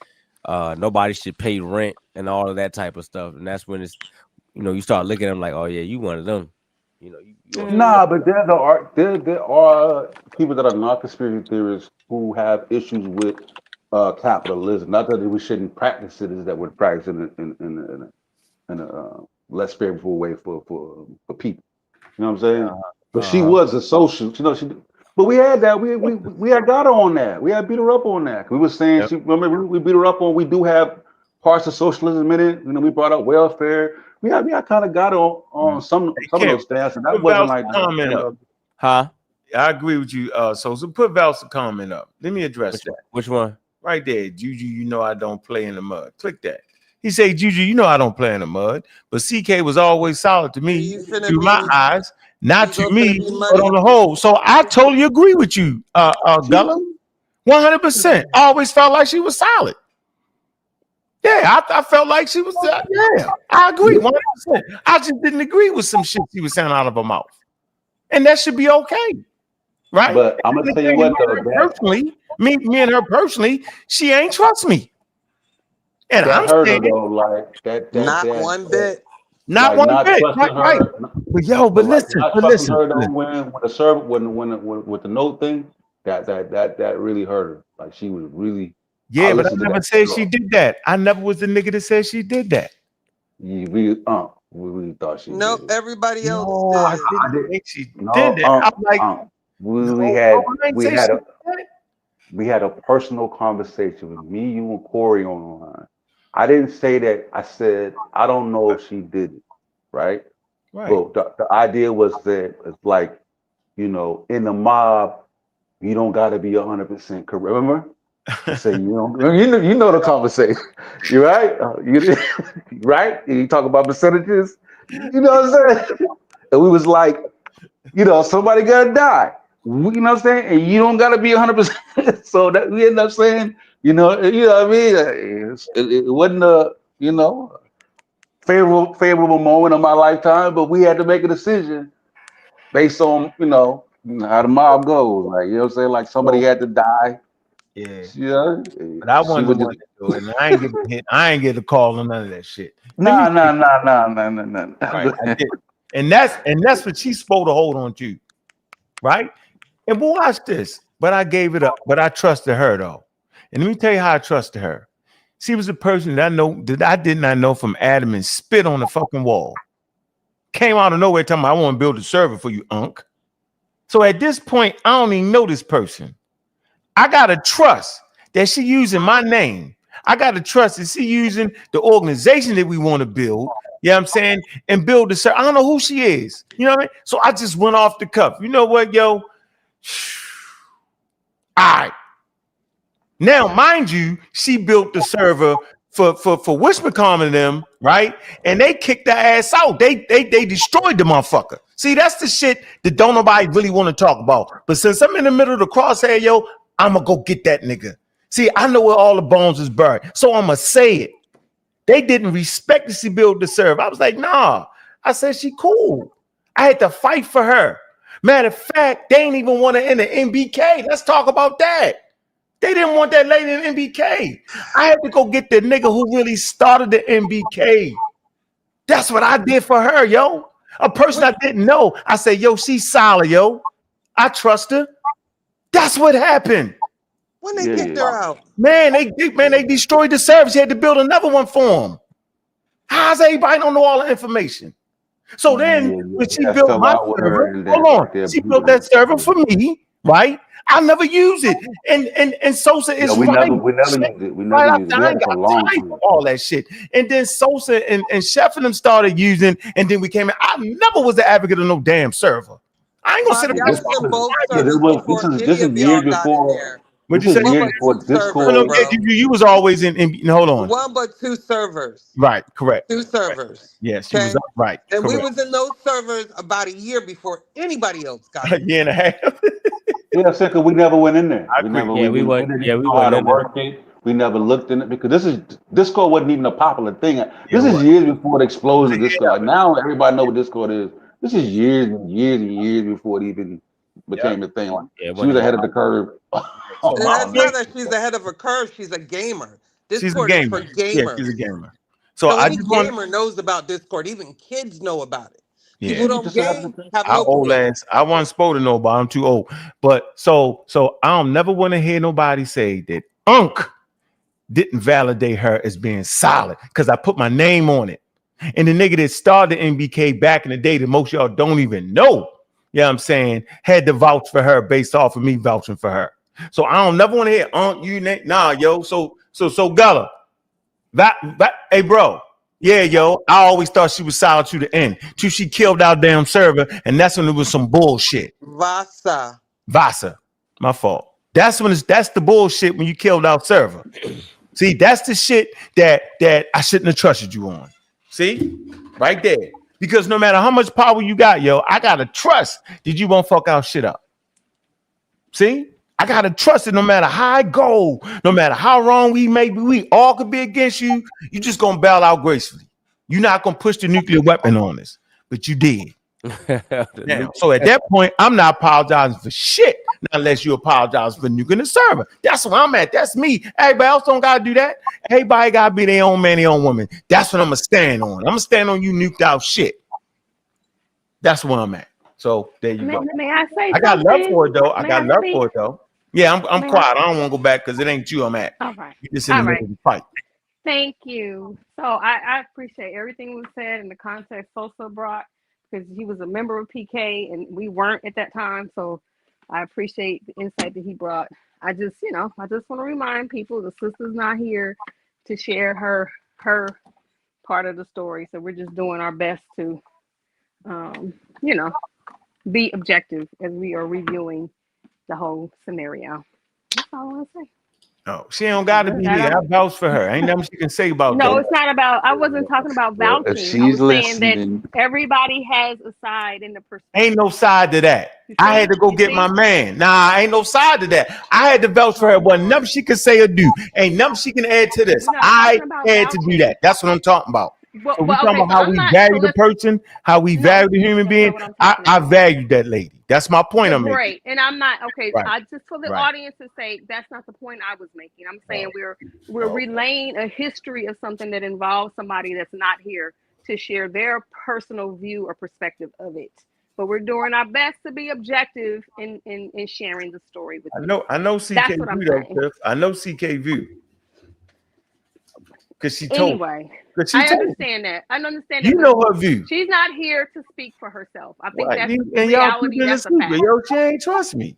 nobody should pay rent and all of that type of stuff. And that's when it's you start looking at them like, oh yeah, you one of them. You Nah, but there are people that are not conspiracy theorists who have issues with capitalism. Not that we shouldn't practice it, is that we're practicing it in a less favorable way for people. You know what I'm saying? But she was a social, but we had that. We had got her on that. We had beat her up on that. We were saying Yep. she remember we beat her up on. We do have parts of socialism in it. We brought up welfare. We kind of got her on some of Kim, those stats, and that put wasn't Val's like comment up. Huh? I agree with you. So put Val's comment up. Let me address that. Which one? Right there, Juju. I don't play in the mud. Click that. He say, Juju, I don't play in the mud. But CK was always solid to me You finna through my be, eyes, not you to go finna me, be but money. on the whole. So I totally agree with you, Gullah. 100%. Always felt like she was solid. Yeah, I felt like she was. Yeah, I agree 100%. I just didn't agree with some shit she was saying out of her mouth, and that should be okay, right? But I'm gonna tell you what though, personally, me and her personally, she ain't trust me, and that I'm hurt her saying though, like that. Not one bit. not Like one not bit, trusting right? her, But like not trusting listen. her though when the server when with the note thing, that really hurt her. Like she was really. Yeah, but I listened to never that said girl. she did that. I never was the nigga that said she did that. We really thought she Nope, did it. everybody else No, I did. didn't think she No, did that. I'm like, we had a personal conversation with me, you, and Corey online. I didn't say that. I said I don't know if she did it, right? right. But the idea was that it's like, in the mob, you don't got to be 100% correct. Remember? I say you know the conversation. You right? Right? You talk about percentages. You know what I'm saying? And we was like, somebody gotta die. You know what I'm saying? And you don't gotta be 100%. So that we end up saying, what I mean? It wasn't a favorable moment of my lifetime, but we had to make a decision based on how the mob goes. Like what I'm saying, like somebody had to die. Yeah. But I wasn't the one to do it, and I ain't get a hit. I ain't get a call on none of that shit. Nah. Right, I did. And that's what she's supposed to hold on to, right? And but watch this. But I gave it up. But I trusted her though. And let me tell you how I trusted her. She was a person that I did not know from Adam and spit on the fucking wall. Came out of nowhere telling me I want to build a server for you, Unc. So at this point, I don't even know this person. I gotta trust that she using my name. I gotta trust that she using the organization that we want to build. You know what I'm saying? And build the server. I don't know who she is. You know what I mean? So I just went off the cuff. You know what, yo? All right. Now, mind you, she built the server for Wishmacom and them, right? And they kicked their ass out. They destroyed the motherfucker. See, that's the shit that don't nobody really want to talk about. But since I'm in the middle of the crosshair, yo, I'm gonna go get that nigga. See, I know where all the bones is buried, so I'm gonna say it. They didn't respect that she built the server. I was like, nah. I said she cool. I had to fight for her. Matter of fact, they ain't even want to enter MBK. Let's talk about that. They didn't want that lady in MBK. I had to go get the nigga who really started the MBK. That's what I did for her, yo. A person I didn't know. I said, yo, she's solid, yo. I trust her. That's what happened. When they kicked her out. Man, they destroyed the service. He had to build another one for him. How's everybody don't know all the information? So then when she built my server, she built that server for me, right? I never use it. And Sosa is we right. never used it. We never used it. We had it for a long time. All that shit. And then Sosa and Chef and them started using, and then we came in. I never was the advocate of no damn server. I ain't gonna sit around. This is years before. What'd you say? You was always in hold on. One but two servers. Right, correct. Two servers. Yes, she was right. And correct. we was in those servers about a year before anybody else got a year and a half. Yeah, because we never went in there. We went in there. We never looked in it because Discord wasn't even a popular thing. This is years before the explosion of Discord. Now everybody knows what Discord is. This is years and years and years before it even became a thing. Like, she was ahead of the curve. That's not that she's ahead of her curve. She's a gamer. Discord is for gamers. Yeah, she's a gamer. So any gamer knows about Discord. Even kids know about it. Yeah. People don't game. Have no old ass. I wasn't supposed to know, but I'm too old. But so I don't never want to hear nobody say that Unc didn't validate her as being solid because I put my name on it. And the nigga that started NBK back in the day that most y'all don't even know, you know what I'm saying, had to vouch for her based off of me vouching for her. So I don't never want to hear Unc, nah, yo. So Gullah, that hey bro. Yeah, yo, I always thought she was solid to the end till she killed our damn server, and that's when it was some bullshit. Vasa, my fault. That's the bullshit when you killed our server. See, that's the shit that I shouldn't have trusted you on. See, right there, because no matter how much power you got, yo, I gotta trust that you won't fuck our shit up. See, I gotta trust it no matter how I go, no matter how wrong we may be, we all could be against you. You just gonna bail out gracefully. You're not gonna push the nuclear weapon on us, but you did. Now, so at that point, I'm not apologizing for shit, not unless you apologize for nuking the server. That's where I'm at. That's me. Everybody else don't gotta do that. Everybody gotta be their own man, their own woman. That's what I'm gonna stand on. I'm gonna stand on you nuked out shit. That's where I'm at. So there you go. May I say I got love something? for it though. I May got I love speak? for it though. Yeah, I'm quiet. I don't want to go back because it ain't you I'm at. All right. You just in the middle of the fight. Thank you. So I appreciate everything was said in the context Sosa brought because he was a member of PK and we weren't at that time. So I appreciate the insight that he brought. I just want to remind people the sister's not here to share her part of the story. So we're just doing our best to, be objective as we are reviewing the whole scenario. That's all I want to say. Oh, she don't got to be here. I vouch for her. Ain't nothing she can say about that. No, it's not about. I wasn't talking about vouching. If she's I was saying listening, that everybody has a side in the perspective. Ain't no side to that. I had to go get my man. Nah, ain't no side to that. I had to vouch for her. Wasn't nothing she could say or do. Ain't nothing she can add to this. I had to do that. That's what I'm talking about. Well, So we talking about how we value the person, how we value the human being. I value that lady. That's my point I'm making. Great, and I'm not okay. Right. I just for the Right. audience to say that's not the point I was making. I'm saying we're relaying a history of something that involves somebody that's not here to share their personal view or perspective of it. But we're doing our best to be objective in sharing the story with you. I know CK That's what I'm View though, saying. Tiff. I know CK View. Because she told Anyway, But she I told understand that. I understand you that. know her view. She's not here to speak for herself. I think Right. that's You- the and y'all reality. keep it a That's a secret. fact. Yo, she ain't trust me.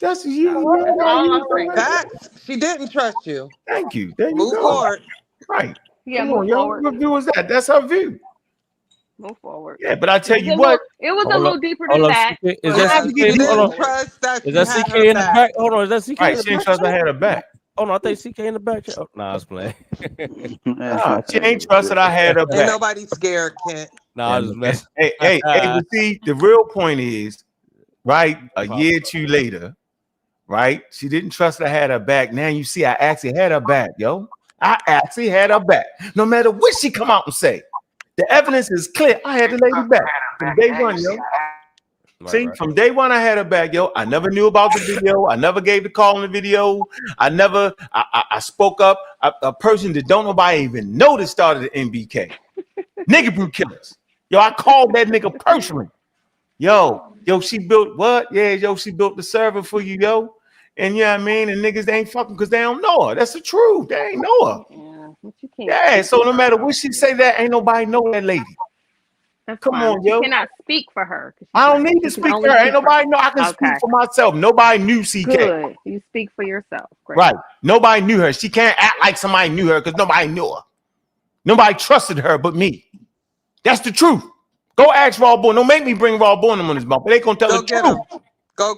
That's you. That's all I'm saying. Facts. She didn't trust you. Thank you. There you Move go. forward. Right. Yeah, Come move on, yo. forward. What view is that? That's her view. Move forward. Yeah, but I tell It was you a what. It was a Hold little up. deeper Hold than up, that. CK. Is but that I CK? She understand. Hold didn't on. trust that Is you that had CK her in the back. back? Hold on. Is that CK in Right, the she ain't back? trust I had her back. Oh no, I think CK in the back. Oh, nah, I was playing. Nah, she ain't trusted I had her Ain't back. nobody scared, Kent. Nah, I was just messing. Hey, but see, the real point is, right, a year or two later, right, she didn't trust I had her back. Now you see I actually had her back, yo. I actually had her back. No matter what she come out and say, the evidence is clear. I had the lady back from day one, yo. See, from day one, I had her back, yo. I never knew about the video. I never gave the call in the video. I spoke up. A person that don't nobody even know that started the NBK. Nigga Brew Killers. Yo, I called that nigga personally. Yo, she built what? Yeah, yo, she built the server for you, yo. And you know what I mean? And niggas, they ain't fucking because they don't know her. That's the truth. They ain't know her. Yeah, but you can't. Yeah, so no matter what she say, that ain't nobody know that lady. That's Come fine. on, yo. You cannot speak for her. I don't need to speak for her. Ain't nobody know. I can speak for myself. Nobody knew CK. Good. You speak for yourself. Great. Right. Nobody knew her. She can't act like somebody knew her because nobody knew her. Nobody trusted her but me. That's the truth. Go ask Raw Born. Don't make me bring Raw Born on his mouth. They gonna tell the truth.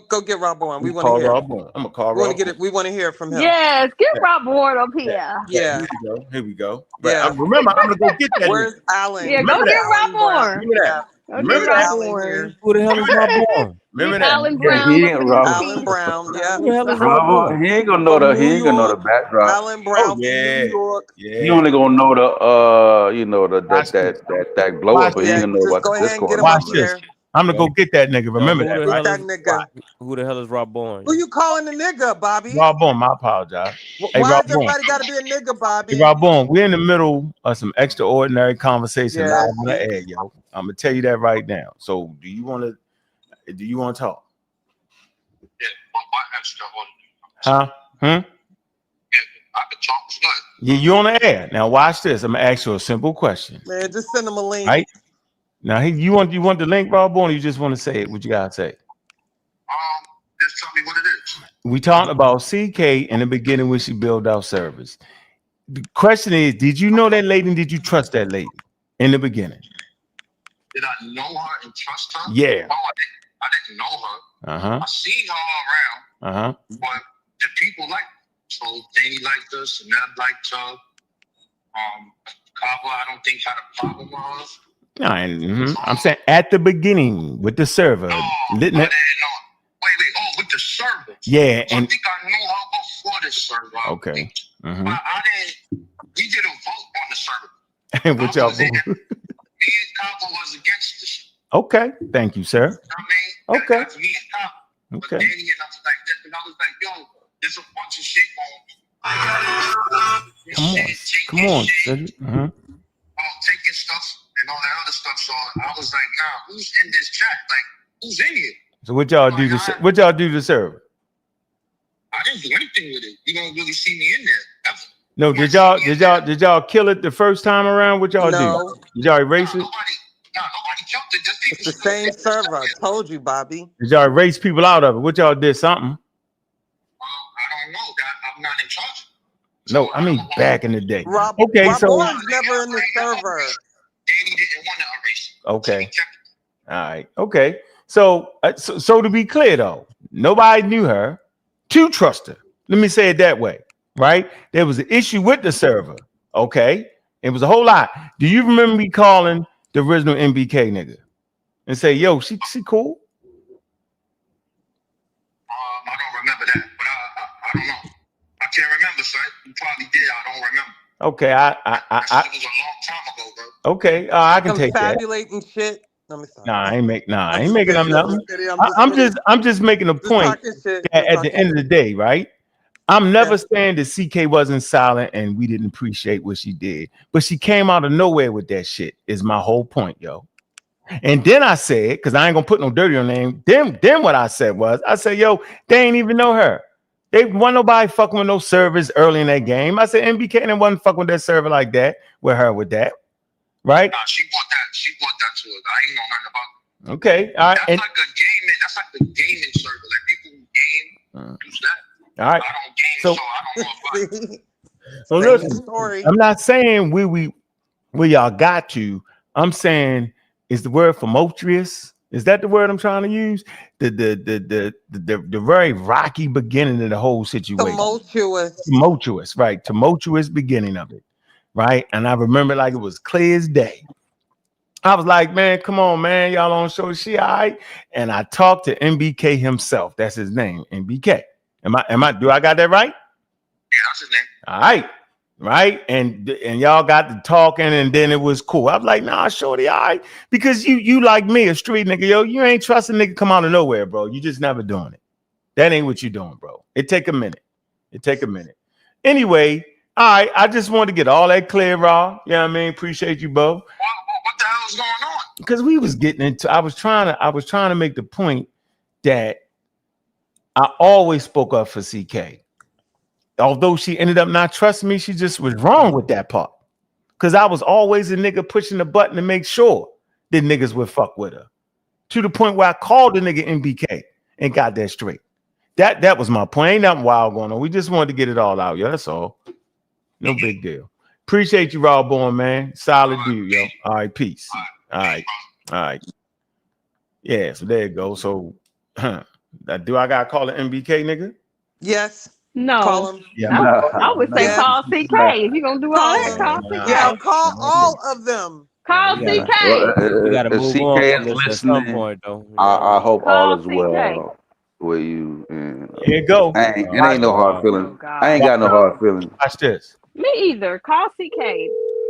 Go get Rob Born. We want Call to hear. Raw Born. I'm gonna call We want Raw to get it. We want to hear from him. Yes, get Rob Born up here. Yeah. Here we go. But remember, I'm gonna go get that. Where's Alan? Yeah, go get Rob Born. Remember that. Remember that. Who the hell is Rob Born? Remember that. Alan Brown. He ain't Rob. Alan Brown. Yeah. Who the hell is Rob Born? He ain't gonna know the. He ain't gonna know the backdrop. Alan Brown from yeah. New York. Yeah. He only gonna know the that blow up, but he ain't gonna know Just what go the ahead and Discord. get him Watch up this. here. I'm gonna go get that nigga. Remember that, right? That nigga. Who the hell is Rob Born? Who you calling the nigga, Bobby? Rob Born, I apologize. Hey, Why Rob does everybody Born. got to be a nigga, Bobby? Hey, Rob Born, we're in the middle of some extraordinary conversation Yeah. live on the air, yo. I'm gonna tell you that right now. So, do you want to talk? Yeah, what extraordinary? Huh? Yeah, I could talk. It's good. Yeah, you on the air. Now watch this. I'm gonna ask you a simple question. Man, just send him a link. Right? Now, you want the link, Rob Born, or you just want to say it? What you gotta say? Just tell me what it is. We talked about CK in the beginning when she built out servers. The question is, did you know that lady and did you trust that lady in the beginning? Did I know her and trust her? Yeah. Oh, I didn't know her. Uh-huh. I seen her around. Uh-huh. But the people liked her. So Danny liked her, Sanab liked her. Kava, I don't think had a problem with her. No, I'm saying at the beginning with the server. I didn't know. Wait. Oh, with the server. Yeah, So and I think I knew her before the server. okay. But I didn't. We didn't vote on the server. And what y'all vote? Me and Kava was against the server. Okay, thank you, sir. You know what I mean? Okay. That's me and Kava. But Okay. Danny and I was like this, and I was like, yo, there's a bunch of shit going on. Come on. Taking stuff and all that other stuff. So I was like, nah, who's in this chat? Like, who's in here? So what y'all do to the server? I didn't do anything with it. You don't really see me in there. Ever. No, did y'all kill it the first time around? What y'all do? Did y'all erase it? Nobody killed it. Just people. It's the same server. I told you, Bobby. Did y'all erase people out of it? What y'all did something? I don't know. I'm not in charge. No, I mean back in the day. Rob So Born's never in the server. Danny didn't want to erase it. okay, all right, okay. So to be clear though, nobody knew her to trust her. Let me say it that way, right? There was an issue with the server. Okay, it was a whole lot. Do you remember me calling the original MBK nigga and say, "Yo, she cool"? I don't remember that, but I don't know. I can't remember, sir. You probably did. I don't remember. Okay, That shit was a long time ago, bro. okay, I can take that. Confabulating shit. Let me stop. I ain't making up nothing. I'm I'm just making a point that at the end of the day, right? I'm never saying that CK wasn't silent and we didn't appreciate what she did, but she came out of nowhere with that shit. Is my whole point, yo. And then I said, because I ain't gonna put no dirty on name. Then what I said was, I said, yo, they ain't even know her. They wasn't nobody fucking with no servers early in that game. I said MBK and wasn't fucking with that server like that with her with that, right? Nah, she bought that to us. I ain't know nothing about it. Okay, all right. That's like a gaming. That's like a gaming server. Like people who game use that. All right. I don't game, so I don't know about it. So listen, I'm not saying where y'all got to. I'm saying is the word tumultuous. Is that the word I'm trying to use? The very rocky beginning of the whole situation. Tumultuous, right? Tumultuous beginning of it, right? And I remember like it was clear as day. I was like, man, come on, man, y'all on show she all right? And I talked to MBK himself. That's his name, MBK. Do I got that right? Yeah, that's his name. All right. And y'all got to talking, and then it was cool. I was like, nah, shorty, all right. Because you like me, a street nigga, yo, you ain't trusting nigga come out of nowhere, bro. You just never doing it. That ain't what you doing, bro. It take a minute. Anyway, all right, I just wanted to get all that clear, raw. You know what I mean? Appreciate you, Bo. What the hell is going on? because we was getting into. I was trying to make the point that I always spoke up for CK. Although she ended up not trusting me, she just was wrong with that part. Because I was always a nigga pushing the button to make sure that niggas would fuck with her. To the point where I called the nigga MBK and got that straight. That was my point. Ain't nothing wild going on. We just wanted to get it all out, yo. That's all. No big deal. Appreciate you, Raw Born, man. Solid dude, yo. All right, peace. All right. Yeah, so there you go. So, do I gotta call an MBK, nigga? Yes. No. Call him. Yeah, I would say Yeah. call CK. If you're gonna do all that, call CK. Yeah, call all of them. Call We gotta- CK. We gotta If move CK on is from this at some listening, point, though. I hope Call all is CK. well with you. And Here you go. it ain't no hard feelings. Oh, God. I ain't got no hard feelings. Watch this. Me either. Call CK.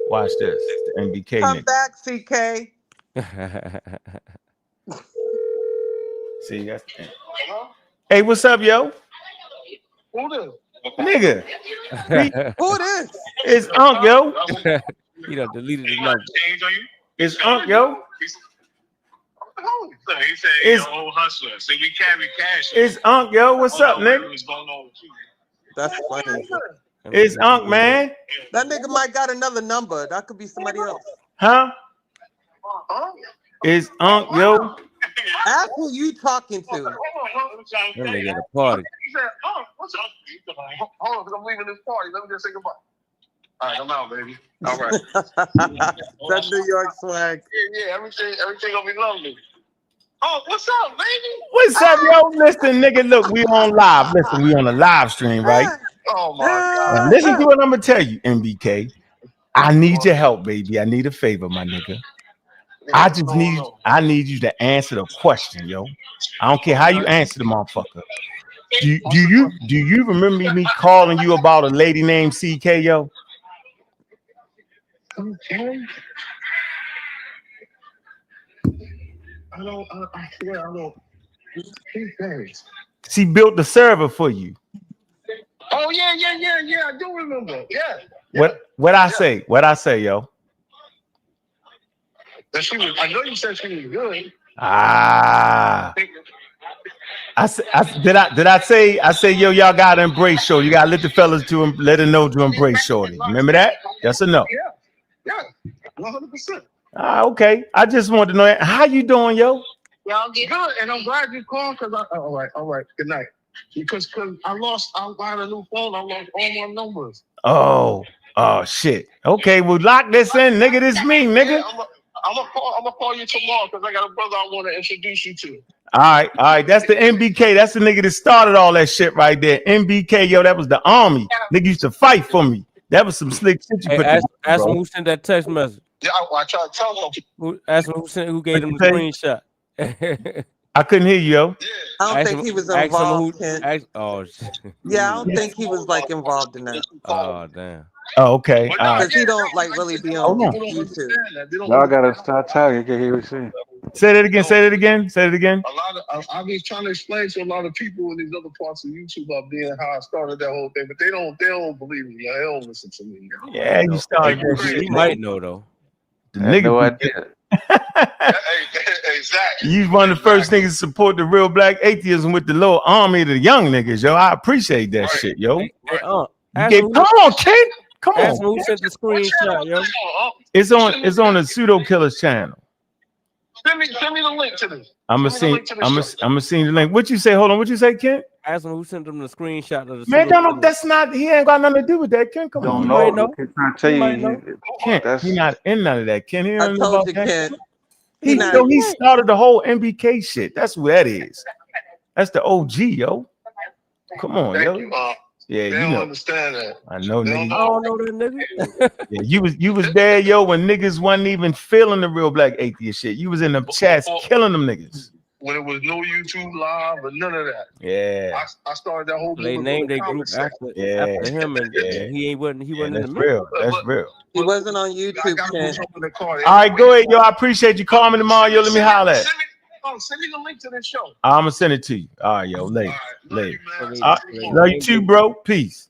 Watch this. The MBK Come nigga. back, CK. See, that's the thing. Hey, what's up, yo? Nigga. Who this? It's Unc, yo. You done deleted the number. It's Unc, yo. He said, It's- "Yo, old hustler." See, we carry cash. It's Unc, yo. What's up, nigga? What's going on with you? That's funny. It's Unc, man. That nigga might got another number. That could be somebody else. Huh? It's Unc, yo. Ask who you talking to. That nigga at a party. He said, "Oh, what's up?" Hold on, 'cause I'm leaving this party. Let me just say goodbye. All right, I'm out, baby. All right. That New York swag. Yeah, everything gonna be lovely. Oh, what's up, baby? What's up, yo? Listen, nigga, look, we on live. Listen, we on a live stream, right? Oh my God. Now, listen to what I'm gonna tell you, MBK. I need your help, baby. I need a favor, my nigga. I need you to answer the question, yo. I don't care how you answer the motherfucker. Do you remember me calling you about a lady named CK, yo? Okay. I swear I don't. She built the server for you. Oh yeah. I do remember. Yeah. What I say? What I say, yo? That she was. I know you said she was good. Ah. Did I say, yo, y'all gotta embrace Shorty. You gotta let the fellas let her know to embrace Shorty. Remember that? Yes or no? Yeah. 100%. Ah, okay. I just wanted to know how you doing, yo. Y'all get good, and I'm glad you called because all right. Good night. Because I had a new phone. I lost all my numbers. Oh shit. Okay, well lock this in, nigga. This me, nigga. Yeah, I'm gonna call you tomorrow because I got a brother I want to introduce you to. All right. That's the MBK. That's the nigga that started all that shit right there. MBK, yo, that was the army. Nigga used to fight for me. That was some slick shit you Hey, put ask together, him bro. who sent that text message. Yeah, I try to tell them. Ask him who gave him the screenshot. I couldn't hear you, yo. I don't Ask think him- he was ask him involved. who- Ken. oh shit. Yeah, I don't think he was like involved in that. Oh damn. Oh, okay. All right. Because he don't like really be on Hold on. YouTube. Y'all gotta stop talking. You can hear what you're saying. Say that again. Say that again. Say it again. A lot of I've been trying to explain to a lot of people in these other parts of YouTube about being how I started that whole thing, but they don't believe me. They don't listen to me. Yeah, you started that shit. You might know though. The I had no nigga, idea. Exactly. you one of the first niggas to support the real black atheism with the little army of the young niggas, yo. I appreciate that shit, yo. Hey, You ask gave- him come on, Ken. Come ask him on. who sent the screenshot, yo. It's on the Pseudo Killers channel. Send me the link to this. I'm gonna see the link. What you say? Hold on. What you say, Ken? Ask him who sent them the screenshot of the Man, pseudo no, killer. that's not. He ain't got nothing to do with that, Ken. Come Don't on, might know. know. I'm trying to tell You you. might know. Ken. That's He not in none of that. Ken, he I don't know told about you, that. Ken. He started the whole MBK shit. That's who that is. That's the OG, yo. Come on, Thank yo. you. Yeah, They you don't know. understand that. I know, They nigga. I don't know that nigga. Yeah, you was there, yo, when niggas wasn't even feeling the real black atheist shit. You was in the chats killing them niggas. When it was no YouTube live or none of that. Yeah, I started that whole They movement named with their the group comments section. after him, and he wasn't yeah, in the that's middle. real. That's real. He wasn't on I YouTube, got Ken. to jump in the car. All right, go ahead, yo. I appreciate you. Call me tomorrow, yo. Let me holler at. Send me the link to this show. I'm gonna send it to you. All right, yo. Later. All right, love Later. you, man. Love Love you too, bro. Peace.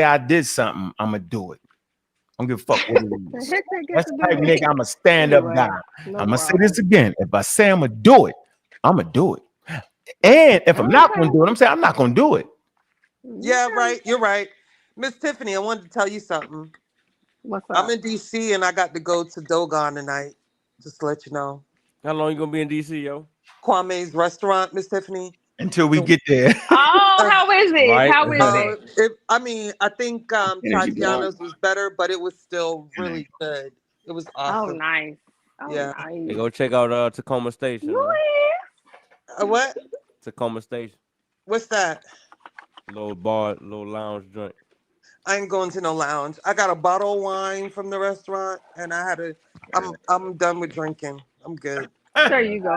say I did something, I'm gonna do it. I don't give a fuck what it The is. heck that gets That's to the do type of with nigga. it? I'm a stand-up Anyway, guy. no I'm gonna say problem. this again. If I say I'm gonna do it, I'm gonna do it. And if I'm not gonna do it, I'm saying I'm not gonna do it. Yeah, right. You're right. Miss Tiffany, I wanted to tell you something. What's I'm up? in DC and I got to go to Dogon tonight. Just to let you know. How long you gonna be in DC, yo? Kwame's restaurant, Miss Tiffany. Until we get there. Oh, how is it? Right. How is it? I think Energy bar. Tatiana's was better, but it was still really good. It was Oh, awesome. nice. Oh, Yeah. They nice. go check out Tacoma Station. You Man. What? Tacoma Station. What's that? Little bar, little lounge joint. I ain't going to no lounge. I got a bottle of wine from the restaurant, and I had I'm done with drinking. I'm good. There you go.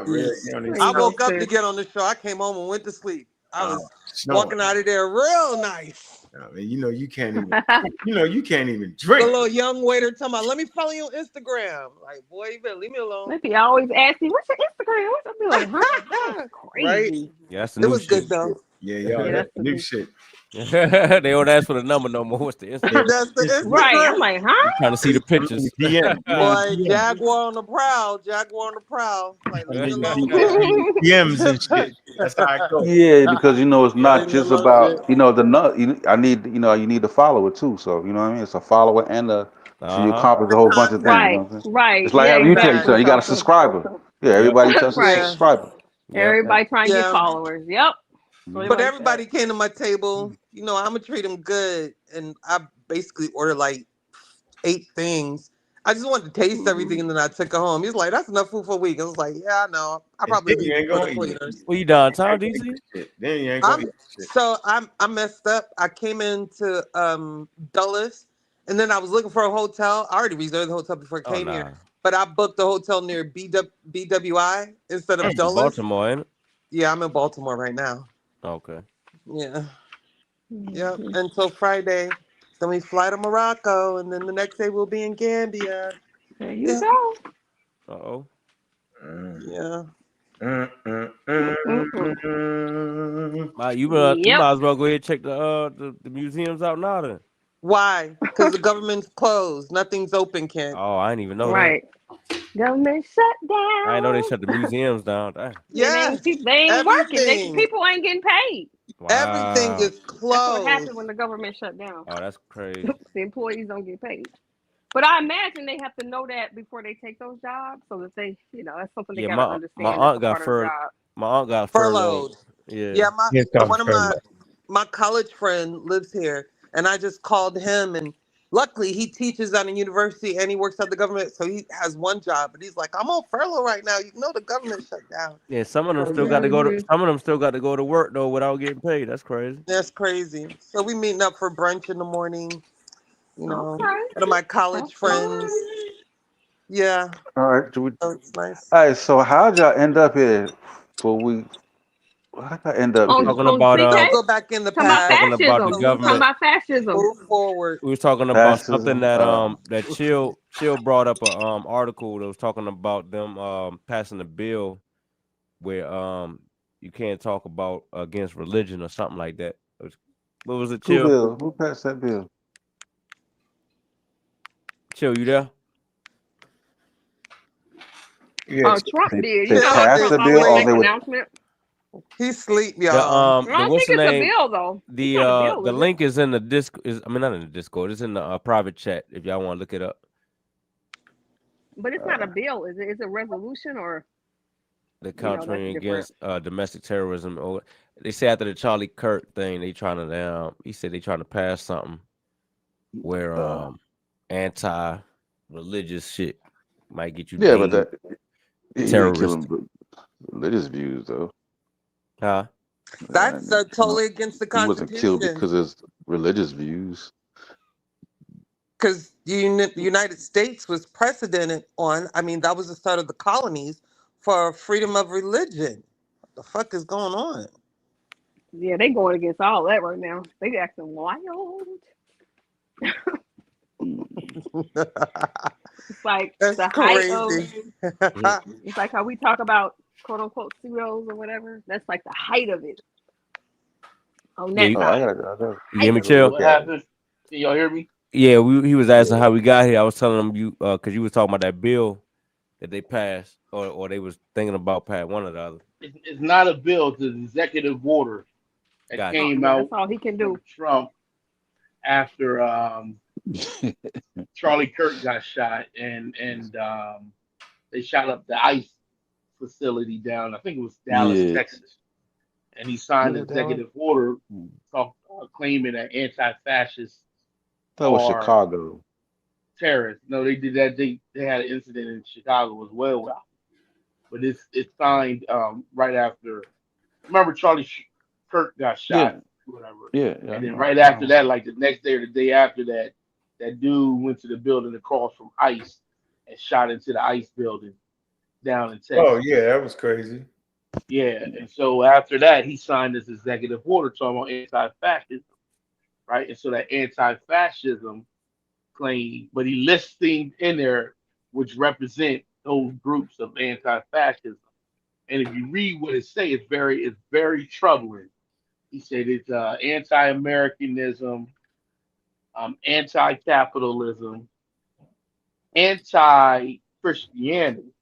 Really, I woke up to get on the show. I came home and went to sleep. I was walking out of there real nice. I mean, you can't even. You can't even The drink. little young waiter talking about, let me follow you on Instagram. Like, boy, you better leave me alone. Maybe I always ask you, what's your Instagram? What's up? Like, huh? Crazy. Right? Yeah, that's the It new was shit. good though. Yeah, Yeah, that's the new new- shit. They don't ask for the number no more. What's the Instagram? That's the Instagram. Right. I'm like, huh? Trying to see the pictures. DM. Boy, Jaguar on the prowl. Jaguar on the prowl. Like, leave me alone. DMs and shit. That's how I go. Yeah, because it's not just love about I need you need a follower too. So you know what I mean. It's a follower and so you accomplish a whole bunch of things. You know Right. what I'm saying? Right. It's like Yeah, having you tell exactly. you got a subscriber. Yeah, everybody tells us Right. subscriber. Everybody trying to Yeah. get followers. Yep. But everybody came to my table. I'm gonna treat them good, and I basically ordered like 8 things. I just wanted to taste everything, and then I took it home. He's like, "That's enough food for a week." I was like, "Yeah, I know. I probably then you leave ain't it for gonna the eat it. cleaners." Well, you downtown, DC? Then you ain't gonna eat shit. So I messed up. I came into Dulles, and then I was looking for a hotel. I already reserved the hotel before I came here, but I booked the hotel near BWI instead of Dulles. Baltimore, ain't it? Yeah, I'm in Baltimore right now. Okay. Yeah. Yep. Until Friday. Then we fly to Morocco, and then the next day we'll be in Gambia. There you go. Uh-oh. Yeah. You might as well go ahead and check the museums out now then. Why? Because the government's closed. Nothing's open, Kent. Oh, I didn't even know Right. Government shut down. that. I didn't know they shut the museums down. Dang. Yeah. They ain't working. Everything. People ain't getting paid. Wow. Everything is That's closed. what happened when the government shut down. Oh, that's crazy. The employees don't get paid. But I imagine they have to know that before they take those jobs, so that they, that's something they Yeah, gotta my understand. aunt That's a got part of the job. My aunt got Furloughed. Yeah. Yeah, Here comes one of my college friend lives here, and I just called him, and luckily he teaches at a university and he works at the government, so he has one job. But he's like, I'm on furlough right now. You know the government shut down. Yeah, some of them still got to go to. Some of them still got to go to work though without getting paid. That's crazy. That's crazy. So we meeting up for brunch in the morning. Okay. One of my college friends. Yeah. All right. So it's nice. All right. So how'd y'all end up here? How'd y'all end up here? Talking about Don't go back in the past. talking about the government. Talking about fascism. Move forward. We was talking about Fascism. something that that Chill brought up a article that was talking about them passing a bill where you can't talk about against religion or something like that. What was it, Chill? Who passed that bill? Chill, you there? Oh, Trump did. They passed the bill or they would. Announcement. He's asleep, y'all. I don't think it's a bill though. The link is in the Discord. Not in the Discord. It's in the private chat if y'all want to look it up. But it's not a bill, is it? It's a resolution or The countering against domestic terrorism. Or they say after the Charlie Kirk thing, he said they trying to pass something where anti-religious shit might get you. Yeah, but that terrorist religious views though. Huh? That's totally against the He wasn't Constitution. killed because of his religious views. Because the United States was precedented on, that was the start of the colonies for freedom of religion. What the fuck is going on? Yeah, they going against all that right now. They acting wild. It's like That's the crazy. height of. It's like how we talk about quote unquote pseudos or whatever. That's like the height of it. On that side. You hear me, Chill? What happened? Can y'all hear me? Yeah, he was asking how we got here. I was telling him because you was talking about that bill that they passed or they was thinking about passing one or the other. It's not a bill. It's an executive order that came out. That's all he can do. Trump after Charlie Kirk got shot, and they shot up the ICE facility down. I think it was Dallas, Yeah. Texas, and he signed Was an it Dallas? executive order Hmm. claiming that anti-fascists That was are Chicago. terrorists. No, they did that. They had an incident in Chicago as well, but it's signed right after. Remember, Kirk got shot, Yeah, whatever, yeah, and then yeah. right after that, like the next day or the day after that, that dude went to the building across from ICE and shot into the ICE building down in Texas. Oh yeah, that was crazy. Yeah, and so after that, he signed this executive order talking about anti-fascism, right? And so that anti-fascism claim, but he lists things in there which represent those groups of anti-fascism. And if you read what it say, it's very troubling. He said it's anti-Americanism, anti-capitalism, anti-Christianity.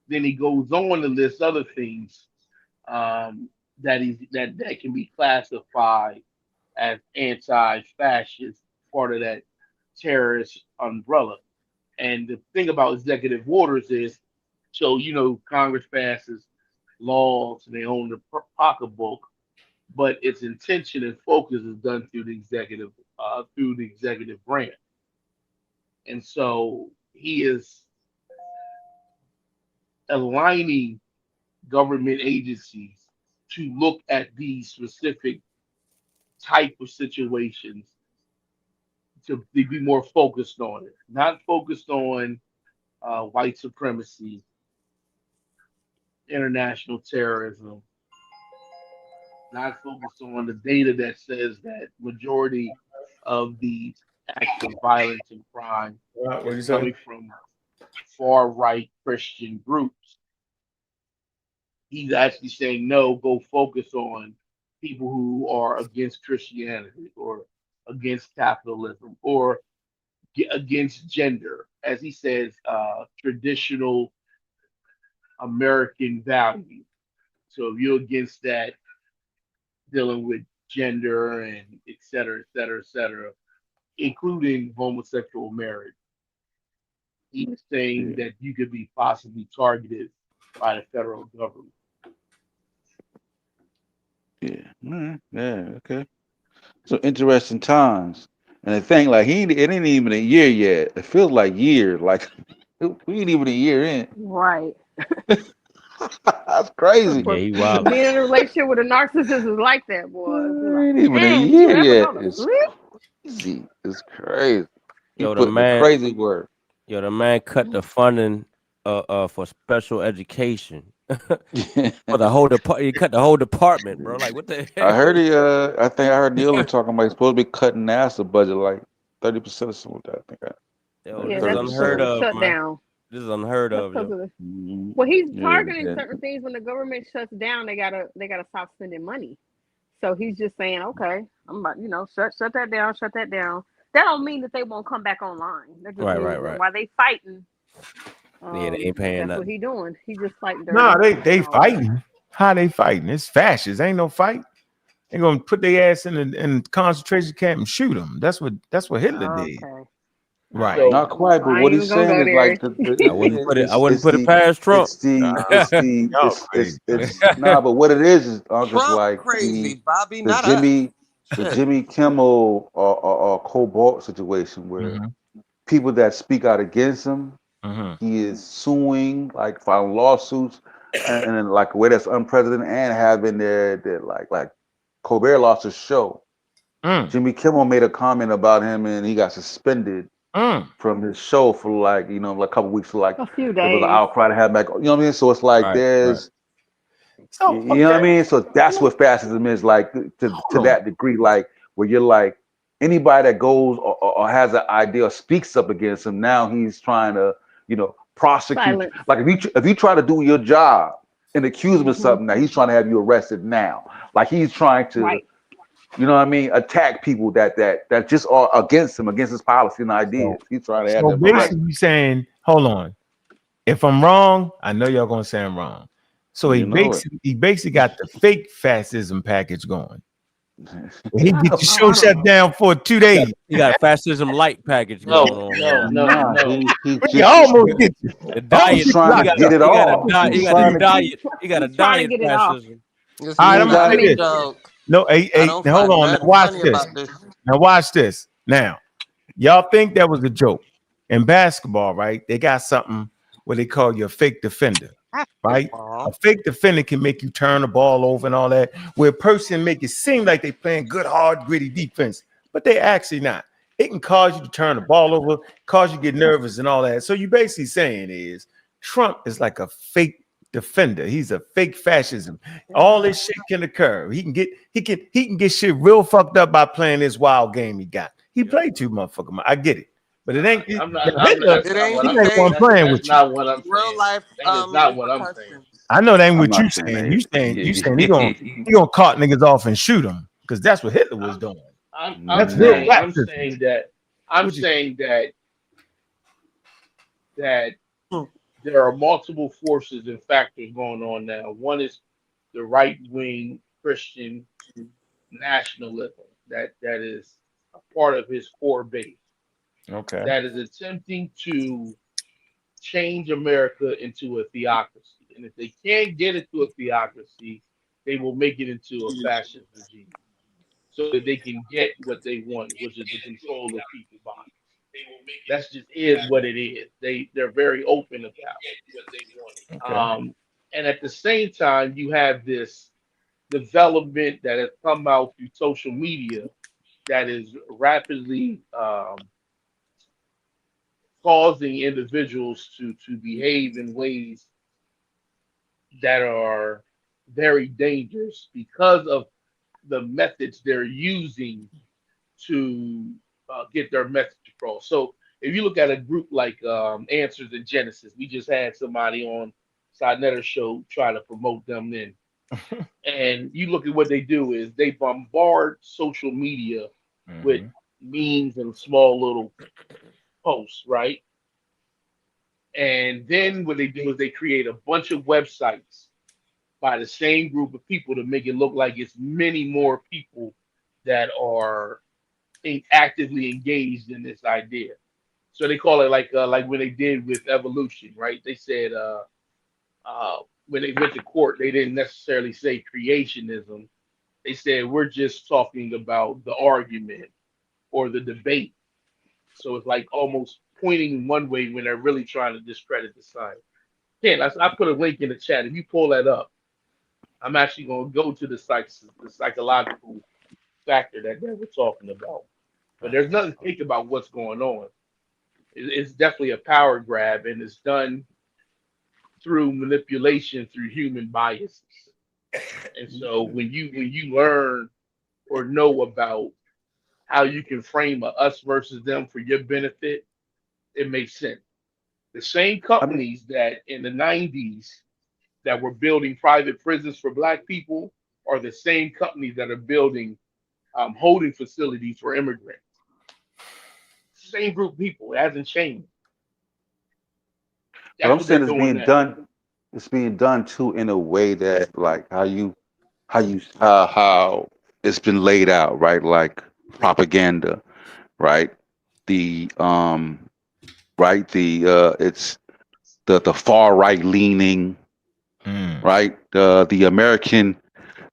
Then he goes on to list other things that can be classified as anti-fascist, part of that terrorist umbrella. And the thing about executive orders is, so Congress passes laws and they own the pocketbook, but its intention and focus is done through the executive branch. And so he is aligning government agencies to look at these specific type of situations to be more focused on it, not focused on white supremacy, international terrorism, not focused on the data that says that majority of the acts of violence and crime What you is say? coming from far right Christian groups. He's actually saying no, go focus on people who are against Christianity or against capitalism or against gender, as he says, traditional American value. So if you're against that, dealing with gender and et cetera, including homosexual marriage, he's saying that you could be possibly targeted by the federal government. Yeah, okay. So interesting times. And the thing, like it ain't even a year yet. It feels like years. Like we ain't even a year in. Right. That's crazy. Yeah, he wild. Being in a relationship with a narcissist is like that, boy. It's like, Ain't even a "Dang, year you ever yet. gonna It's flip?" crazy. It's crazy. He Yo, put in the crazy work. Yo, the man cut the funding for special education for the whole department. He cut the whole department, bro. Like what the hell? I heard I think I heard Nealon talking about he's supposed to be cutting NASA budget like 30% or something like that. I think Yo, Yeah, this is that's unheard because of the of, man. shutdown. This is unheard That's of, because yo. of the Mm-hmm. well, he's Yeah, targeting yeah. certain things when the government shuts down. They gotta stop spending money. So he's just saying, okay, I'm about shut that down, shut that down. That don't mean that they won't come back online. That just means that while they fighting, Yeah, they ain't paying that's nothing. what he doing. He just fighting dirty. No, they No. fighting. How they fighting? It's fascists. Ain't no fight. They're gonna put their ass in concentration camp and shoot them. That's what Hitler did. Okay. Right. So Not quite, but I what ain't he's even gonna saying go is like there. I wouldn't put it past Trump. Y'all crazy. it's nah, but what it is just Trump like crazy, Bobby, the not us. Jimmy Kimmel or Cobalt situation where people that speak out against him, he is suing, like filing lawsuits, and then like where that's unprecedented and having their like Colbert lost his show. Jimmy Kimmel made a comment about him and he got suspended from his show for like a couple weeks for like A few there was an days. outcry to have back. You know what I mean? So it's like there's So, you know what I mean? So that's what fascism is like to that degree, like where you're like anybody that goes or has an idea or speaks up against him, now he's trying to, prosecute. Silence. Like if you try to do your job and accuse him of something, now he's trying to have you arrested now. Like he's trying to, Right. you know what I mean, attack people that just are against him, against his policy and ideas. He's trying to have So them basically, arrested. you saying, hold on. If I'm wrong, I know y'all gonna say I'm wrong. So he basically got the fake fascism package going. He get your show shut down for 2 days. You got a fascism light package No, going on. no, no, Nah, no. he You just almost get you. The diet. trying to get it off. He He's got trying a to diet. He got a He's trying to diet get it off. fascism. It's All right, I'm not gonna a say this. joke. No, I hey, don't now hold find on. Now nothing watch funny this. about this. Now watch this. Now, y'all think that was a joke. In basketball, right? They got something what they call you a fake defender, right? A fake defender can make you turn the ball over and all that, where a person make it seem like they playing good, hard, gritty defense, but they actually not. It can cause you to turn the ball over, cause you to get nervous and all that. So you basically saying is Trump is like a fake defender. He's a fake fascism. All this shit can occur. He can get shit real fucked up by playing this wild game he got. He played too, motherfucker. I get it. But it ain't. I'm not. Hitler, That's not what he I'm ain't saying. one playing with That's you. not what I'm Real saying. life That is not what I'm saying. repercussions. I know that ain't I'm what not you saying saying. that. You saying he gonna cart niggas off and shoot them because that's what Hitler was doing. I'm That's real saying. I'm fascism. saying that. I'm saying that there are multiple forces and factors going on now. One is the right wing Christian nationalism that is a part of his core base Okay. that is attempting to change America into a theocracy. And if they can't get it to a theocracy, they will make it into a fascist regime so that they can get what they want, which is the control of people's bodies. That's just is what it is. They're very open about it. Okay. And at the same time, you have this development that has come out through social media that is rapidly causing individuals to behave in ways that are very dangerous because of the methods they're using to get their message across. So if you look at a group like Answers in Genesis, we just had somebody on Sinetter's show try to promote them then. And you look at what they do is they bombard social media with memes and small little posts, right? And then what they do is they create a bunch of websites by the same group of people to make it look like it's many more people that are actively engaged in this idea. So they call it like when they did with evolution, right? They said when they went to court, they didn't necessarily say creationism. They said we're just talking about the argument or the debate. So it's like almost pointing one way when they're really trying to discredit the science. Ken, I put a link in the chat. If you pull that up, I'm actually going to go to the psychological factor that they were talking about. But there's nothing to think about what's going on. It's definitely a power grab, and it's done through manipulation, through human biases. And so when you learn or know about how you can frame a us versus them for your benefit, it makes sense. The same companies that in the 90s that were building private prisons for black people are the same companies that are building holding facilities for immigrants. Same group of people. It hasn't changed. But I'm That's what saying they're it's doing being now. done. It's being done too in a way that, like, how it's been laid out, right? Like propaganda, right? The it's the far right leaning, right? The American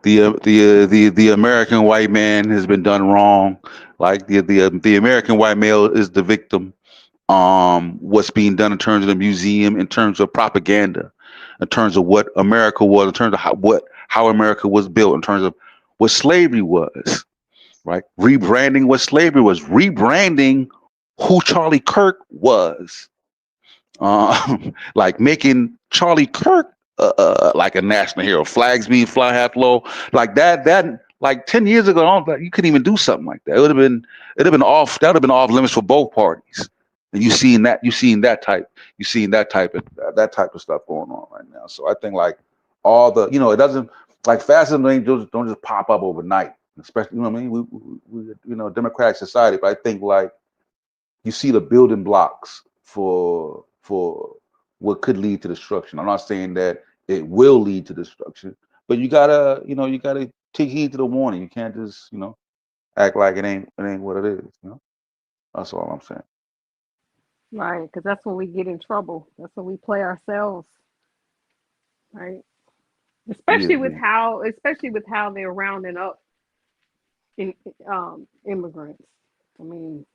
the American white man has been done wrong. Like the American white male is the victim. What's being done in terms of the museum, in terms of propaganda, in terms of what America was, in terms of how America was built, in terms of what slavery was, right? Rebranding what slavery was, rebranding who Charlie Kirk was, like making Charlie Kirk like a national hero, flags being fly half low, like that like 10 years ago, you couldn't even do something like that. It'd have been off. That would have been off limits for both parties. And you seeing that type of stuff going on right now. So I think like all the, it doesn't, like fascism don't just pop up overnight. Especially, you know what I mean? We democratic society, but I think like you see the building blocks for what could lead to destruction. I'm not saying that it will lead to destruction, but you gotta take heed to the warning. You can't just, act like it ain't what it is. That's all I'm saying. Right, because that's when we get in trouble. That's when we play ourselves. Right. Especially with how they're rounding up immigrants. I mean,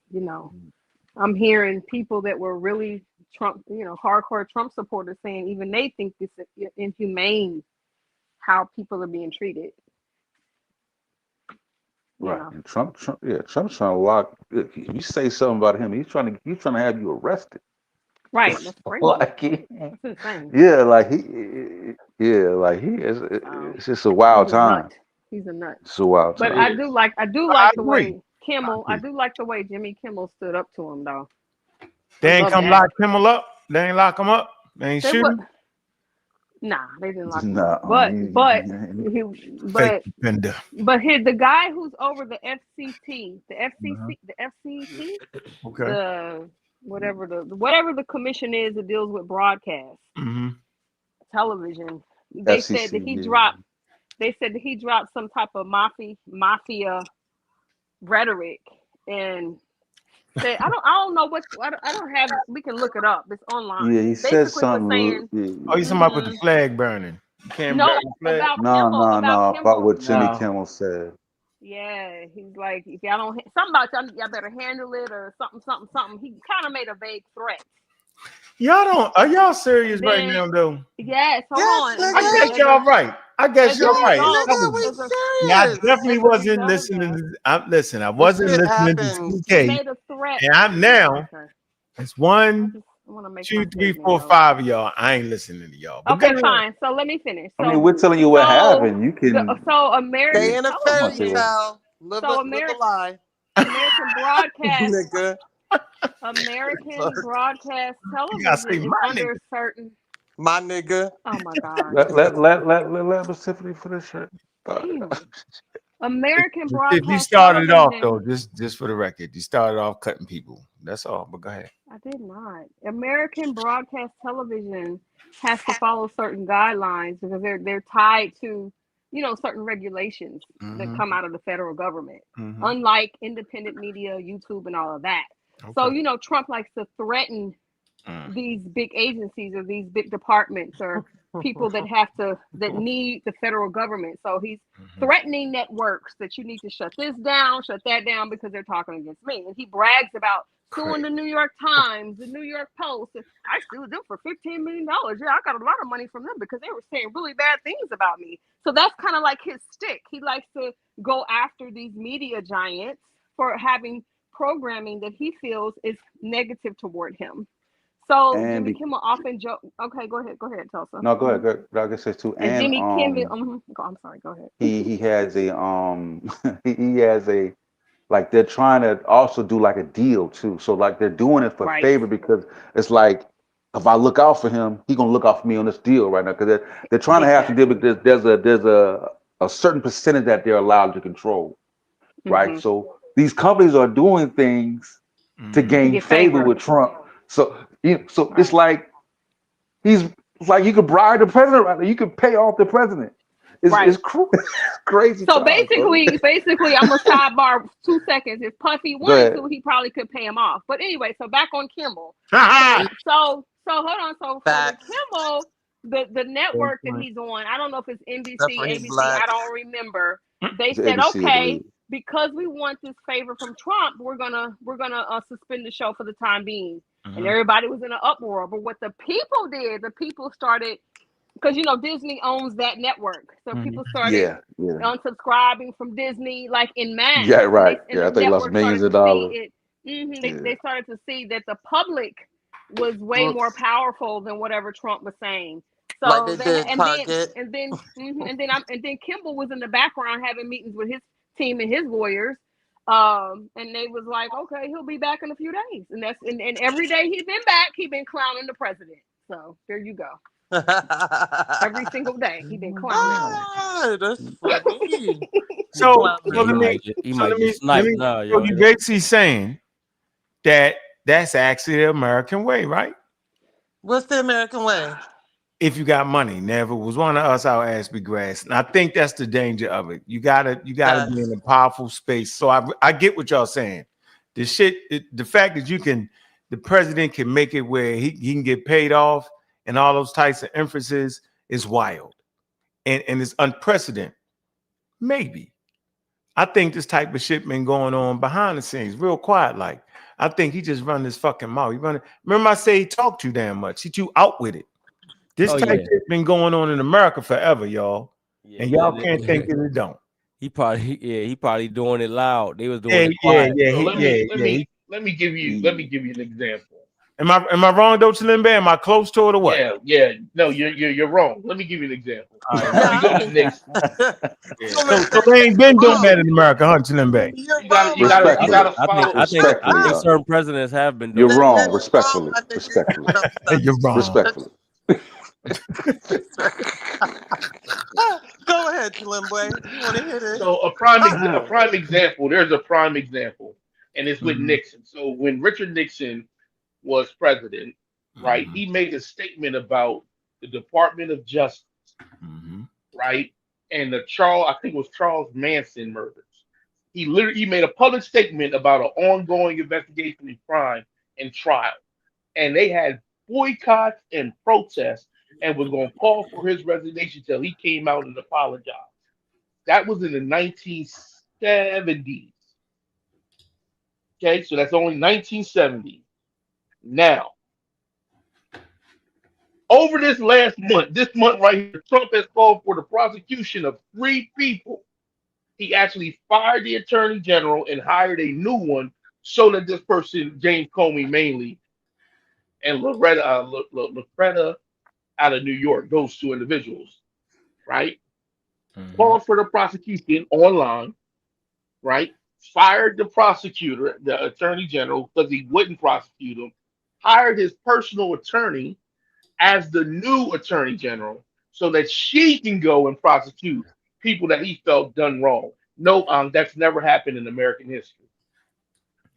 I'm hearing people that were really Trump, hardcore Trump supporters saying even they think it's inhumane how people are being treated. Right. And Trump's trying to lock. If you say something about him, he's trying to have you arrested. Right. That's crazy. That's insane. He is. It's just a wild time. He's a nut. It's a wild But time. I do like the way Kimmel. I do like the way Jimmy Kimmel stood up to him though. They ain't come lock Kimmel up. They ain't lock him up. They ain't shoot him. Nah, they didn't lock him up. But here the guy who's over the FCC, okay, whatever the commission is that deals with broadcast television. They said that he dropped. They said that he dropped some type of mafia rhetoric and said I don't know what I don't have. We can look it up. It's online. Yeah, he said something. Oh, you talking about with the flag burning? You can't burn the flag. About what Jimmy Kimmel said. Yeah, he's like, if y'all don't something about y'all better handle it or something. He kind of made a vague threat. Are y'all serious right now though? Yes, hold on. I guess y'all right. I definitely wasn't listening. I wasn't listening to CK. And I'm now. It's 1, 2, 3, 4, 5 of y'all. I ain't listening to y'all. Okay, fine. So let me finish. I mean, we're telling you what happened. You can. American. Stay in a fairy tale. Live a lie. American broadcast. American broadcast television is under certain. My nigga. Oh my God. Let Pacific finish it. American broadcast. You started off though, just for the record, you started off cutting people. That's all. But go ahead. I did not. American broadcast television has to follow certain guidelines because they're tied to certain regulations that come out of the federal government. Unlike independent media, YouTube, and all of that. Okay. So Trump likes to threaten these big agencies or these big departments or people that need the federal government. So he's threatening networks that you need to shut this down, shut that down because they're talking against me. And he brags about suing the New York Times, the New York Post. I sued them for $15 million. Yeah, I got a lot of money from them because they were saying really bad things about me. So that's kind of like his stick. He likes to go after these media giants for having programming that he feels is negative toward him. So Jimmy Kimmel often joke. Okay, go ahead, Tulsa. No, go ahead. I guess it's too. And Jimmy Kimmel. I'm sorry. Go ahead. He has a he has a like they're trying to also do like a deal too. So like they're doing it for favor because it's like if I look out for him, he's gonna look out for me on this deal right now because they're trying to have to deal with this. There's a certain percentage that they're allowed to control, right? So these companies are doing things to gain favor with Trump. So it's like it's like you could bribe the president right now. You could pay off the president. It's crazy. So basically, I'm gonna sidebar 2 seconds. If Puffy wanted to, he probably could pay him off. But anyway, so back on Kimmel. So hold on. So for Kimmel, the network that he's on, I don't know if it's NBC, ABC, I don't remember. They said, okay, because we want this favor from Trump, we're gonna suspend the show for the time being. And everybody was in an uproar. But what the people started, because Disney owns that network, so people started unsubscribing from Disney like in mass. Yeah, right. I think they lost millions of dollars. They started to see that the public was way more powerful than whatever Trump was saying. So then Kimmel was in the background having meetings with his team and his lawyers. And they was like, okay, he'll be back in a few days. And every day he's been back, he's been clowning the president. So there you go. Every single day he's been clowning. That's funny. So you're basically saying that that's actually the American way, right? What's the American way? if you got money. Now, if it was one of us, our ass be grass. And I think that's the danger of it. You gotta be in a powerful space. So I get what y'all saying. The fact that the president can make it where he can get paid off and all those types of inferences is wild. And it's unprecedented. Maybe. I think this type of shit been going on behind the scenes, real quiet. Like, I think he just run his fucking mouth. Remember I say he talked too damn much. He too out with it. This type shit been going on in America forever, y'all. And y'all can't think that it don't. He probably doing it loud. They was doing it quiet. Let me give you an example. Am I wrong though, Chilimbe? Am I close to it or what? Yeah. No, you're wrong. Let me give you an example. All right, let me go to the next. So they ain't been doing that in America, huh, Chilimbe? You gotta follow. I think certain presidents have been doing You're wrong, respectfully. You're wrong. Respectfully. Go ahead, Chilimbe. You want to hit it? So a prime example. There's a prime example, and it's with Nixon. So when Richard Nixon was president, right, he made a statement about the Department of Justice, right, and I think it was Charles Manson murders. He made a public statement about an ongoing investigation in crime and trial, and they had boycotts and protests, and was going to call for his resignation till he came out and apologized. That was in the 1970s. Okay, so that's only 1970. Now, over this month right here, Trump has called for the prosecution of 3 people. He actually fired the attorney general and hired a new one so that this person, James Comey mainly, and Loretta out of New York, those 2 individuals, right? Called for the prosecution online, right? Fired the prosecutor, the attorney general, because he wouldn't prosecute him. Hired his personal attorney as the new attorney general so that she can go and prosecute people that he felt done wrong. No, that's never happened in American history.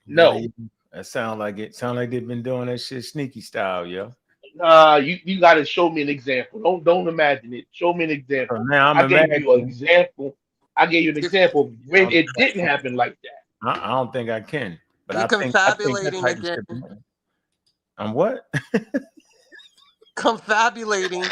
No. That sound like it. Sound like they've been doing that shit sneaky style, yo. You got to show me an example. Don't imagine it. Show me an example. So now I gave you an example. I gave you an example when it didn't happen like that. I don't think I can. But You're I think confabulating that type of shit. I'm what? Confabulating.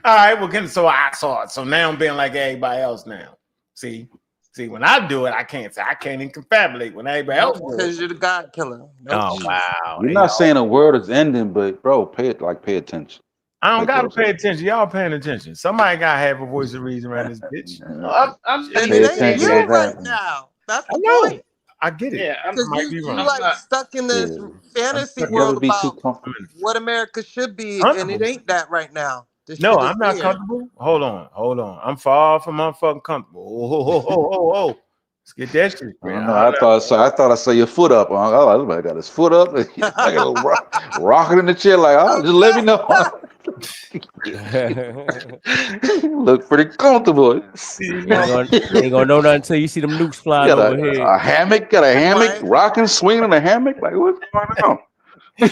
All right, well, so I saw it. So now I'm being like everybody else now. See, when I do it, I can't even confabulate when everybody else does it. Because you're the God killer. Oh, wow. You're not saying a word is ending, but bro, pay attention. I don't gotta pay attention. Y'all paying attention. Somebody gotta have a voice of reason around this bitch. I'm and it ain't you right now. That's the point. I get it. Yeah, you're like stuck in this fantasy world about what America should be, and it ain't that right now. No, I'm not comfortable. Hold on. I'm far from unfucking comfortable. Oh. Let's get that shit. I thought I saw your foot up. Oh, this man got his foot up. Like rocking in the chair, like, oh, just let me know. Look pretty comfortable. You ain't gonna know nothing until you see them nukes flying over here. A hammock, rocking, swinging in a hammock. Like, what's going on? He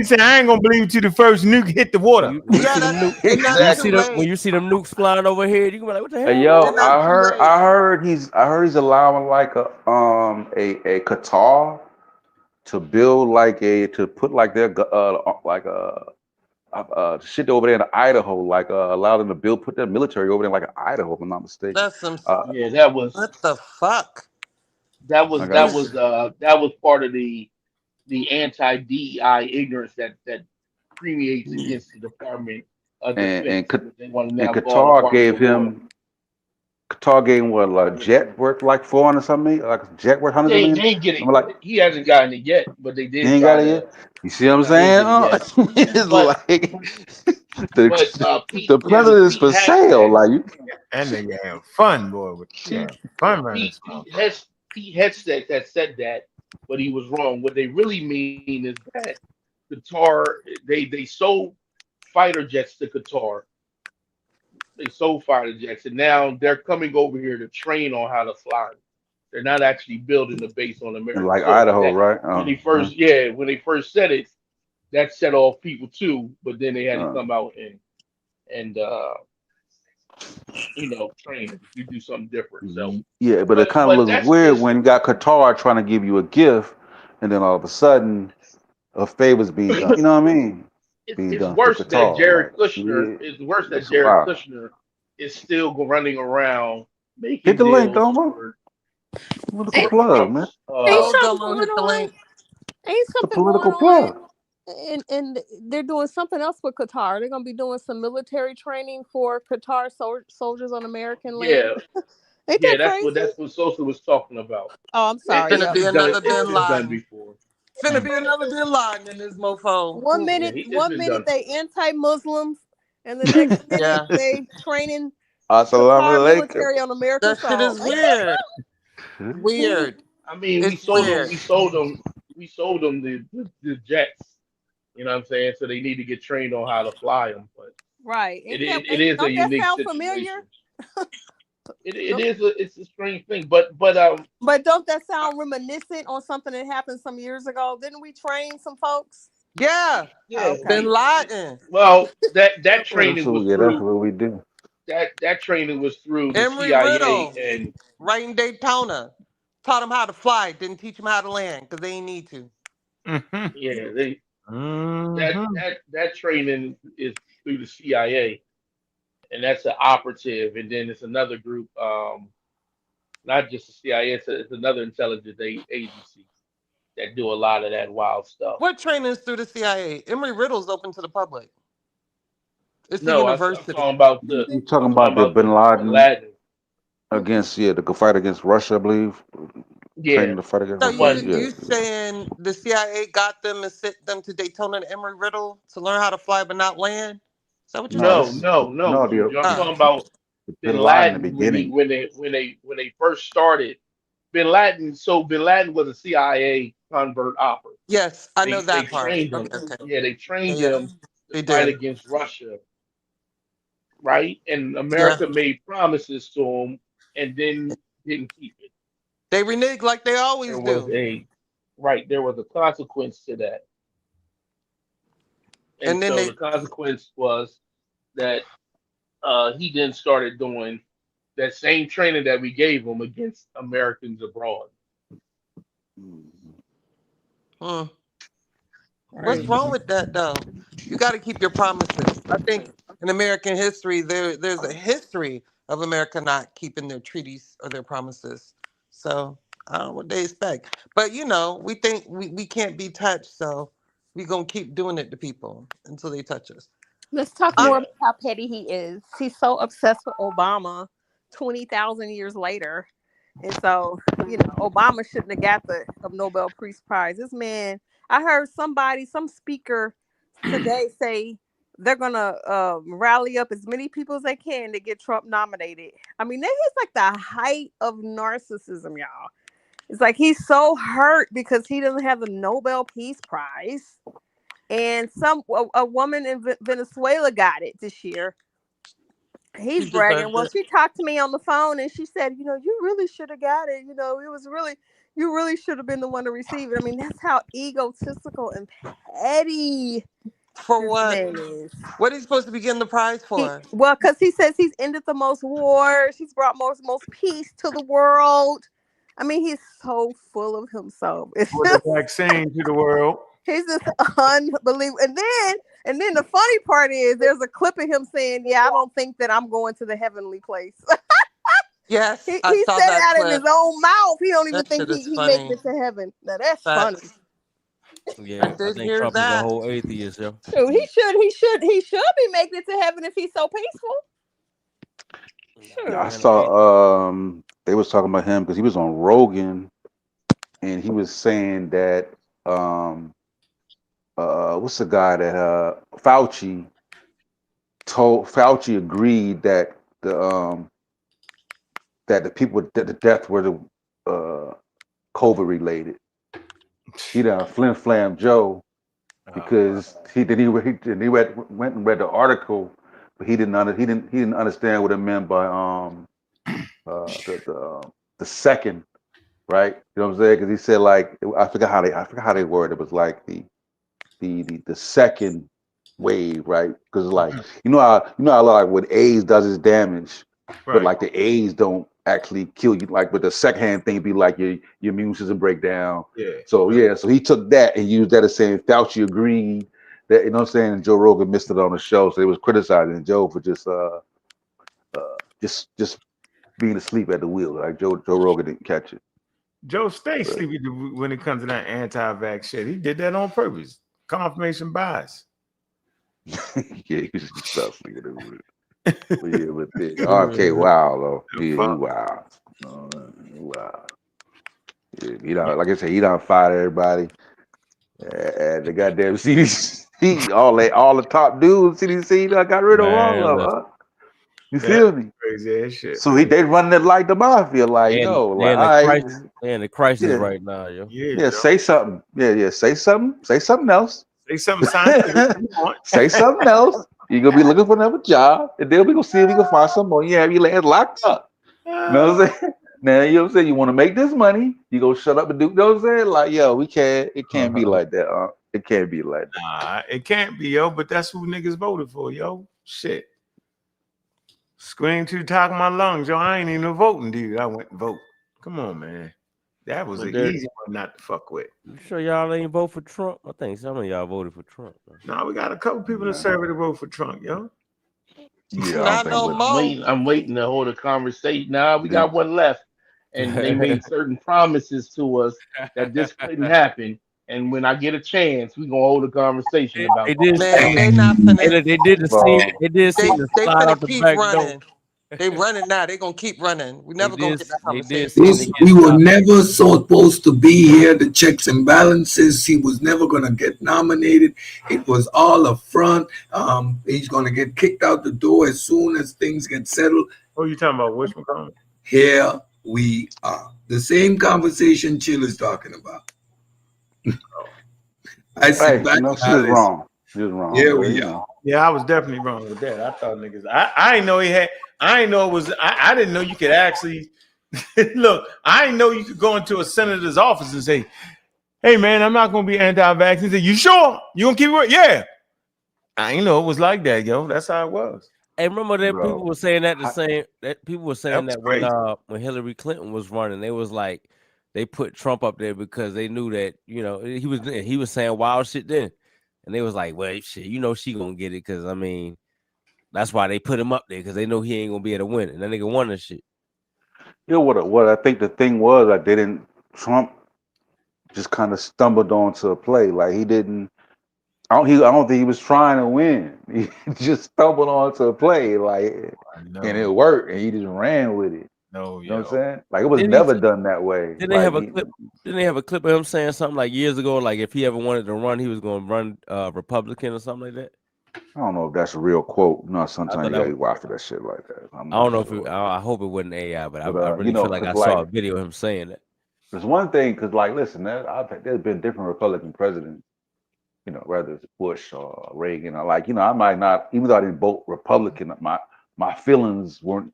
said, I ain't gonna believe it till the first nuke hit the water. When you see them nukes flying over here, you can be like, what the hell? Hey, yo, I heard he's allowing like a Qatar to build to put like their shit over there in Idaho, allow them to put their military over there like Idaho, if I'm not mistaken. That's some that was what the fuck? That was part of the anti-DEI ignorance that permeates against the Department of Defense. Qatar gave him what, like jet worth like 400 something, like jet worth 100 million. They ain't getting it. He hasn't gotten it yet, but they did. He ain't got it yet. You see what I'm saying? It's like the president is for sale. Like you, and they have fun, boy. With fun. Pete Hegseth that said that, but he was wrong. What they really mean is that Qatar, they sold fighter jets to Qatar. They sold fighter jets, and now they're coming over here to train on how to fly. They're not actually building a base on America. Like Idaho, right? When they first said it, that set off people too. But then they had to come out and train if you do something different. So, Yeah, but it kind of looks that's weird just when you got Qatar trying to give you a gift, and then all of a sudden a favor's being done. You know what I mean? Being it's done for worse that Qatar. Jared Like, Kushner. yeah, It's worse that it's Jared wild. Kushner is still running around Hit making the link, deals Domo. for Political plug, man. Trump's. Ain't Told something them to going hit the on? link. Ain't It's a something going political on? plug. And they're doing something else with Qatar. They're gonna be doing some military training for Qatar soldiers on American land. Ain't that That's crazy? what Sosa was talking about. Oh, I'm sorry. It's Finna Yeah. be been done. another It's Bin been done Laden. before. Finna be another Bin Laden in this mofo. One Yeah, minute it's been done. they anti-Muslims, and the next minute Yeah, they training Assalamu Qatar alaikum. military on American that shit soil. is weird. Weird. I mean, It's weird. we sold them the jets. You know what I'm saying? So they need to get trained on how to fly them. But Right. it is a Don't that unique sound familiar? situation. Don't- It's a strange thing. But But don't that sound reminiscent on something that happened some years ago? Didn't we train some folks? Yeah, yeah, Bin Laden. well that That's training was what through we do. that training was through the Emery CIA Riddle, and right in Daytona, taught them how to fly. Didn't teach them how to land because they ain't need to. yeah they Mhm. that training is through the CIA, and that's an operative, and then it's another group, not just the CIA, it's another intelligence agency that do a lot of that wild stuff. What training is through the CIA? Emery Riddle's open to the public. It's the No, I'm university. talking about You talking about the Bin Bin Laden Laden. against the fight against Russia, I believe. Yeah, Training to fight against So Russia. you saying the CIA got them and sent them to Daytona and Emery Riddle to learn how to fly but not land? Is that what you're no, saying? no. I'm talking about Bin Bin Laden in the Laden beginning. when they first started. Bin Laden was a CIA convert operative. Yes, I know They that part. trained him. Okay. Yeah, they trained Yeah, him they to fight did. against Russia, right? And Yeah. America made promises to him and then didn't keep it. They renege like they always There was do. there was a consequence to that. And And then so they the consequence was that he then started doing that same training that we gave him against Americans abroad. What's wrong with that though? You got to keep your promises. I think in American history there's a history of America not keeping their treaties or their promises. So I don't know what they expect. But we think we can't be touched, so we're gonna keep doing it to people until they touch us. Let's talk more about how petty he is. He's so obsessed with Obama 20,000 years later. And so, Obama shouldn't have got the Nobel Peace Prize. This man, I heard some speaker today say they're going to rally up as many people as they can to get Trump nominated. I mean, that is like the height of narcissism, y'all. It's like he's so hurt because he doesn't have the Nobel Peace Prize. And a woman in Venezuela got it this year. He's bragging. Well, she talked to me on the phone and she said, you really should have got it. You really should have been the one to receive it. I mean, that's how egotistical and petty. For what? What are you supposed to be getting the prize for? Because he says he's ended the most wars. He's brought most peace to the world. I mean, he's so full of himself. With the vaccine to the world. He's just unbelievable. And then the funny part is there's a clip of him saying, I don't think that I'm going to the heavenly place. Yes, he saw said that out in his own mouth. He don't even think he makes it to heaven. Now that's funny. Yeah, I think Trump is a whole atheist, yo. Dude, he should be making it to heaven if he's so peaceful. Sure. I saw they was talking about him because he was on Rogan and he was saying that what's the guy that Fauci agreed that the people that the death were the COVID related. He done flim flam Joe because he went and read the article, but he didn't understand what it meant by the second, right? You know what I'm saying? Because he said like I forgot how they worded it. It was like the the second wave, right? Because like you know how like when AIDS does its damage, but Right. like the AIDS don't actually kill you. Like with the secondhand thing, be like your immune system break down. Yeah. So yeah, so he took that and used that as saying Fauci agreed that, you know what I'm saying, and Joe Rogan missed it on the show, so they was criticizing Joe for just being asleep at the wheel. Like Joe Rogan didn't catch it. Joe stay But sleepy when it comes to that anti-vax shit. He did that on purpose. Confirmation bias. yeah, he was just stuff sleeping at the wheel. But yeah, but RFK, wow, though. Yeah, he wow. Wow. Yeah, he done, like I said, he done fired everybody. And the goddamn CDC, all the top dudes, CDC, done got rid of all of them. Huh? You feel me? Crazy ass shit. So they running it like the mafia, like yo, like all right, the crisis yeah. right now, yo. Yeah, say something. Yeah, say something. Say something else. Say something scientific. Say something else. You're gonna be looking for another job, and then we gonna see if we can find some more. You have your ass locked up. You know what I'm saying? Now you know what I'm saying. You want to make this money, you go shut up and do. You know what I'm saying? Like yo, we can't. It can't be like that. It can't be like that. Nah, it can't be, yo. But that's who niggas voted for, yo. Shit. Scream to the top of my lungs, yo. I ain't even a voting dude. I went and vote. Come on, man. That was an easy one not to fuck with. You sure y'all ain't vote for Trump? I think some of y'all voted for Trump. No, we got a couple people in Survey to vote for Trump, yo. Not no more. I'm waiting to hold a conversation. Now we got one left, and they made certain promises to us that this couldn't happen. And when I get a chance, we gonna hold a conversation about it. They not finna. They did the scene. They did see the slide out the keep back running. door. They running now. They gonna keep running. We never gonna get that conversation. We were never supposed to be here. The checks and balances. He was never gonna get nominated. It was all a front. He's gonna get kicked out the door as soon as things get settled. Who are you talking about? Which one? Here we are. The same conversation Chill is talking about. I said, hey, no, she was wrong. She was wrong. Here we are. Yeah, I was definitely wrong with that. I thought niggas. I didn't know he had. I didn't know it was. I didn't know you could actually look. I didn't know you could go into a senator's office and say, "Hey, man, I'm not going to be anti-vax." He said, "You sure? You gonna keep it?" Yeah. I didn't know it was like that, yo. That's how it was. Hey, remember that people were saying that people were saying that that when Hillary Clinton was running, they was like they put Trump up there because they knew that he was saying wild shit then, and they was like, well, shit, she gonna get it because I mean, that's why they put him up there because they know he ain't gonna be able to win, and that nigga won the shit. You know what I think the thing was, like Trump just kind of stumbled onto a play, like he didn't. I don't think he was trying to win. He just stumbled onto a play, like, and it worked, and he just ran with it. No, you know what I'm saying? Like it was never done that way. Didn't they have a clip? Didn't they have a clip of him saying something like years ago, like if he ever wanted to run, he was going to run Republican or something like that? I don't know if that's a real quote. No, sometimes you gotta watch for that shit like that. I don't know if I hope it wasn't AI, but I really feel like I saw a video of him saying that. There's one thing, because like, listen, there's been different Republican presidents. Whether it's Bush or Reagan, or I might not, even though I didn't vote Republican, my feelings weren't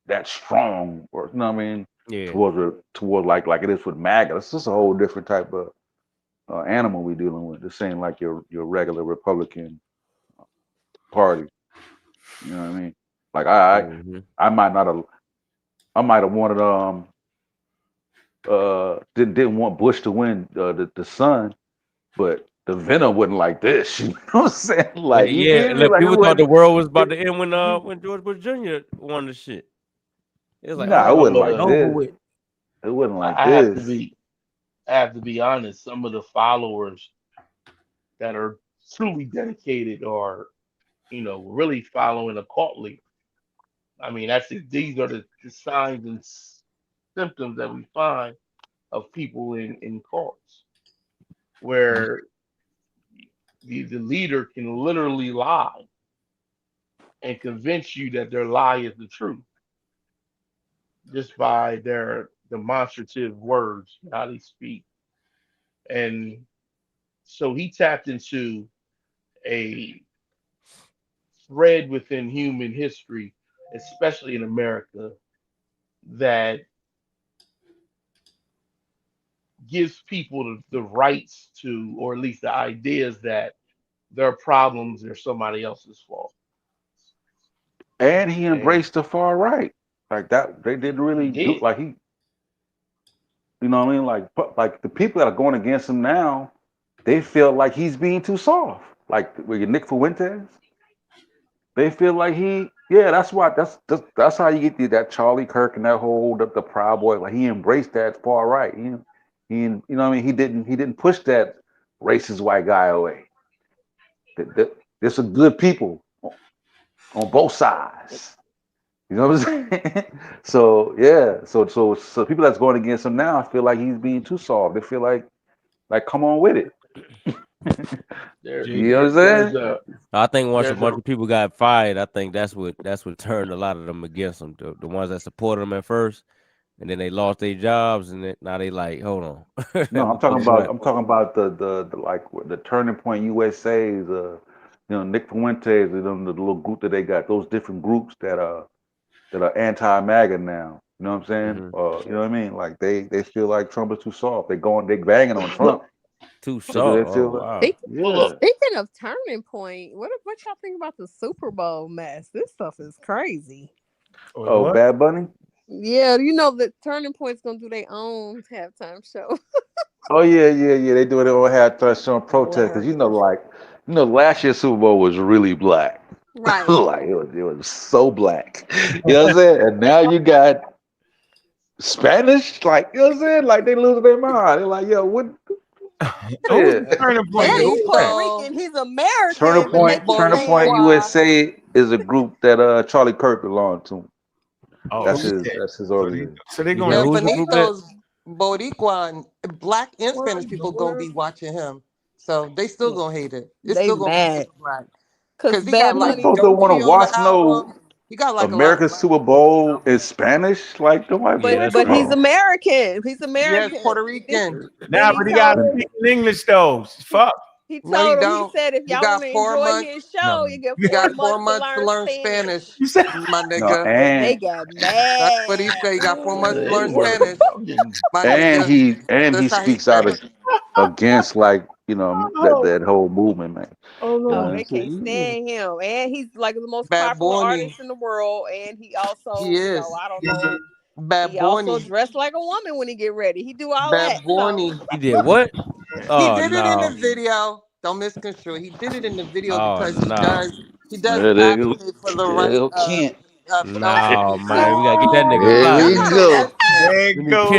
that strong, or you know what I mean, towards like it is with MAGA. It's just a whole different type of animal we're dealing with. This ain't like your regular Republican party. You know what I mean? Like I might not have, I might have wanted didn't want Bush to win the son, but the venom wasn't like this. You know what I'm saying? Like people thought the world was about to end when George Bush Jr. won the shit. It was like, it wasn't like this. With. It wasn't like I this. have to be honest. Some of the followers that are truly dedicated or, really following a cult leader. I mean, these are the signs and symptoms that we find of people in cults, where the leader can literally lie and convince you that their lie is the truth just by their demonstrative words, how they speak. And so he tapped into a thread within human history, especially in America, that gives people the rights to, or at least the ideas that their problems are somebody else's fault. And he And embraced the far right. Like that, they didn't really he do did. like he, you know what I mean? Like the people that are going against him now, they feel like he's being too soft. Like with Nick Fuentes, they feel like that's why that's how you get that Charlie Kirk and that whole the Proud Boy. Like he embraced that far right. He you know what I mean? He didn't push that racist white guy away. There's some good people on both sides. You know what I'm saying? So yeah, so people that's going against him now feel like he's being too soft. They feel like come on with it. You know what I'm saying? I think once a bunch of people got fired, I think that's what turned a lot of them against him. The ones that supported him at first, and then they lost their jobs, and now they like, hold on. No, I'm talking about the like the Turning Point USA's, Nick Fuentes, the little group that they got. Those different groups that are anti-MAGA now. You know what I'm saying? You know what I mean? Like they feel like Trump is too soft. They banging on Trump. Too soft. Oh, wow. Speaking of Turning Point, what y'all think about the Super Bowl mess? This stuff is crazy. Oh, Bad Bunny? Yeah, you know that Turning Point's gonna do their own halftime show. Oh yeah. They do it on halftime show protest because last year's Super Bowl was really black. Right. Like it was so black. You know what I'm saying? And now you got Spanish, like you know what I'm saying? Like they losing their mind. They're like, yo, what? Turning Point. And he's Puerto Rican. He's American. Turning Point USA is a group that Charlie Kirk belonged to. Oh, that's his organization. So they're going. Benito's Boricua and black and Spanish people gonna be watching him, so they still gonna hate it. It's still gonna be black because he got like folks don't want to watch no. You got like American Super Bowl in Spanish, like but he's American. He's American. Yes, Puerto Rican. Nah, but he got to speak in English though. Fuck. He told him. He said, if y'all want to enjoy his show, you get 4 months to learn Spanish. My nigga. No, and they got mad. That's what he said. You got 4 months to learn Spanish. And he speaks out against that whole movement, man. Oh no, they can't stand him, and he's like the most popular artist in the world, and he also, is. I don't know. Bad he also dressed like a woman when he get ready. He do all Bad that. So. He did what? He did it in the video. Don't misconstrue. He did it in the video because he does advocate for the right. No, man, we gotta get that nigga. There we go.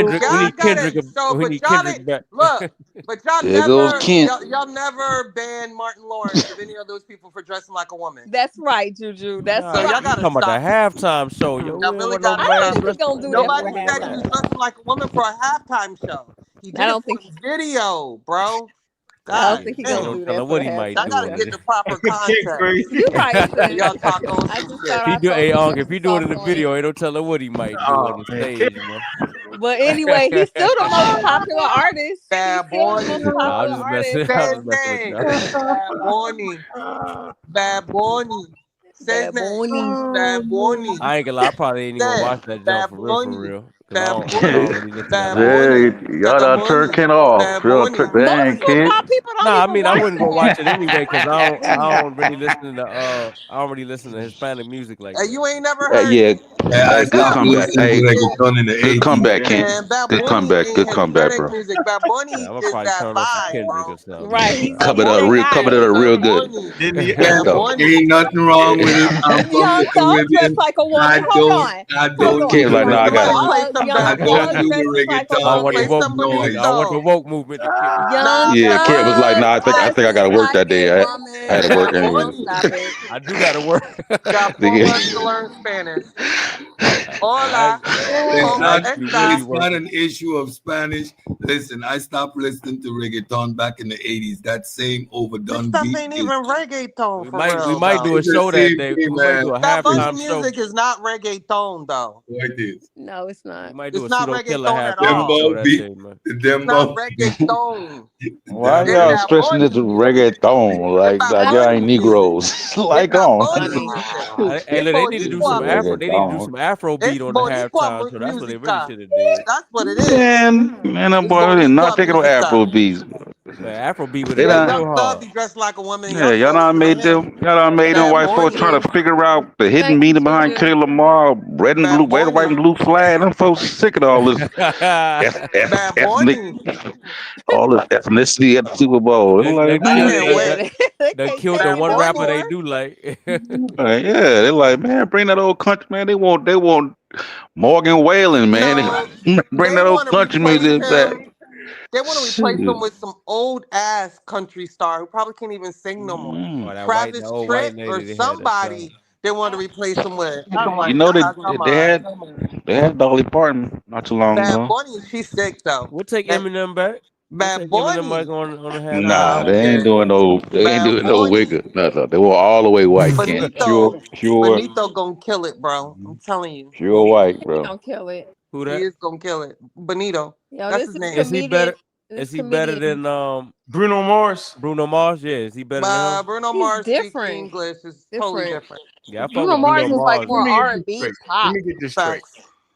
We need Kendrick back. Look, but y'all never banned Martin Lawrence or any of those people for dressing like a woman. That's right, Juju. That's so y'all gotta talking about the halftime show. Yo, I don't think he's gonna do Nobody that. said he was dressing like a woman for a halftime show. He did it for the video, bro. I don't think he's gonna do that. What he might do. I gotta get the proper context. You right. Y'all tacos. If he do it in the video, he don't tell her what he might do on the stage. Man. But anyway, he's still the most popular artist. Bad boy. Bad boy. Say Bad boy. I ain't gonna lie, I probably ain't even gonna watch that jump for real. Y'all done turn Ken off. Dang, Ken. Nah, I mean I wouldn't go watch it anyway because I don't really listen to Hispanic music like that. You ain't never heard. Good comeback, Ken. Good comeback, bro. Bad Bunny is that vibe, bro. Right. Covered it real good. Ain't nothing wrong with it. Young Thug dressed like a woman. Hold on. I don't. Ken's like, no, I got it. I don't do the reggaeton. I want the woke movement. Yeah, Ken was like, nah, I think I gotta work that day. I had to work anyway. I do gotta work. Got 4 months to learn Spanish. Hola. It's not an issue of Spanish. Listen, I stopped listening to reggaeton back in the 80s. That same overdone this beat. Stuff ain't even reggaeton. We might do a show that day. We might do a halftime show. Music is not reggaeton though. Like this. No, it's not. We might do It's a not pseudo killer reggaeton at halftime all. show that day, man. It's not reggaeton. Why y'all stressing this reggaeton? Like, like y'all ain't Negroes. Like on. Hey, look, they need to do some Afro. They need to do some Afro beat on the halftime show. That's what they really should have did. That's what it is. Man, that boy did not taking no Afro beats. Man, Afro beat would They have done, been real hard. He dressed like a woman. yeah, y'all done made them white folks trying to figure out the hidden meaning behind Kendrick Lamar, red and blue, red, white, and blue flag. Them folks sick of all this ethnic, all this ethnicity at the Super Bowl. They killed the one rapper they do like. Yeah, they're like, man, bring that old country, man. They want Morgan Wallen, man. Bring that old country music back. They want to replace him with some old ass country star who probably can't even sing no more. Travis Tritt or somebody they want to replace him with. You know they had Dolly Parton not too long Bad ago. Bunny, she's sick though. We'll take Eminem back. Bad Bunny. On the halftime. Nah, they ain't doing no wigger. No. They were all the way white. Pure. Benito gonna kill it, bro. I'm telling you. Pure white, bro. He gonna kill it. Who that? He is gonna kill it. Benito. Yo, that's his name. Is he better? Is he better than Bruno Mars? Bruno Mars, yeah. Is he better than him? Bruno Mars speaks English is totally different. Yeah, Bruno Mars is like more R&B pop. Let me get this straight.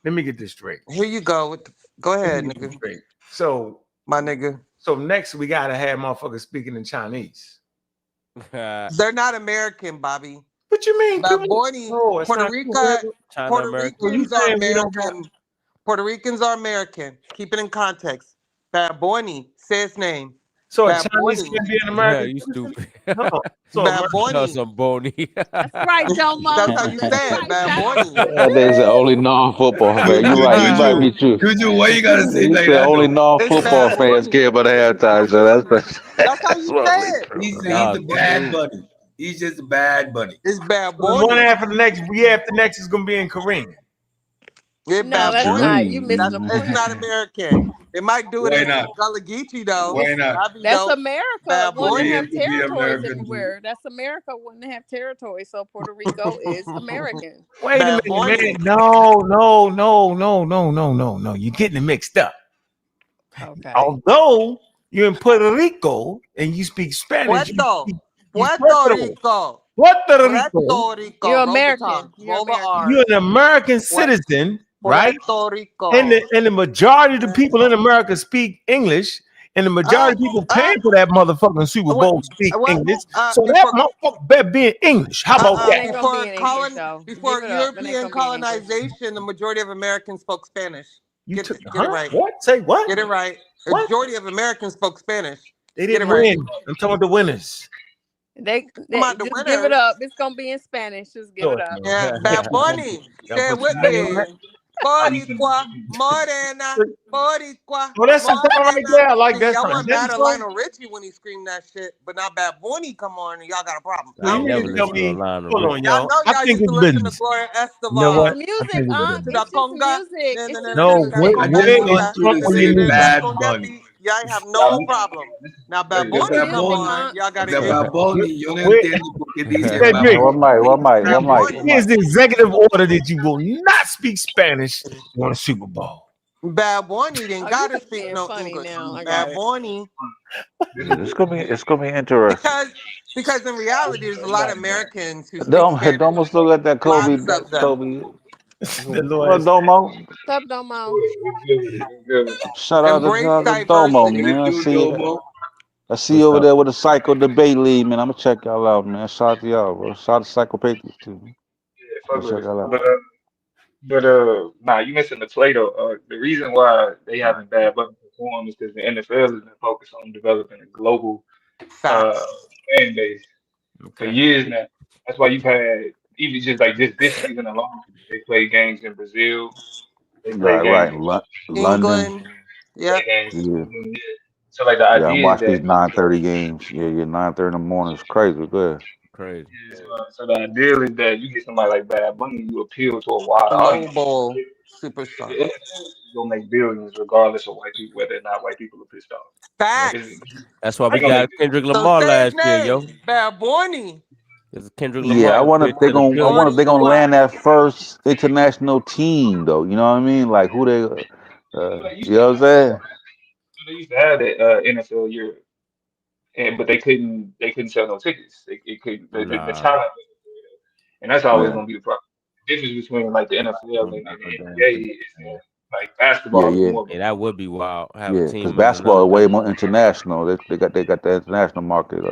Let me get this straight. Here you go. Go ahead, nigga. So, my nigga. So next we gotta have motherfuckers speaking in Chinese. They're not American, Bobby. What you mean? Bad Bunny, Puerto Ricans are American. Puerto Ricans are American. Keep it in context. Bad Bunny, say his name. So Bad a Chinese can be an American? Yeah, you stupid. No. So Bad Bunny. Some bony. That's right, Domo. That's how you say it, Bad Bunny. That's the only non-football fan. You right. You might be true. Why you gotta say like The that? only non-football fans care about the halftime, so that's how you say it. He's the bad bunny. He's just a bad bunny. It's Bad The Bunny. one after the next, after next is gonna be in Korean. It's No, that's not. You missed the It's point. not American. They might do it Why in not? Gullah Geechee though. Why not? That'd be That's dope. America. Bad Wouldn't Bunny have to be territories American. everywhere. That's America. Wouldn't have territories. So Puerto Rico is American. Wait a Bad minute, Bunny. man. No. You're getting it mixed up. Okay. Although you're in Puerto Rico and you speak Spanish. Puerto Rico. Puerto Rico. Puerto Rico. You're Roll the American. tongue. You're Roll the American. R. You're an American citizen, right? Puerto Rico. And the majority of the people in America speak English, and the majority of people paying for that motherfucking Super Bowl speak English. So that motherfucker better be in English. How about that? ain't gonna be in English, though. Before Give it up. It ain't European gonna be in English. colonization, the majority of Americans spoke Spanish. Get it right. What? Say what? Get it right. The What? majority of Americans spoke Spanish. They Get didn't it right. win. I'm talking about the winners. They on, the just give it up. It's gonna be in Spanish. Just give it up. Yeah, Bad Bunny. Say it with me. Boricua, Morena, Boricua. Well, that's something right there. I like that Y'all song. want That mad at song? Lionel Richie when he screamed that shit, but now Bad Bunny come on and y'all got a problem. I ain't never tell listened me- to Lionel hold on, Richie. Y'all yo. know I y'all think used it's to listen to business. Gloria Estefan. You know what? It's music, I think it's It's business. just music. It's just No, music. wait, I just wait, gone it's through the what you same need. Bad Bunny. Y'all have no problem. Now Bad Oiga, Bunny Bad come Bunny. on. Y'all got The to Bad Bunny, yo no Wait. entiendo por qué dice Cedric. Bad Bunny. What mic? Here's the executive order that you will not speak Spanish on the Super Bowl. Bad Bunny didn't Oh, gotta you speak being no funny English. now. I got Bad it. Bunny. It's gonna be interesting. Because in reality, there's a lot of Americans who speak Don't Spanish. almost look at that Kobe. Lots of them. What Domo? What's up, Domo? Shout out Embrace to Domo, diversity. man. I see you over there with the Psycho Debate League, man. I'm gonna check y'all out, man. Shout out to y'all, bro. Shout out to Psycho Patriots too. Fuck Check with y'all out. it. But nah, you missing the play though. The reason why they haven't bad Bunny perform is because the NFL has been focused on developing a global fan base for years now. That's why you've had even just this season alone, they play games in Brazil, they play games Right. in London. Yeah. Yeah. So like the Yeah, idea I is watch that these 9:30 games. Yeah, 9:30 in the morning. It's crazy. Good. Crazy. so the ideal is that you get somebody like Bad Bunny, you appeal to a wide audience. Global superstar. It's gonna make billions regardless of white people, whether or not white people are pissed off. Facts. That's why we They gonna got make- Kendrick So Lamar say his last year, yo. name. Bad Bunny. It's Kendrick Lamar. Yeah, I wonder if to the I building. wonder if they're gonna land that first international team though. You know what I mean? Like who they you know what I'm saying? They used to have that NFL Europe. but they couldn't sell no tickets. It couldn't the Nah. talent, and that's always Yeah. gonna be the problem. The difference between like the NFL and the Damn. NBA is like basketball is Yeah. more. Yeah, that would be wild. Have Yeah, a because team in basketball another is way country. more international. They got the international market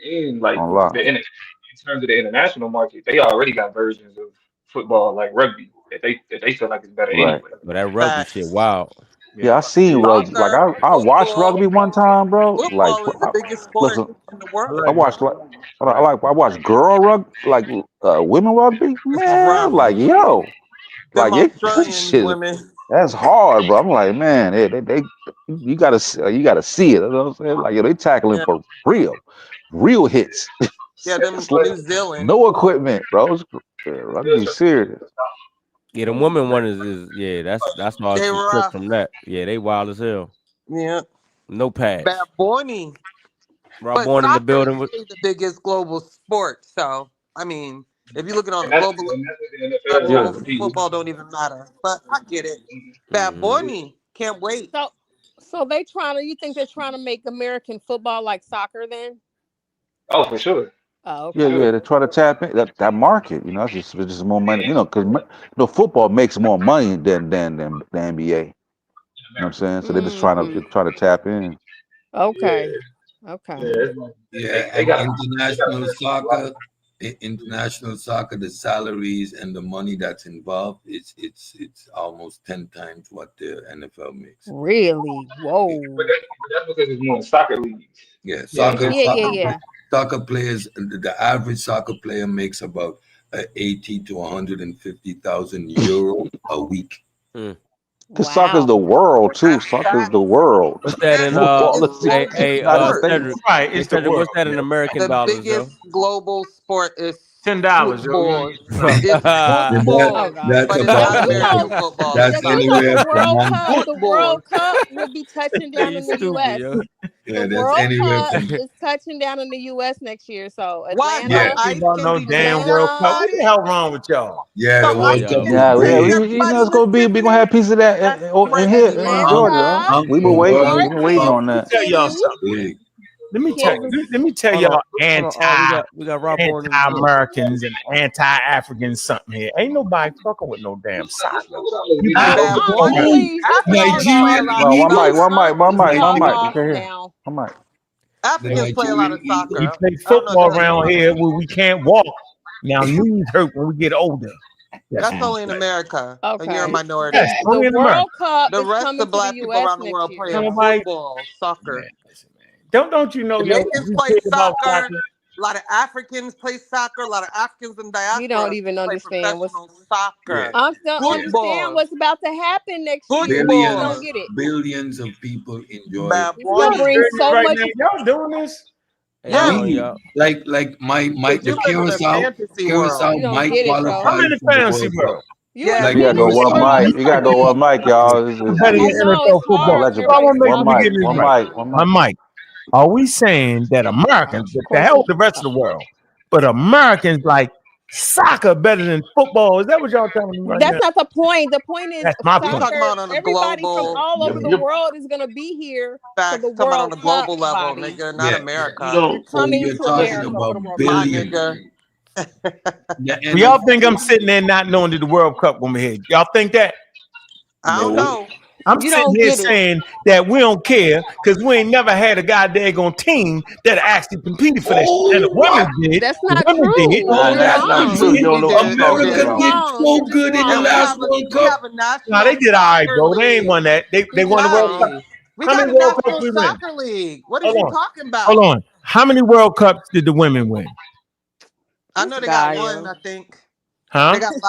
And like on lock. in terms of the international market, they already got versions of football like rugby that they feel like is better Right. anyway. But that rugby shit, wow. Yeah, I seen rugby. Like Soccer, I watched football. rugby one time, bro. Like Football is the biggest sport listen, in the world. I watched I watched girl rugby, like women rugby. Man, like yo, Them like it, Australian shit, women. that's hard, bro. I'm like, man, they you gotta see it. You know what I'm saying? Like, yo, they tackling Yeah. for real hits. Yeah, them It's like New Zealand. no equipment, bro. Rugby serious. Yeah, the woman one is yeah, that's why They some trick rough. from that. Yeah, they wild as hell. Yeah. No pads. Bad Bunny. Rob But Bourne in the soccer building with is the biggest global sport. So, I mean, if you're looking on And the that's global what the NFL is trying to level, compete with. football don't even matter. But I get it. Bad Bunny. Can't wait. So they trying to. You think they're trying to make American football like soccer? Then? Oh, for sure. Oh, okay. Yeah, they try to tap in that market. You know, it's just more money. You know, because football makes more money than the NBA. You know what I'm saying? So they're just trying to tap in. Okay. Okay. Yeah, They and got international soccer, the salaries and the money that's involved, it's almost 10 times what the NFL makes. Really? Whoa. But that's because it's more soccer leagues. Yeah, soccer. Yeah. Soccer players, the average soccer player makes about 80 to 150,000 euro a week. Because soccer's the world too. Soccer's the world. What's that in Cedric? Right, Hey, it's the Cedric, world. what's that in American The dollars, biggest yo? global sport is $10. football. It's That's football, that's but it's not about American football. that's It's anywhere from The World Cup will be touching down in the U.S. yeah, The that's World anywhere Cup from is touching down in the U.S. next year. So Why? Atlanta. So ice About can no be damn playing World Cup. What everybody. the hell wrong with y'all? yeah, the So World ice Cup. can Yeah, be playing you everybody know it's in gonna be. We gonna have pieces of that That's in here in crazy. Georgia. Huh? We been waiting. We've been waiting on that. Let me tell y'all something. Let me tell y'all we got Rob Bourne in the building. anti-Americans and anti-Africans something here. Ain't nobody fucking with no damn soccer. Bad Bunny. Nigerian One mic. Africans play a lot of soccer. We I play don't know football if around here where we can't walk. Now knees hurt when we get older. That's only in America. Okay. And you're a minority. Yes, only in The America. World Cup The is rest coming of black to the people U.S. around the next world year. play Nobody- football, soccer. Don't you know Jamaicans you play care about soccer. A lot of Africans play soccer. A lot of Africans in diaspora. You don't even play understand what's. professional soccer. I don't Football. understand what's about to happen next year. You Football. don't get it. Billions of people enjoy Bad it. It's gonna Bunny. bring so right much. now. Y'all doing this? Yeah. Like my But you the live in a fantasy Curacao world. You don't might get it, yo. qualify I'm in the for the fantasy World world. Cup. You Yeah, in You gotta go fantasy one world? mic. You gotta go one mic, y'all. I'm better I than know NFL it's football. hard. So I want to make One sure we mic. get this One right. mic. One My mic. mic. Are we saying that Americans, the hell with the rest of the world, but Americans like soccer better than football? Is that what y'all telling me right That's now? not the point. The point is That's my We're point. talking soccer. about on a Everybody global. from all over the You're- world is gonna be here for Facts. the Talking about on World a global Cup level, body. nigga, not Yeah. America. They're So coming you're to talking America for about the World Cup. My billions. nigga. The Do y'all NFL think I'm sitting there not knowing that the World Cup gonna be here? Y'all think that? I don't know. I'm You sitting don't here get it. saying that we don't care because we ain't never had a goddamn team that actually competed for that shit. And the women did. That's The not women true. did. Nah, You're that's not wrong. true. You don't know what you're talking America about. did Wrong. so You're just good in the wrong. And last World we Cup. have a national Nah, they did all right, soccer bro. They ain't league. won that. They won the World Cup. Exactly. We How got many a World Cups national we win? soccer league. What is Hold you on. talking about? Hold on. How many World Cups did the women win? I know they got one, I think. Huh? They got an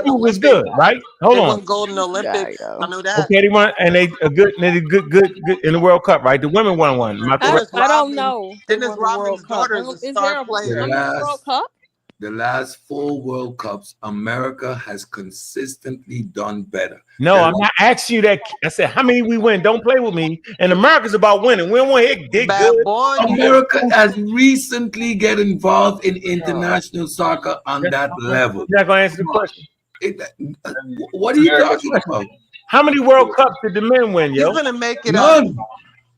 Women was Olympic. good, right? Hold They on. won gold in the Olympics. I know that. Okay, they won, and they did good in the World Cup, right? The women won one. Am I correct? Dennis I don't Rodman. know. They Dennis won the World Rodman's Cup. daughter is a Is star there a player. Women's World Cup? The last 4 World Cups, America has consistently done better. No, I'm not asking you that. I said, how many we win? Don't play with me. And America's about winning. We don't want to get Bad good. Bunny. America has recently get involved in international soccer on that level. You're not going to answer the question. What are you talking about? How many World Cups did the men win, yo? He's gonna make it None.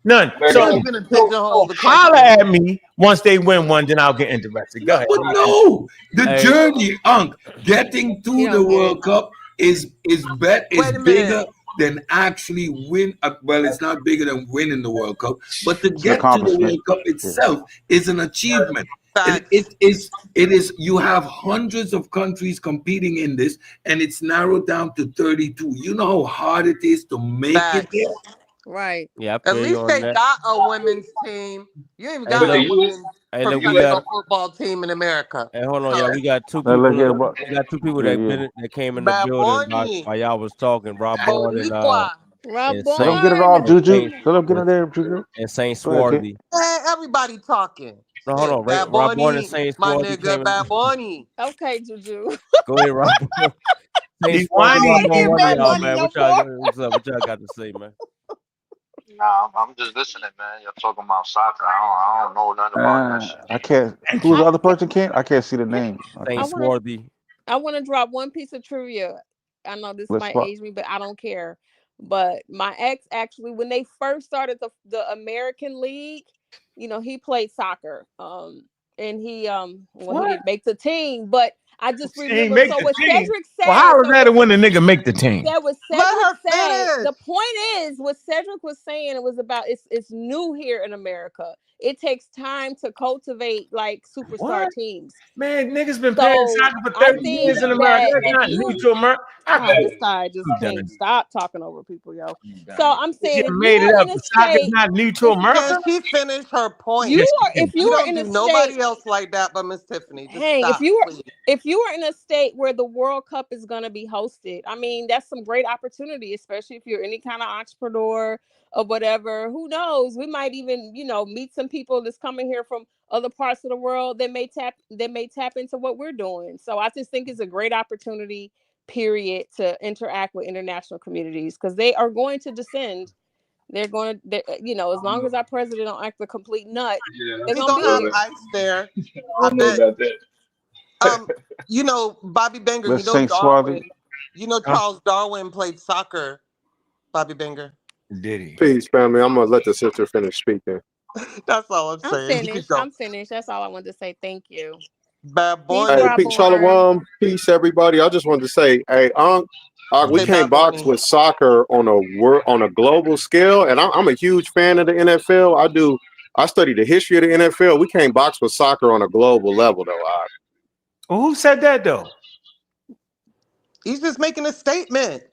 None. So holler at me once they win one, then I'll get interested. Go ahead. But no, the journey, getting to the World Cup is bigger than actually win. Well, it's not bigger than winning the World Cup, but to get to the World Cup itself is an achievement. It is. You have hundreds of countries competing in this, and it's narrowed down to 32. You know how hard it is to make it there. Right. Yeah. At least they got a women's team. You ain't even got a women's professional football team in America. Hey, hold on, y'all. We got two people. We got two people that came in the building while y'all was talking. Rob Bourne and Rob Let them get it off, Juju. Let them get in there, Juju. And Saint Swarthy. Hey, everybody talking. No, hold on. Bad Rob Bourne and Bunny, Saint my Swarthy. nigga, Bad Bunny. Okay, Juju. Go ahead, Rob. Saint Swarthy, y'all, man. What y'all got to say, man? Nah, I'm just listening, man. Y'all talking about soccer. I don't know nothing about that shit. I can't. Who's the other person? I can't see the name. Saint Swarthy. I want to drop one piece of trivia. I know this might age me, but I don't care. But my ex actually, when they first started the American League, you know, he played soccer. And he he didn't make the team, but I just remember. So what Cedric said. Well, how is that when a nigga make the team? That was Cedric said. The point is, what Cedric was saying, it was about it's new here in America. It takes time to cultivate like superstar teams. Man, niggas been playing soccer for 30 years in America. That's not new to America. This guy just can't stop talking over people, yo. So I'm saying, you made it up. Soccer's not new to America. She finished her point. If you were in a nobody state, else like that but Miss Tiffany. Just Hank, stop, if you were in a state where the World Cup is going to be hosted, I mean, that's some great opportunity, especially if you're any kind of entrepreneur or whatever. Who knows? We might even, meet some people that's coming here from other parts of the world that may tap into what we're doing. So I just think it's a great opportunity, period, to interact with international communities because they are going to descend. They're going to, as long as our president don't act a complete nut, they're going to have ice there. I bet. Bobby Benger, Darwin. Charles Darwin played soccer. Bobby Benger. Did he? Peace, family. I'm gonna let the sister finish speaking. That's all I'm saying. I'm finished. That's all I wanted to say. Thank you. Bad boy. Hey, peace, Shalom. Peace, everybody. I just wanted to say, hey, we can't box with soccer on a global scale, and I'm a huge fan of the NFL. I study the history of the NFL. We can't box with soccer on a global level, though. Well, who said that though? He's just making a statement.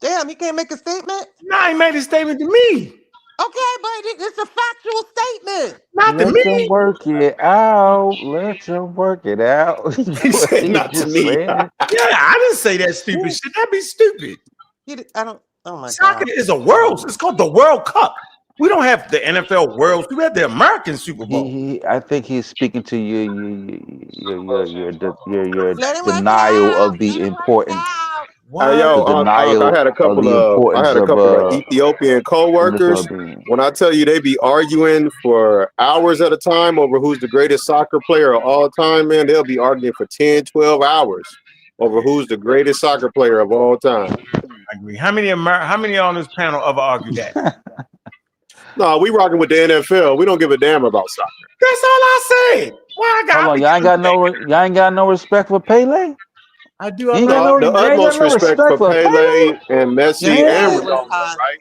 Damn, he can't make a statement? No, he made a statement to me. Okay, but it's a factual statement. Not to me. Let them work it out. Let them work it out. He said not to me. Yeah, I didn't say that stupid shit. That'd be stupid. I don't. Oh my God. Soccer is a world. It's called the World Cup. We don't have the NFL World. We have the American Super Bowl. I think he's speaking to your denial of the importance. Hey, yo, I had a couple of Ethiopian co-workers. When I tell you they be arguing for hours at a time over who's the greatest soccer player of all time, man, they'll be arguing for 10, 12 hours over who's the greatest soccer player of all time. I agree. How many on this panel ever argued that? No, we rocking with the NFL. We don't give a damn about soccer. That's all I said. Y'all ain't got no respect for Pele? I do. The utmost respect for Pele and Messi and Ronaldo, right?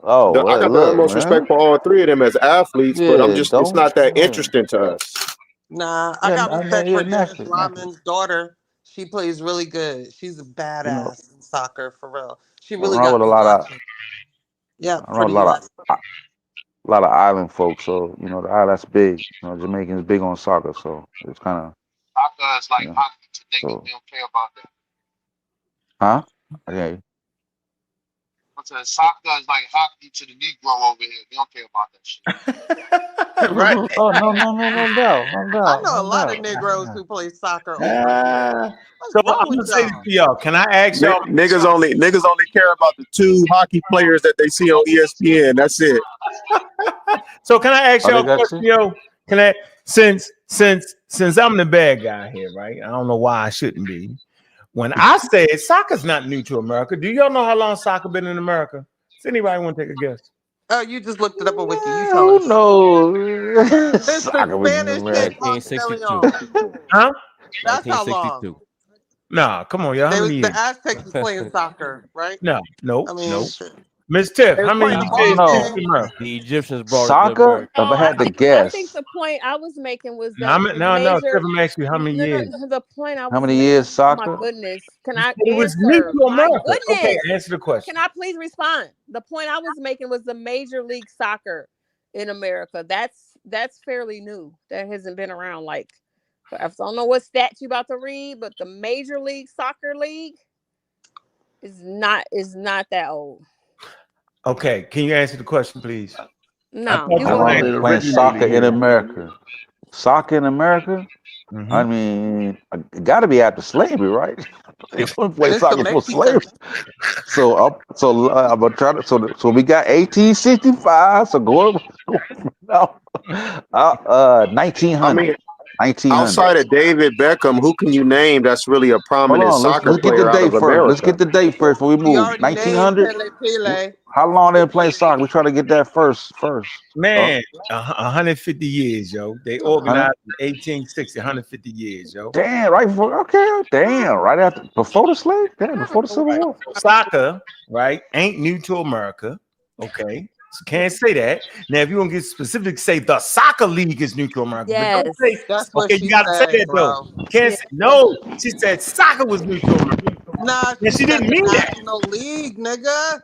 I got the utmost respect for all three of them as athletes, but it's not that interesting to us. Nah, I got respect for Dennis Rodman's daughter. She plays really good. She's a badass in soccer, for real. She really got me watching. Yeah, pretty much. A lot of island folks, so the island that's big. Jamaicans big on soccer, so it's kind of. Soccer is like hockey today. We don't care about that. Huh? Okay. Soccer is like hockey to the Negro over here. We don't care about that shit. Right? Oh no doubt. I know a lot of Negroes who play soccer. So I'm gonna say this to y'all. Can I ask y'all? Niggas only care about the two hockey players that they see on ESPN. That's it. So can I ask y'all a question, yo? Since I'm the bad guy here, right? I don't know why I shouldn't be. When I said soccer's not new to America, do y'all know how long soccer been in America? Does anybody want to take a guess? Oh, you just looked it up on Wiki. You tell us. No, It's soccer the was Spanish in and America. Continental. Huh? That's how long. 1962. Nah, come on, y'all. How They was many the years? Aztecs was playing soccer, right? No, I nope, mean, nope. shit. Miss Tiff, They how was many playing years ball did game. you remember? The Egyptians brought it to Soccer? America. If I had to I guess, think the point I was making was No, that the no. major. Tiff, I'm asking you how many years. The point I how was many making. years Oh my soccer? goodness! Can You I said it was new answer? to My America. Okay, goodness! answer the question. Can I please respond? The point I was making was the Major League Soccer in America. That's fairly new. That hasn't been around like. I don't know what stats you about to read, but the Major League Soccer League is not that old. Okay, can you answer the question, please? No, I you How go long ahead. they playing soccer in America? Soccer in America? Mm-hmm. I mean, it got to be after slavery, right? They wouldn't play It's soccer the for Mexicans. slavery. I'm gonna try to. So we got 1865. So go no, 1900. I mean, 1900. outside of David Beckham, who can you name that's really a Hold prominent on, soccer let's get the player out date of first. Let's get America? the date first before we He move. already named 1900. Pele. How long they been playing soccer? We try to get that first. Man, 150 years, yo. They 100. organized in 1860, 150 years, yo. Damn, right before. Okay, damn, right after, before the slave. Damn, before the Civil War. Soccer, right, ain't new to America. Okay. So can't say that. Now, if you want to get specific, say the soccer league is new to America. Yes. But don't say, That's what okay, she you gotta said, say that though. bro. Can't say no. She said soccer was new to America. Nah, And she she said didn't the mean that. National League, nigga.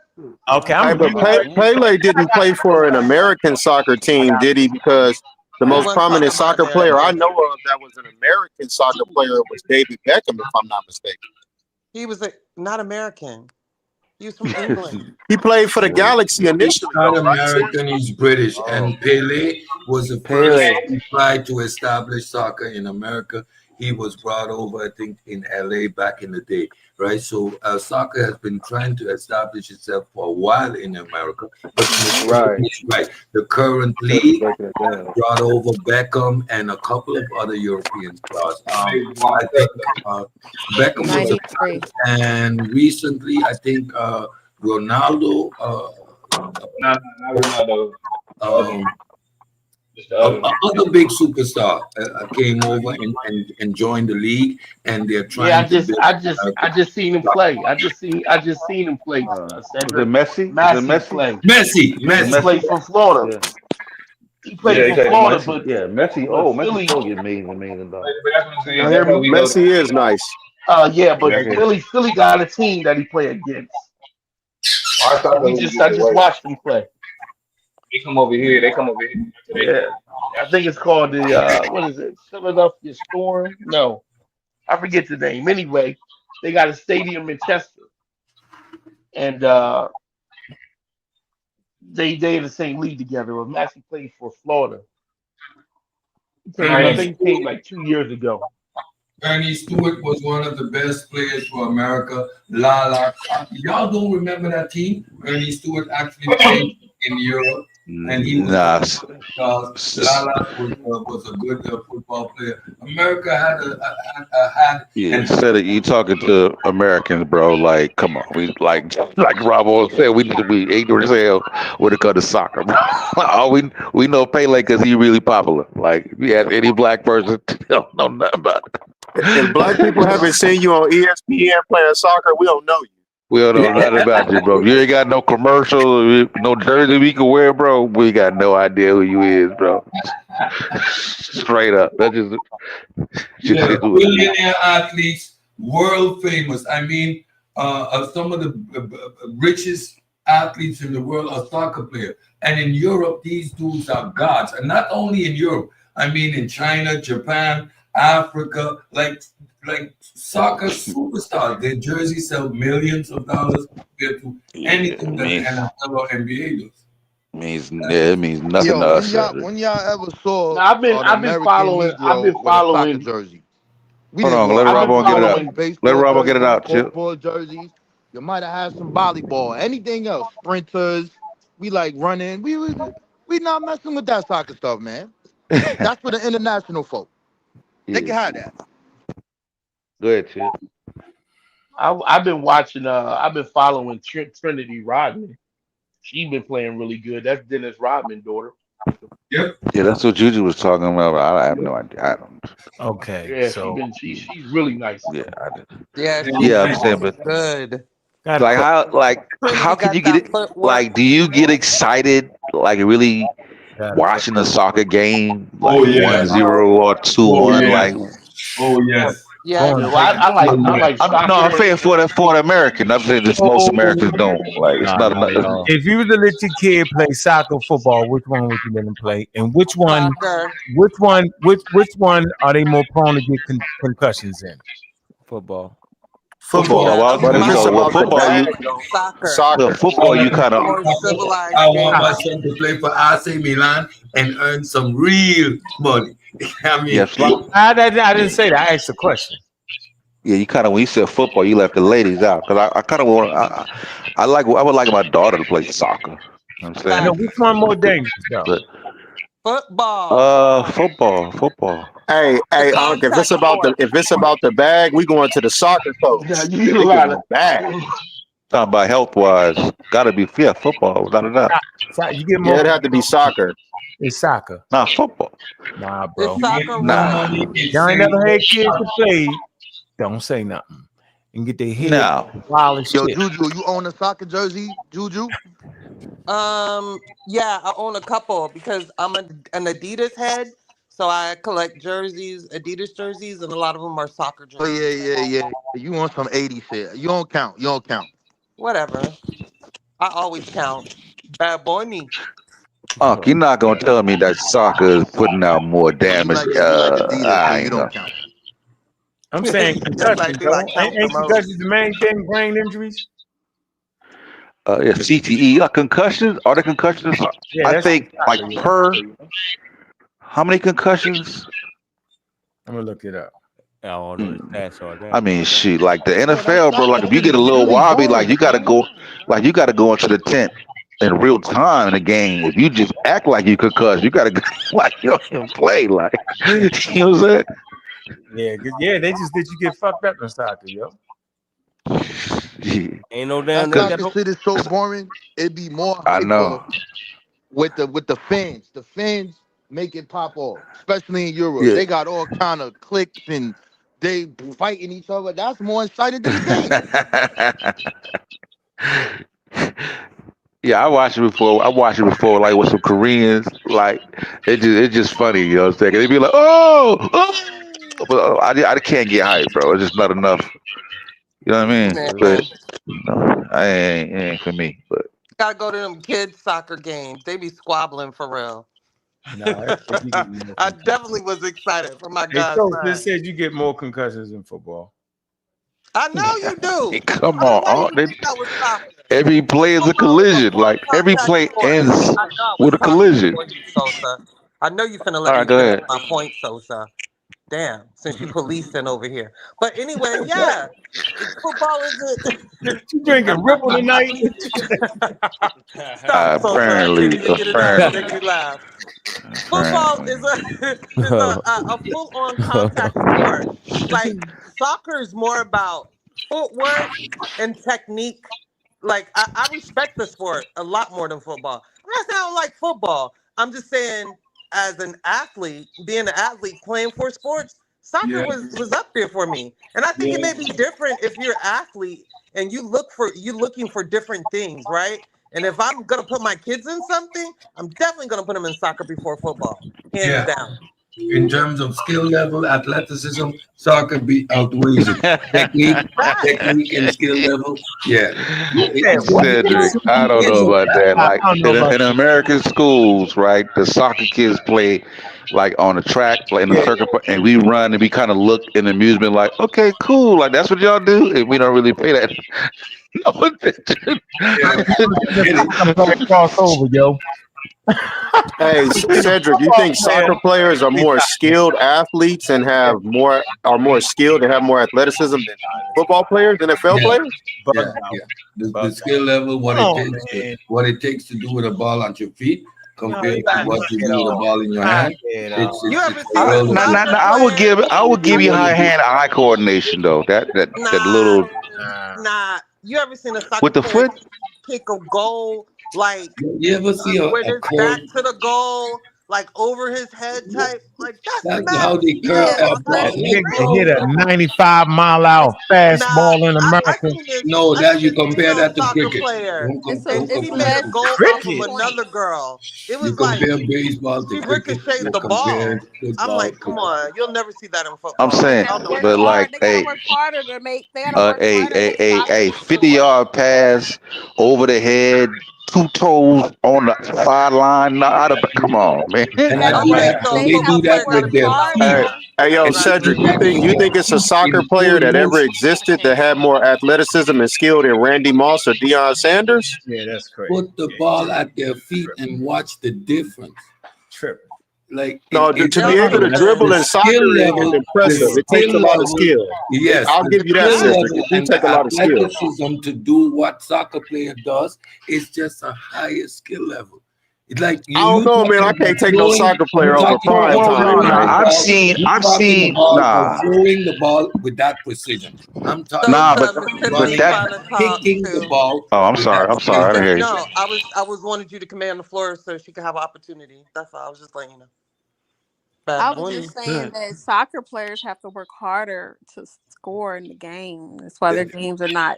Okay, Hey, I'm but Pele didn't play for an American soccer team, did he? Because the We most wasn't talking prominent about soccer that. player I know of that was an American soccer player was David Beckham, if I'm not mistaken. He was not American. He was from England. He played for the Galaxy He's initially, not though, right? American, he's British. And Pele was the first who tried to establish soccer in America. He was brought over, I think, in LA back in the day, right? So soccer has been trying to establish itself for a while in America. But right. The current league brought over Beckham and a couple of other European stars. I think Beckham was 93. and recently, I think Ronaldo, another big superstar, came over and joined the league, and they're trying. Yeah, I just seen him play. I just seen him play. Is it Messi? Massive play. Messi. He played for Florida. Yeah. He played for Florida, but Messi. but Oh, Messi Philly. still get amazing dog. You hear me? Messi is nice. Yeah, but Yeah. Philly got a team that he played against. I just watched him play. They come over here. Yeah, I think it's called the what is it? Philadelphia Storm? No, I forget the name. Anyway, they got a stadium in Chester, and they in the same league together. But Massey played for Florida. I think he came like 2 years ago. Ernie Stewart was one of the best players for America. Y'all don't remember that team? Ernie Stewart actually played in Europe, and he was was a good football player. America had Instead of you talking to Americans, bro, like, come on, we like Robo said, we need to be ignorant as hell when it comes to soccer, bro. All we know Pele because he really popular. Like, if you ask any black person, don't know nothing about it. If black people haven't seen you on ESPN playing soccer, we don't know you. We don't know nothing about you, bro. You ain't got no commercial, no jersey we can wear, bro. We got no idea who you is, bro. Straight up. That's just billionaire athletes, world famous. I mean, some of the richest athletes in the world are soccer players. And in Europe, these dudes are gods. And not only in Europe, I mean in China, Japan, Africa, like soccer superstars. Their jerseys sell millions of dollars compared to anything that the NFL or NBA does. It means nothing to us. When y'all ever saw I've been following soccer jersey? Hold on, let Robo get it out. Let Robo get it out, Chip. Football jerseys. You might have had some volleyball. Anything else? Sprinters. We like running. We not messing with that soccer stuff, man. That's for the international folk. They can have that. Go ahead, Chip. I've been watching. I've been following Trinity Rodman. She been playing really good. That's Dennis Rodman's daughter. Yeah, that's what Juju was talking about. I have no idea. I don't. Okay, Yeah, so she's really nice. Yeah, I did. Yeah, Yeah, I'm saying, but good. like how Trinity can got you get that it? footwork. Like, do you get excited like really watching a soccer game like Oh, yeah. 1-0 or 2-1? yeah. Like, Oh yes. Yeah, Well, I like soccer. no, I'm saying for an American. I'm saying just most Americans don't. Like, it's not enough. If you were to let your kid play soccer, football, which one would you let him play? And which one? Soccer. Which one are they more prone to get concussions in? Football. Football. Well, But if it's about the football, bag, Soccer. soccer. Football, you kind of. More civilized I want game. my son to play for AC Milan and earn some real money. I mean, Yes, I didn't say that. I asked a question. yeah, you kind of when you said football, you left the ladies out because I kind of want. I would like my daughter to play soccer. You know what I'm saying? I know which one more dangerous though. But, Football. football. Hey, Unc, if it's about the bag, we going to the soccer coach. Yeah, They you get a give lot him of a bag. Talking about health wise, gotta be football, without a doubt. You get more. Yeah, it'd have to be soccer. It's soccer. Not football. Nah, bro. It's soccer. Nah. Y'all ain't never had kids to play. Don't say nothing. And get their head No. wild as Yo, shit. Juju, you own a soccer jersey, Juju? Yeah, I own a couple because I'm an Adidas head, so I collect jerseys, Adidas jerseys, and a lot of them are soccer Oh jerseys. yeah. You want some 80s shit? You don't count. Whatever. I always count. Bad boy me. Unc, you're not gonna tell me that soccer is putting out more damage. You like Adidas, so I you ain't don't know. count. I'm saying concussions, Like though. I count Ain't the most. concussions the main thing? Brain injuries. Yeah, CTE, concussions. Are there concussions? Yeah, I that's think like soccer, yeah. per. How many concussions? I'm gonna look it up. I don't know the stats on that. I mean, shoot, like the NFL, bro. Like if you get a little wobbly, like you gotta go into the tent in real time in the game. If you just act like you concussed, you gotta go like you don't play. Like you know what I'm saying? Yeah, 'cause, they just did you get fucked up in soccer, yo. Yeah, Ain't no That damn. soccer shit is so boring. It'd be more I hyper know. with the fans. The fans make it pop off, especially in Europe. Yeah. They got all kind of cliques and they fighting each other. That's more exciting than the game. Yeah, I watched it before, like with some Koreans. Like it's just funny, you know what I'm saying? They be like, oh, but I can't get hyped, bro. It's just not enough. You know what I mean? Man, But no, it ain't for me. But gotta go to them kids' soccer games. They be squabbling for real. No, I definitely was excited for my Hey, guys. coach, this said you get more concussions in football. I know you do. come I don't know on, you think that was soccer. every play is a collision. Like every play ends I know I with was a collision. for you, Sosa. I know you finna All let right, me go finish ahead. my point, Sosa. Damn, since you policing over here. But anyway, yeah, football is it. You drinking Ripple tonight? Stop, Sosa. I can't even get it out. Make me Apparently. laugh. Football is a full-on contact sport. Like soccer is more about footwork and technique. Like I respect the sport a lot more than football. I'm not saying I don't like football. I'm just saying as an athlete, being an athlete playing for sports, soccer was up there for me. And I think it may be different if you're an athlete and you're looking for different things, right? And if I'm gonna put my kids in something, I'm definitely gonna put them in soccer before football, hands down. In terms of skill level, athleticism, soccer outweighs it. Technique and skill level. Yeah. Cedric, I don't know about that. Like in American schools, right? The soccer kids play like on the track, like in the circuit, and we run and we kind of look in amusement, like, okay, cool, like that's what y'all do, and we don't really pay that. No attention. Crossover, yo. Hey, Cedric, you think soccer players are more skilled athletes and are more skilled and have more athleticism than football players, NFL players? Yeah. The skill level, what it takes to do with a ball on your feet compared to what you do with a ball in your hand. I would give you hand-eye coordination though. That little. Nah, you ever seen a soccer With the player foot? kick a goal like You ever see with a his curl? back to the goal, like over his head type. Like that's That's how they curl Yeah, a ball. Nigga hit a 95-mile-an-hour fastball in I America. seen this. No, I that seen you this compare female that to soccer cricket. player, Don't and compare she made a it. goal off of another girl. It You was like compare baseball she to cricket. ricocheted You the compare ball. I'm football like, to come on, you'll never see that in football. I'm saying, I don't know what but y'all like, They gotta hey, work harder to make. They gotta work a harder to make soccer 50-yard pass over the head, 2 toes on the sideline. Come on, man. And I do that. And they do that with their feet. Hey, yo, And they do Cedric, you that think with you their think it's a feet soccer in player full that ever motion. existed that had more athleticism and skill than Randy Moss or Deion Sanders? Yeah, that's crazy. Put the ball at their feet and watch the difference. Tripping. Like No, to be able to dribble in soccer is impressive. It takes a lot of skill. Yes, I'll give you that, skill Cedric. level It do and take a the lot of skill. athleticism to do what soccer player does is just a higher skill level. It's like I don't know, man. I can't take no soccer player over prime time. I've seen throwing the ball with that precision. I'm talking about running, kicking the ball. Oh, I'm sorry. I didn't hear you. No, I was wanted you to command the floor so she could have an opportunity. That's all. I was just letting you know. I was just saying that soccer players have to work harder to score in the game. That's why their games are not.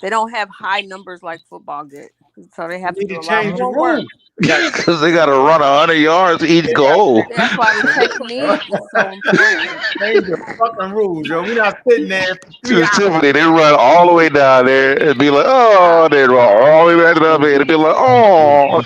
They don't have high numbers like football get, so they have to do a lot more work. Because they got to run 100 yards each goal. That's why the technique is so important. Change the fucking rules, yo. We're not sitting there for 3 hours. Tiffany, they run all the way down there and be like, oh, they run all the way back to the other end and be like, oh,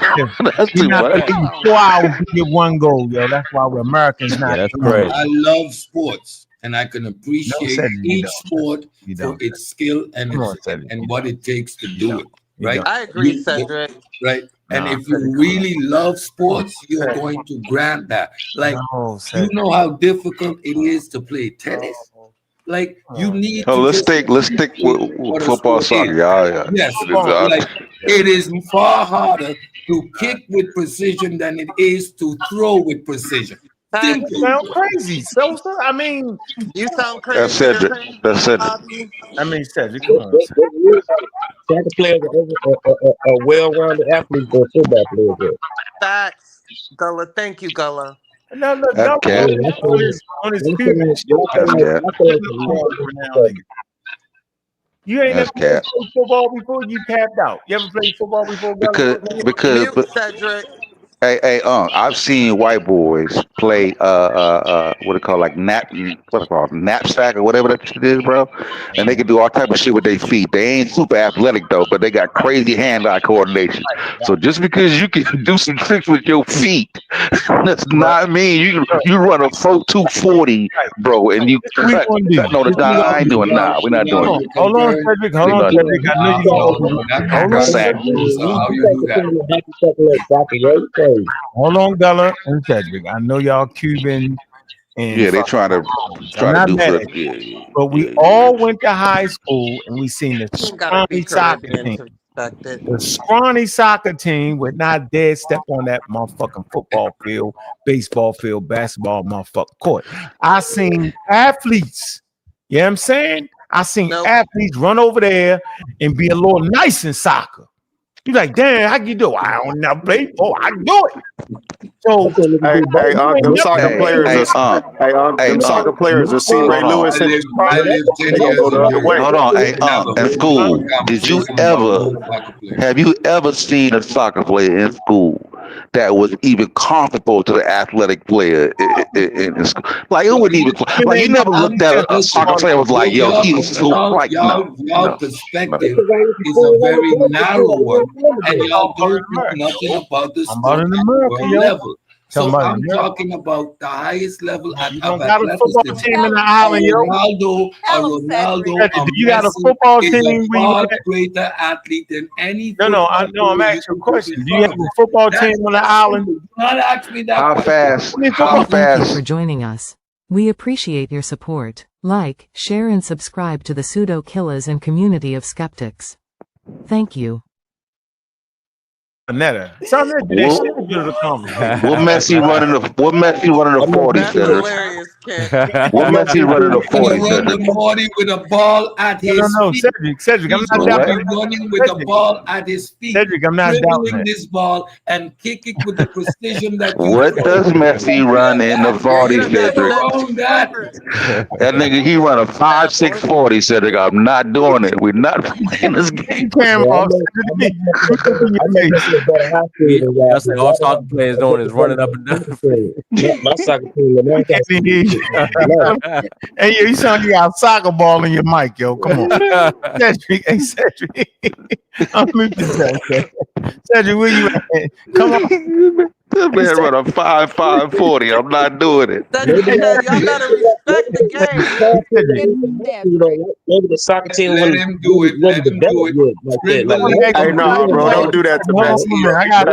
that's too much. 4 hours to get 1 goal, yo. That's why we're Americans not. that's crazy. I love sports, and I can appreciate said you each don't. sport You for don't. its skill and Come on, its, Cedric. and what it takes to do it. Right? I agree, Cedric. Right. And Nah, if you really love sports, you're going to grant that. Like, No, you Cedric. know how difficult it is to play tennis? Like, you need Oh, to let's just stick with what a football, sport soccer. is. Yeah. Yes, Yeah. like it is far harder to kick with precision than it is to throw with precision. You sound crazy. So, I mean, you sound crazy. That's Cedric. That's Cedric. I mean, Cedric, come on. Soccer players are well-rounded athletes than football players are. Facts, Gullah. Thank you, Gullah. No, That cat. on his previous show. That's cat. You ain't That's never cat. played football before. You tapped out. You ever played football before? Because Cedric. hey, I've seen white boys play what it called like knapsack or whatever that shit is, bro. And they can do all type of shit with their feet. They ain't super athletic though, but they got crazy hand-eye coordination. So just because you can do some tricks with your feet, that's not mean you run a 240, bro, and you cut on the dime. I ain't doing nah. We're not doing it. Hold on, Cedric. Hold on, Cedric. I know you Hold on. Hold on, Gullah and Cedric. I know y'all Cuban. And Yeah, they trying to do mad flip. at you. But we all went to high school and we seen the Gotta be scrawny soccer Caribbean team. to respect it. Mm. The scrawny soccer team would not dare step on that motherfucking football field, baseball field, basketball motherfucking court. I seen athletes, you know what I'm saying? I seen athletes run over there and be a little nice in soccer. You like, damn, how you do it? I don't know play ball. I can do it. So, them soccer players them soccer players have seen Ray Lewis in his prime. They gonna go the other way. Hold on, at school, have you ever seen a soccer player in school that was even comparable to the athletic player in school? Like, it wouldn't even, like, you never looked at a soccer player was like, yo, he was so, like, Y'all perspective is a very narrow one, and y'all don't know nothing about the sport at world level. So I'm talking about the highest level of athleticism. Team in the island, yo. Ronaldo, you got a football is team a far greater athlete than any. No, I'm asking you a question. Do you have a football team on the island? Not ask me that How question. fast? Thank you for joining us. We appreciate your support. Like, share and subscribe to the Pseudo Killers and community of skeptics. Thank you. Netta. Son, that shit to the conversation. What Messi running the 40, Cedric? Hilarious, Ken. What Messi running the 40, Run the Cedric? 40 with a ball at his No, feet. Cedric, I'm He's not gonna doubting be that. running with the ball at his feet. Cedric, I'm not doubting dribbling that. this ball and kick it with the precision that you What does Messi run in the 40, Cedric? around that. That nigga, he run a 5'6" 40, Cedric. I'm not doing it. We're not playing this game. That's what all soccer players doing is running up and down. My soccer team, Hey, you sound like you got a soccer ball in your mic, yo. Come on. Cedric, hey, Cedric. I'm Cedric, where you at? Come on. This man run a 5'5" 40. I'm not doing it. Y'all gotta respect the game. Maybe the soccer team Let him do it. Let him do it. Hey, no, bro, don't do that to Messi. I got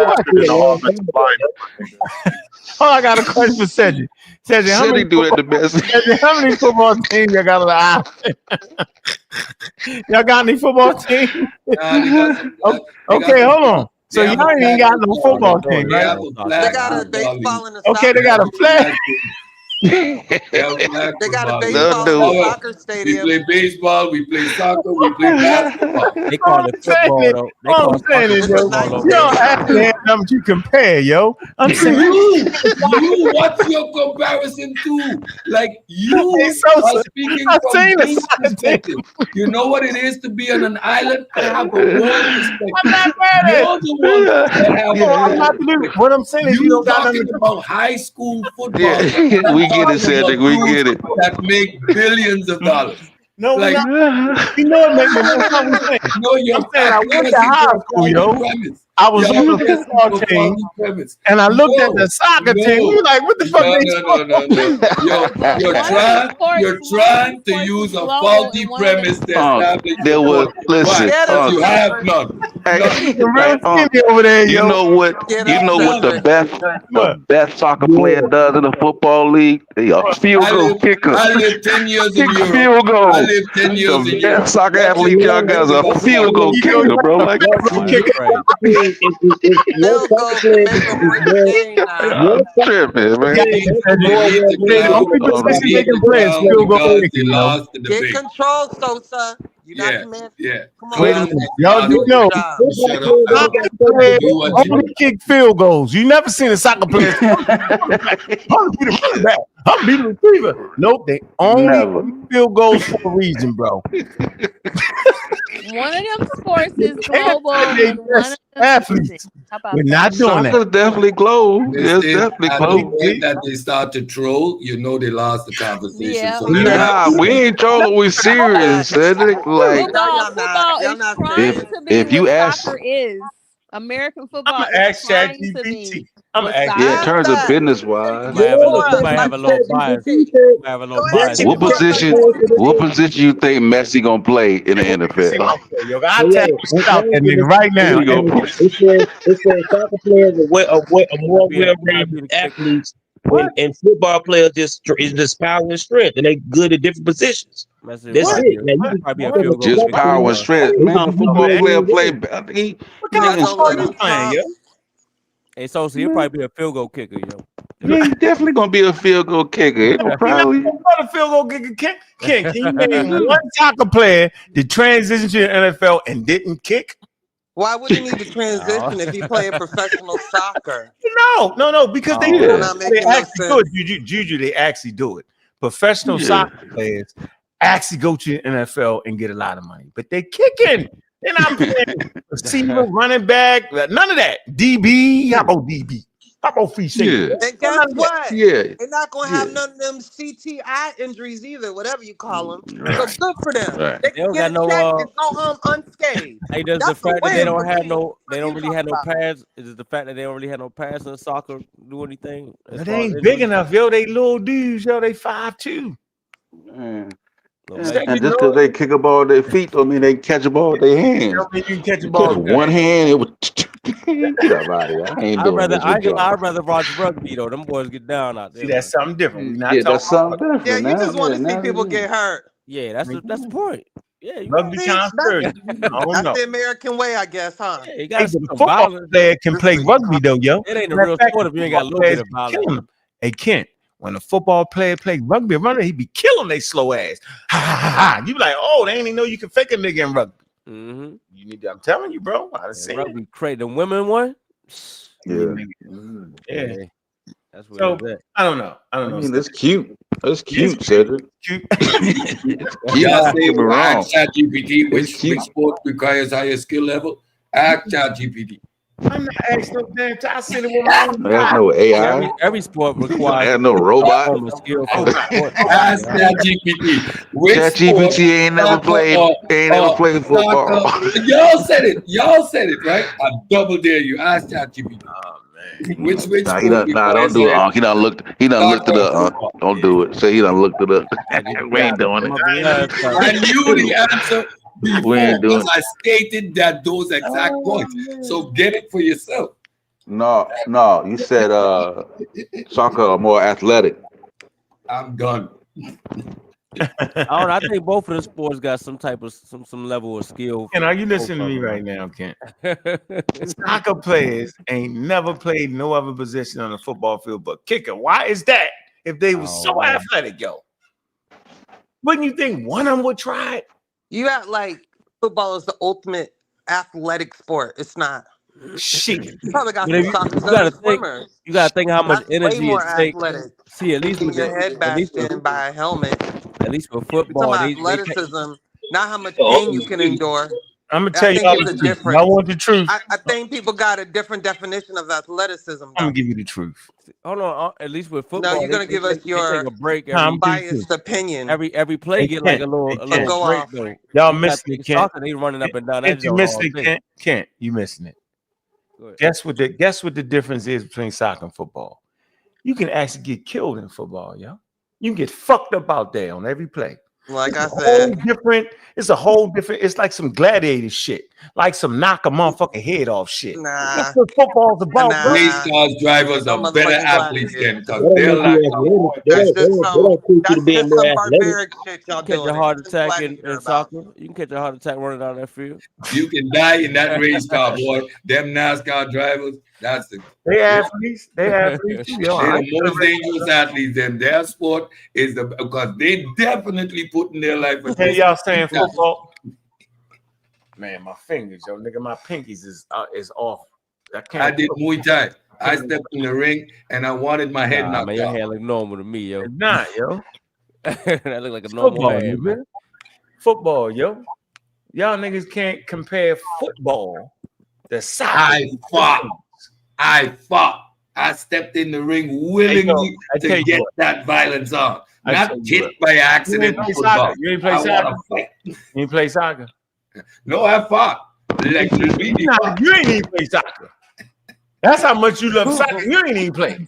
I got a question for Cedric. Cedric, how many do it to Messi? Cedric, how many football teams y'all got on the island? Y'all got any football teams? Okay, hold on. So y'all ain't got no football team, right? They got a baseball and a Okay, they got a flag. They got a baseball and a soccer stadium. We play baseball, we play soccer, we play basketball. They call it football, though. They call it football, You don't actually have nothing to compare, yo. I'm saying, you, what's your comparison to? Like you are speaking from this perspective. You know what it is to be on an island? I have a world perspective. I'm not mad at You're the one that have I'm not what I'm saying is you don't got talking nothing about high school football. Yeah, we get it, Cedric. We get it. That make billions of dollars. No, like, you know it makes me no, you're saying I went to high school, yo. I was on the football team, and I looked at the soccer team. We like, what the fuck? You're trying to use a faulty premise to establish. There was listen. You have none. Over there, you know what? You know what the best soccer player does in the football league? They a field goal kicker. I lived 10 years in Europe. Field goal. I lived 10 years in The Europe. best soccer athlete y'all guys are a field goal kicker, bro. Like tripping, man. Get control, Sosa. You're not the man. Yeah. Come on. Wait a minute. Y'all do know. Only kick field goals. You never seen a soccer player. I'm be the running back. I'm be the receiver. Nope, they only kick field goals for a reason, bro. One of them sports is global. And one of them athletes. How about We're not doing Soccer's that. definitely close. It's definitely At close. the point that they start to troll, you know they lost the conversation. Yeah. So Nah, we ain't trolling. We serious, Cedric. Like Football is trying to be if you what ask, soccer is. American football I'ma is ask trying to ChatGPT. be. I'm what asking. yeah, in soccer terms of is. business wise, Might have a little bias. Might have a little bias. what position you think Messi gonna play in the NFL? Yo, I tap out that nigga right now. It says soccer players are more well-rounded athletes, and football players just power and strength, and they good at different positions. That's it. Man. Just power and strength. Man, the football player play. Hey, so he'll probably be a field goal kicker, yo. Yeah, he's definitely gonna be a field goal kicker. Probably. What a field goal kicker kick? Can you name one soccer player that transitioned to the NFL and didn't kick? Why would he need to transition if he played professional soccer? No, because they do Not it. making They no actually do sense. it. Juju, they actually do it. Professional Yeah. soccer players actually go to the NFL and get a lot of money, but they kicking. They're not playing receiver, running back, none of that. DB, how about DB? How about free safety? Yeah. And guess what? Yeah. They're not going to have none of them CTI injuries either, whatever you call them. So good for them. Right. They They don't can got get no a check and go home unscathed. Hey, does the That's a fact that they win don't for have me. no, they don't What you really have no talking pads? Is it the fact that they don't really have no pads in soccer do anything? They ain't big enough, yo. They little dudes, yo. They 5'2". And just because they kick a ball with their feet don't mean they catch a ball with their hands. You can catch a Catch ball. one hand, it was get up out of here. I ain't doing this with y'all. I'd rather watch rugby though. Them boys get down out there. See, that's something different. We not Yeah, talking that's something about- different. Yeah, you now. just want to Yeah, see now people it get is. hurt. Yeah, that's the point. Yeah, you Rugby See, times 30. I don't know. That's the American way, I guess, huh? Yeah, you Hey, gotta but see a some football violence. player can play rugby though, yo. It ain't a Matter real of fact, sport a if you ain't got a football little bit players of be violence. killing them. Hey, Kent, when a football player play rugby runner, he be killing they slow ass. Ha ha ha ha. You be like, oh, they ain't even know you can fake a nigga in rugby. Mm-hmm. You need to, I'm telling you, bro. I done seen it. Rugby crazy. The women one. Yeah. Yeah. That's what So it's at. I don't know. I mean, that's cute. That's cute, Cedric. Cute. Y'all say Don't get me wrong. ask ChatGPT It's which sport requires higher skill level. Ask ChatGPT. I'm not asking no damn time. I said it with my own There's eyes. no AI. Every sport requires There's no robot. some skill for the sport. Ask ChatGPT which sport ChatGPT ain't never soccer played. Ain't never played football. soccer. Y'all said it. Y'all said it, right? I double dare you. Ask ChatGPT. Oh man. Which Nah, he sport done. Nah, don't requires do it. higher He done looked. He done looked it soccer up. football? Don't do it. Say he done looked it up. We ain't doing it. I knew the answer We before ain't doing because I stated that those exact points. So get it for yourself. No, you said soccer are more athletic. I'm done. I don't know. I think both of the sports got some type of some level of skill. Ken, are you listening to me right now, Kent? Soccer players ain't never played no other position on the football field but kicker. Why is that? If they were so athletic, yo, wouldn't you think one of them would try it? You act like football is the ultimate athletic sport. It's not. Shit. You probably got But if some soccer you gotta think, swimmers. you gotta think how much That's way energy more it takes. athletic See, at than least getting with your head bashed in by a helmet. at least with You're football, talking about they athleticism, not how much pain you can endure. I'm gonna I tell you think all it's the a truth. difference. I want the truth. I think people got a different definition of athleticism. I'm gonna give you the truth. Hold on, at least with football, No, you're gonna give us they your take a break biased opinion. every play. Hey, Get like a Kent. little Hey, a Kent. little Go break off. though. Y'all You gotta missing think it, Kent. soccer, they running up and down that If you joint missed all it, day. Kent, you missing it. Go ahead. Guess what the difference is between soccer and football? You can actually get killed in football, yo. You can get fucked up out there on every play. Like I It's a said, whole different. It's like some gladiator shit, like some knock a motherfucking head off shit. nah, That's what football's about, bro. Race cars drivers no are better motherfucking athletes gladiator. than because They don't they're make you like athletic. They That's don't. They just don't. They some. don't teach you to That's be just more some athletic. barbaric shit y'all You catch doing. a heart Ain't nothing attack gladiator in about. soccer. You can catch a heart attack running down that field. you can die in that race car, boy. Them NASCAR drivers, They athletes. They athletes too, yo. they're the most dangerous athletes in their sport is because they definitely put in their life at Hey, risk. y'all saying football? Man, my fingers, yo, nigga, my pinkies is off. I did Muay Thai. I stepped in the ring and I wanted my head Nah, knocked man, your out. hair look normal to me, yo. It's not, yo. That look like a normal Football, hair, nigga. man. Football, yo. Y'all niggas can't compare football to soccer. I fought. I stepped in the ring willingly I tell to you get what. that violence on. I Not tell you hit what. by You accident ain't in play football. soccer. You ain't play I soccer. want to fight. You ain't play soccer. No, I fought. Like You ain't even play soccer. That's how much you love soccer. You ain't even play.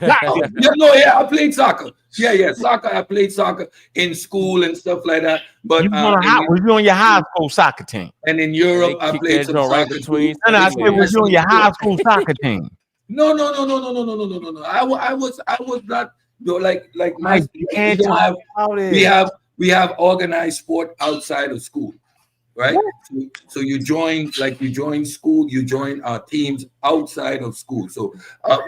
I played soccer. Yeah, soccer. I played soccer in school and stuff like that. But You was you on your high school soccer team? And in Europe, I played some soccer between. too. And I said, was you on your high school soccer team? No. I was not like my. You can't talk about it. We have organized sport outside of school, right? So you join school, you join our teams outside of school. So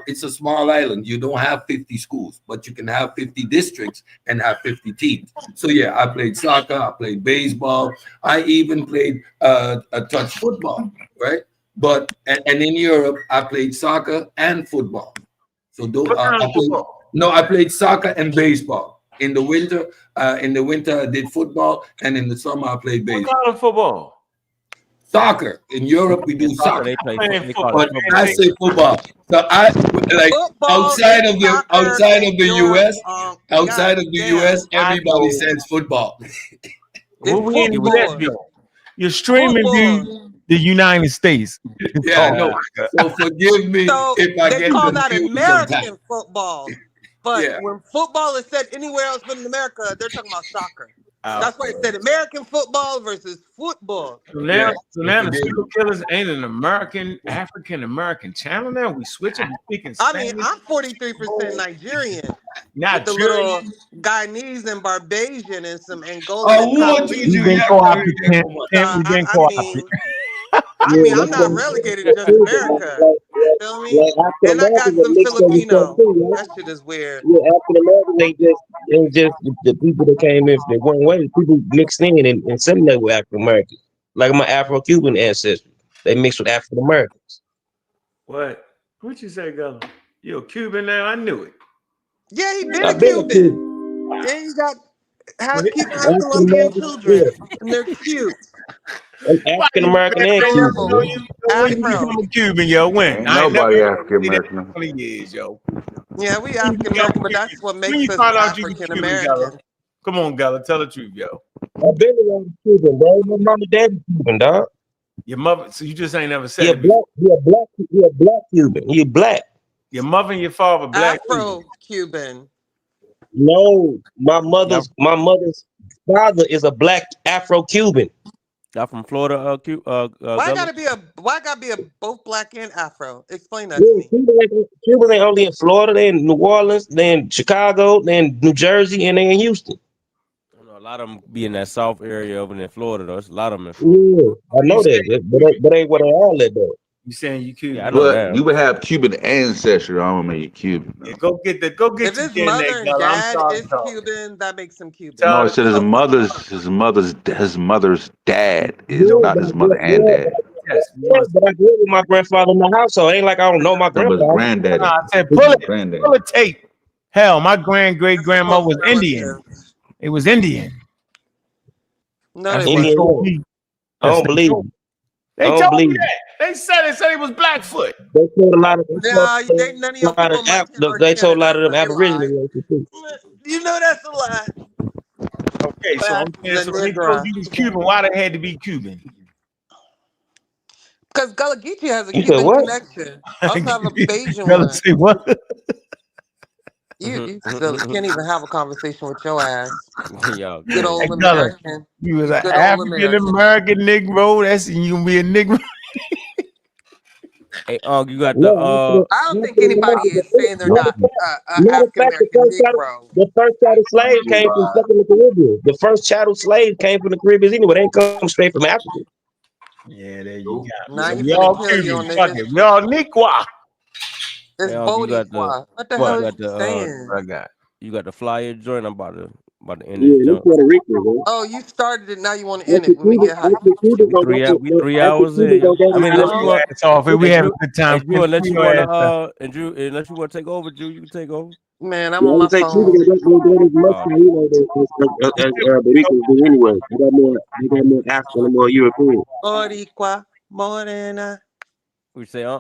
it's a small island. You don't have 50 schools, but you can have 50 districts and have 50 teams. So yeah, I played soccer, I played baseball, I even played a touch football, right? But and in Europe, I played soccer and football. So I played soccer and baseball. In the winter, I did football, and in the summer I played baseball. What kind of football? Soccer. In Europe, we do soccer. They play But I say football. So I like outside of the US, everybody says football. Well, we in the US, you're streaming the United States. Yeah, no. So forgive me if I they get call that confused American sometimes. football. But when football is said anywhere else but in America, they're talking about soccer. That's why I said American football versus football. So now the Pseudo Killers ain't an African American channel now. We switching. We speaking Spanish. I mean, I'm 43% Nigerian. Not with the little Guyanese and Barbadian and some Angolan. I mean, I'm not relegated to just America. Feel me? And I got some Filipino. That shit is weird. Yeah, African Americans ain't just the people that came in from one way. People mixed in and assimilated with African Americans. Like my Afro-Cuban ancestry, they mixed with African Americans. What you say, Gullah? You a Cuban now? I knew it. Yeah, he been a Cuban. And he got half Cuban, half Colombian children, and they're cute. African American and Cuban. When you become a Cuban, yo, when? Nobody African American. 20 years, yo. Yeah, we African American, but that's what makes us African American. Come on, Gullah, tell the truth, yo. I've been around Cuban, bro. My mom and dad Cuban, dog. Your mother, so you just ain't never said it. You're a black Cuban. You're black. Your mother and your father black. Afro-Cuban. No, my mother's father is a black Afro-Cuban. Y'all from Florida? Why gotta be both black and Afro? Explain that to me. Cubans ain't only in Florida. They in New Orleans. They in Chicago. They in New Jersey, and they in Houston. A lot of them be in that South area over in Florida, though. There's a lot of them in Florida. Yeah, I know that, but ain't where they all at, though. You saying you Cuban? Yeah, I know that. You would have Cuban ancestry. I don't mean you Cuban. Yeah, go get If his mother and dad is Cuban, that makes him Cuban. No, it said his mother's dad is not his mother and dad. Yes, but I grew up with my grandfather in the household. It ain't like I don't know my grandfather. His granddaddy. I said, pull a tape. Hell, my great grandma was Indian. It was Indian. No, I don't believe it. They told me that. They said it was Blackfoot. They told a lot of they told a lot of them Aborigines. You know that's a lie. Okay, so I'm saying so they told you was Cuban. Why they had to be Cuban? Because Gullah Geechee has a Cuban connection. Also have a Bajan one. Say what? You still can't even have a conversation with your ass. Yo, good old American. You was an African American Negro. That's you gonna be a Negro. Hey, you got the. I don't think anybody is saying they're not African American Negro. The first chattel slaves came from fucking the Caribbean. The first chattel slaves came from the Caribbean anyway. They didn't come straight from Africa. Yeah, there you go. Now We all Cuban. Fuck it. We all Negro. It's Boricua. What the hell is you saying? You got the flyer joint. I'm about to end it. Yeah, Puerto Rico, oh, you started it. Now you want to end it when we get high. We 3 hours in. I mean, we have a good time. Unless you want to take over, Drew, you can take over. Man, I'm on my phone. Anyway, they got more African, more European. Boricua, Morena. We say, huh?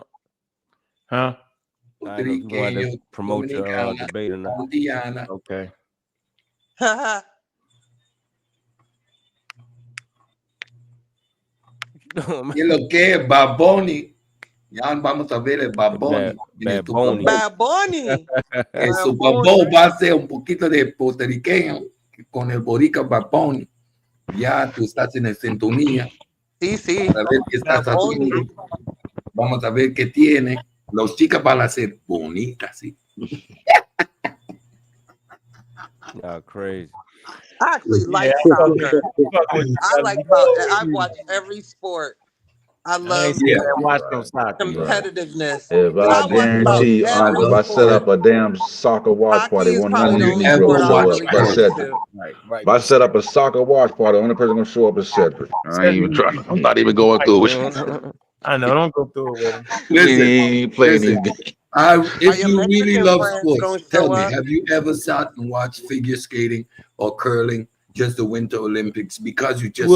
I know you want to promote your debate or not. Okay. Y lo que es Bad Bunny, ya vamos a ver el Bad Bunny. Bad Bunny. El Super Bowl va a ser un poquito de puertorriqueño con el boricua Bad Bunny. Ya tú estás en sintonía. Sí. A ver qué estás haciendo. Vamos a ver qué tiene. Las chicas van a ser bonitas, sí. Y'all crazy. I actually like soccer. I watch every sport. I love competitiveness. If I guarantee, if I set up a damn soccer watch party, one of them Negroes show up. That's Cedric. If I set up a soccer watch party, the only person gonna show up is Cedric. I ain't even trying. I'm not even going through it. I know. Don't go through it with him. Listen, if you really love sports, tell me, have you ever sat and watched figure skating or curling, just the Winter Olympics, because you just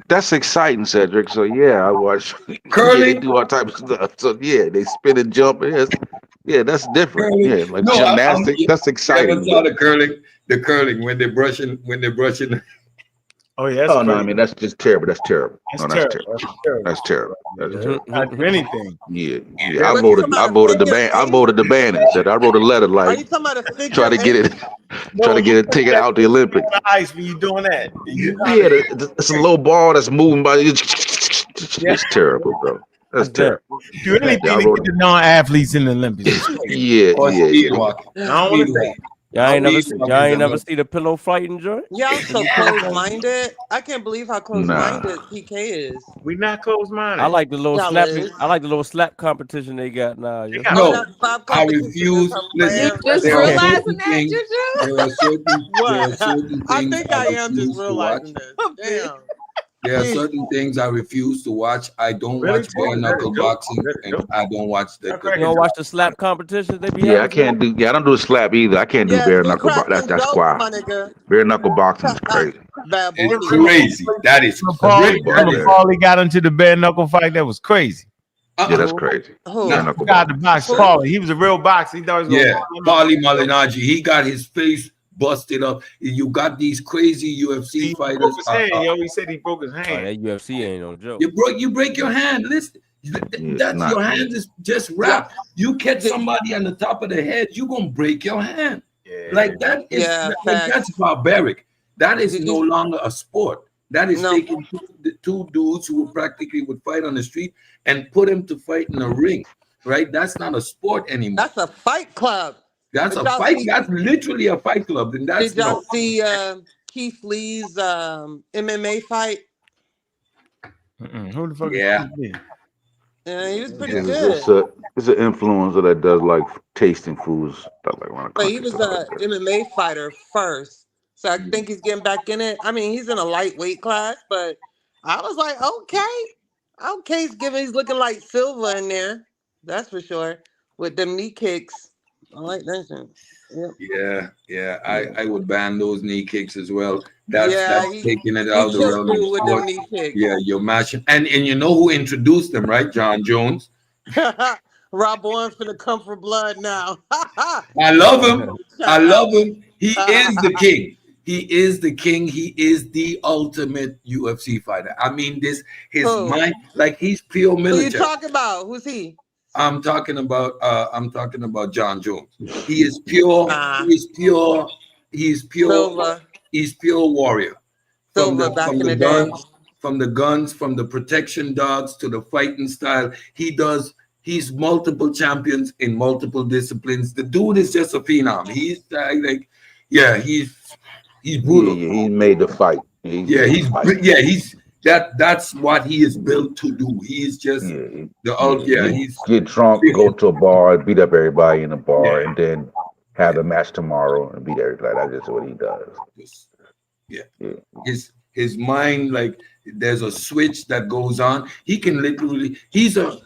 that's exciting, Cedric. So yeah, I watch curling. Yeah, they do all types of stuff. So yeah, they spin and jump. Yeah, that's different. Curling. Yeah, like gymnastics. That's exciting. I saw the curling when they're brushing Oh yeah. That's Oh no, I crazy. mean that's just terrible. That's terrible. That's No, that's terrible. terrible. That's terrible. That's terrible. Not do anything. Yeah. What I you voted. talking I about, voted the figure ban. I eight? voted the ban and said I wrote a letter Are like you talking about a figure try to get eight? it, try to get it taken out the Olympics. Ice when you doing that. Yeah, it's a low ball that's moving by. It's terrible, bro. That's terrible. Do anything Yeah, I to wrote get the non-athletes in the Olympics. Yeah. I don't want to say. Y'all ain't never see the pillow fighting joint? Y'all so close-minded. I can't believe how close-minded PK is. We not close-minded. I like the little Y'all slap. is. I like the little slap competition they got now. Yo. No, I refuse. Listen, Just there are realizing certain that, things. Juju? There are certain I things think I am just refuse to watch. realizing this. Damn. There are certain things I refuse to watch. I don't watch bare knuckle boxing, and I don't watch the. You don't watch the slap competitions they be Yeah, I having? can't do. Yeah, I don't do a slap either. I can't do Yes, bare we knuckle. cracking That's jokes, why. my nigga. Bare knuckle boxing is crazy. Bad boy. It's crazy. That is crazy. Paulie got into the bare knuckle fight. That was crazy. Yeah, that's crazy. Who? Bare knuckle Got the boxing. box. Paulie. He was a real boxer. He thought he was Yeah, Paulie Malignaggi. He got his face busted up. You got these crazy UFC fighters. broke his hand, yo. He said he broke his Oh, hand. that UFC ain't no joke. You break your hand. Listen, that's not your good. hand is just wrapped. You catch somebody on the top of the head, you gonna break your hand. Like that is that's barbaric. That is no longer a sport. That is taking two dudes who practically would fight on the street and put them to fight in a ring. Right? That's not a sport anymore. That's a fight club. That's Did a y'all fight. see- That's literally a fight club. And that's Did y'all see Keith Lee's MMA fight? Who the fuck? Yeah. Yeah, he was pretty It's, good. it's an influencer that does like tasting foods stuff like around the But country. he was stuff a like that. MMA fighter first. So I think he's getting back in it. I mean, he's in a lightweight class, but I was like, okay, he's looking like Silva in there. That's for sure. With them knee kicks. I like that shit. Yeah. I would ban those knee kicks as well. That's he- taking it he out of the killed realm you of with sport. them knee kicks. Yeah, you're matching. And you know who introduced them, right? John Jones. Rob Warren's finna come for blood now. I love him. I love him. He is the king. He is the king. He is the ultimate UFC fighter. I mean, his Who? mind, like he's pure Who you military. talking about? Who's he? I'm talking about John Jones. He is pure. He is pure. He's pure. Silva. He's pure warrior. Silva back in the day. From the guns, from the protection dogs to the fighting style. He's multiple champions in multiple disciplines. The dude is just a phenom. He's he's brutal. Yeah, he made the fight. That's what he is built to do. He is just he's get drunk, go to a bar, beat up everybody in a bar, and then have a match tomorrow and beat everybody. That's just what he does. His mind, like there's a switch that goes on. He can literally he's a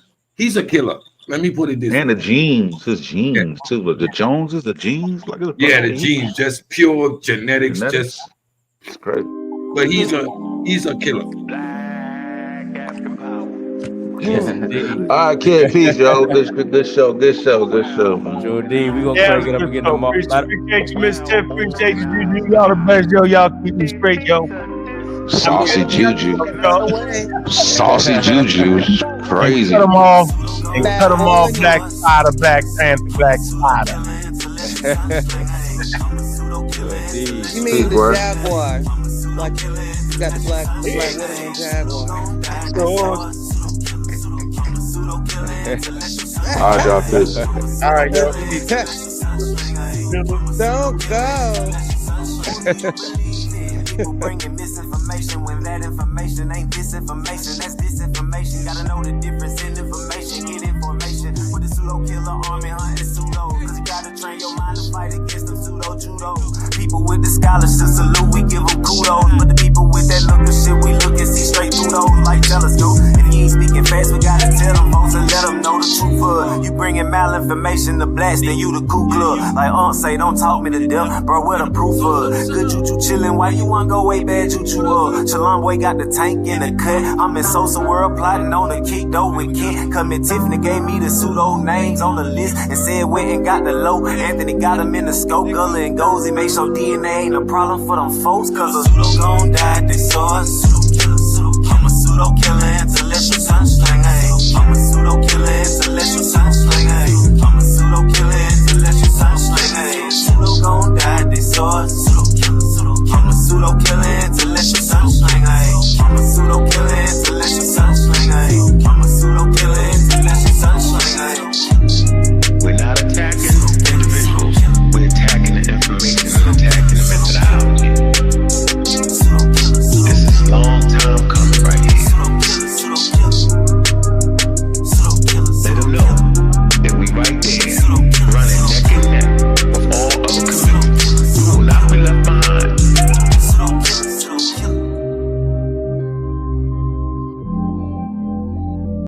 killer. Let me put it this And way. the genes, his genes too. The Joneses, the genes, like The genes, just pure genetics. Just it's great. But he's a killer. All right, kid, peace, yo. Good show, man. Jordan, we gonna Yeah, crank it up and get them off. appreciate you, Mr. Tiff. Appreciate you. Y'all the best, yo. Y'all keep me straight, yo. Saucy Juju. Saucy Juju. Crazy. Cut them off. And cut them off. Black Spider, Black Panther, Black Spider. You mean the Jaguar? Like you got the black widow and Jaguar. All right, y'all, peace. All right, yo. Don't go. Bringing misinformation when that information ain't disinformation. That's disinformation. Gotta know the difference in information. Get information with the pseudo killer army hunting pseudo. Cause you gotta train your mind to fight against them pseudo judo. People with the scholarship salute, we give them kudos. But the people with that look of shit, we look and see straight through those like telescope. If you ain't speaking fast, we gotta tell them folks to let them know the truth of. You bringing malinformation to blast, then you the Ku Klux. Like say, don't talk me to death, bro, what the proof of? Good juju chillin', why you wanna go way bad juju up? Shalom boy got the tank in the cut. I'm in Sosa World plotting on the kick though with Kent. Come in Tiffany gave me the pseudo names on the list and said went and got the low. Anthony got him in the scope, Gullah and Gozy. Make sure DNA ain't a problem for them folks, cause a pseudo gon' die at they source. I'm a pseudo killer, intellectual sunsling, ayy. I'm a pseudo killer, intellectual sunsling, ayy. I'm a pseudo killer, intellectual sunsling, ayy. Pseudo gon' die at they source. I'm a pseudo killer,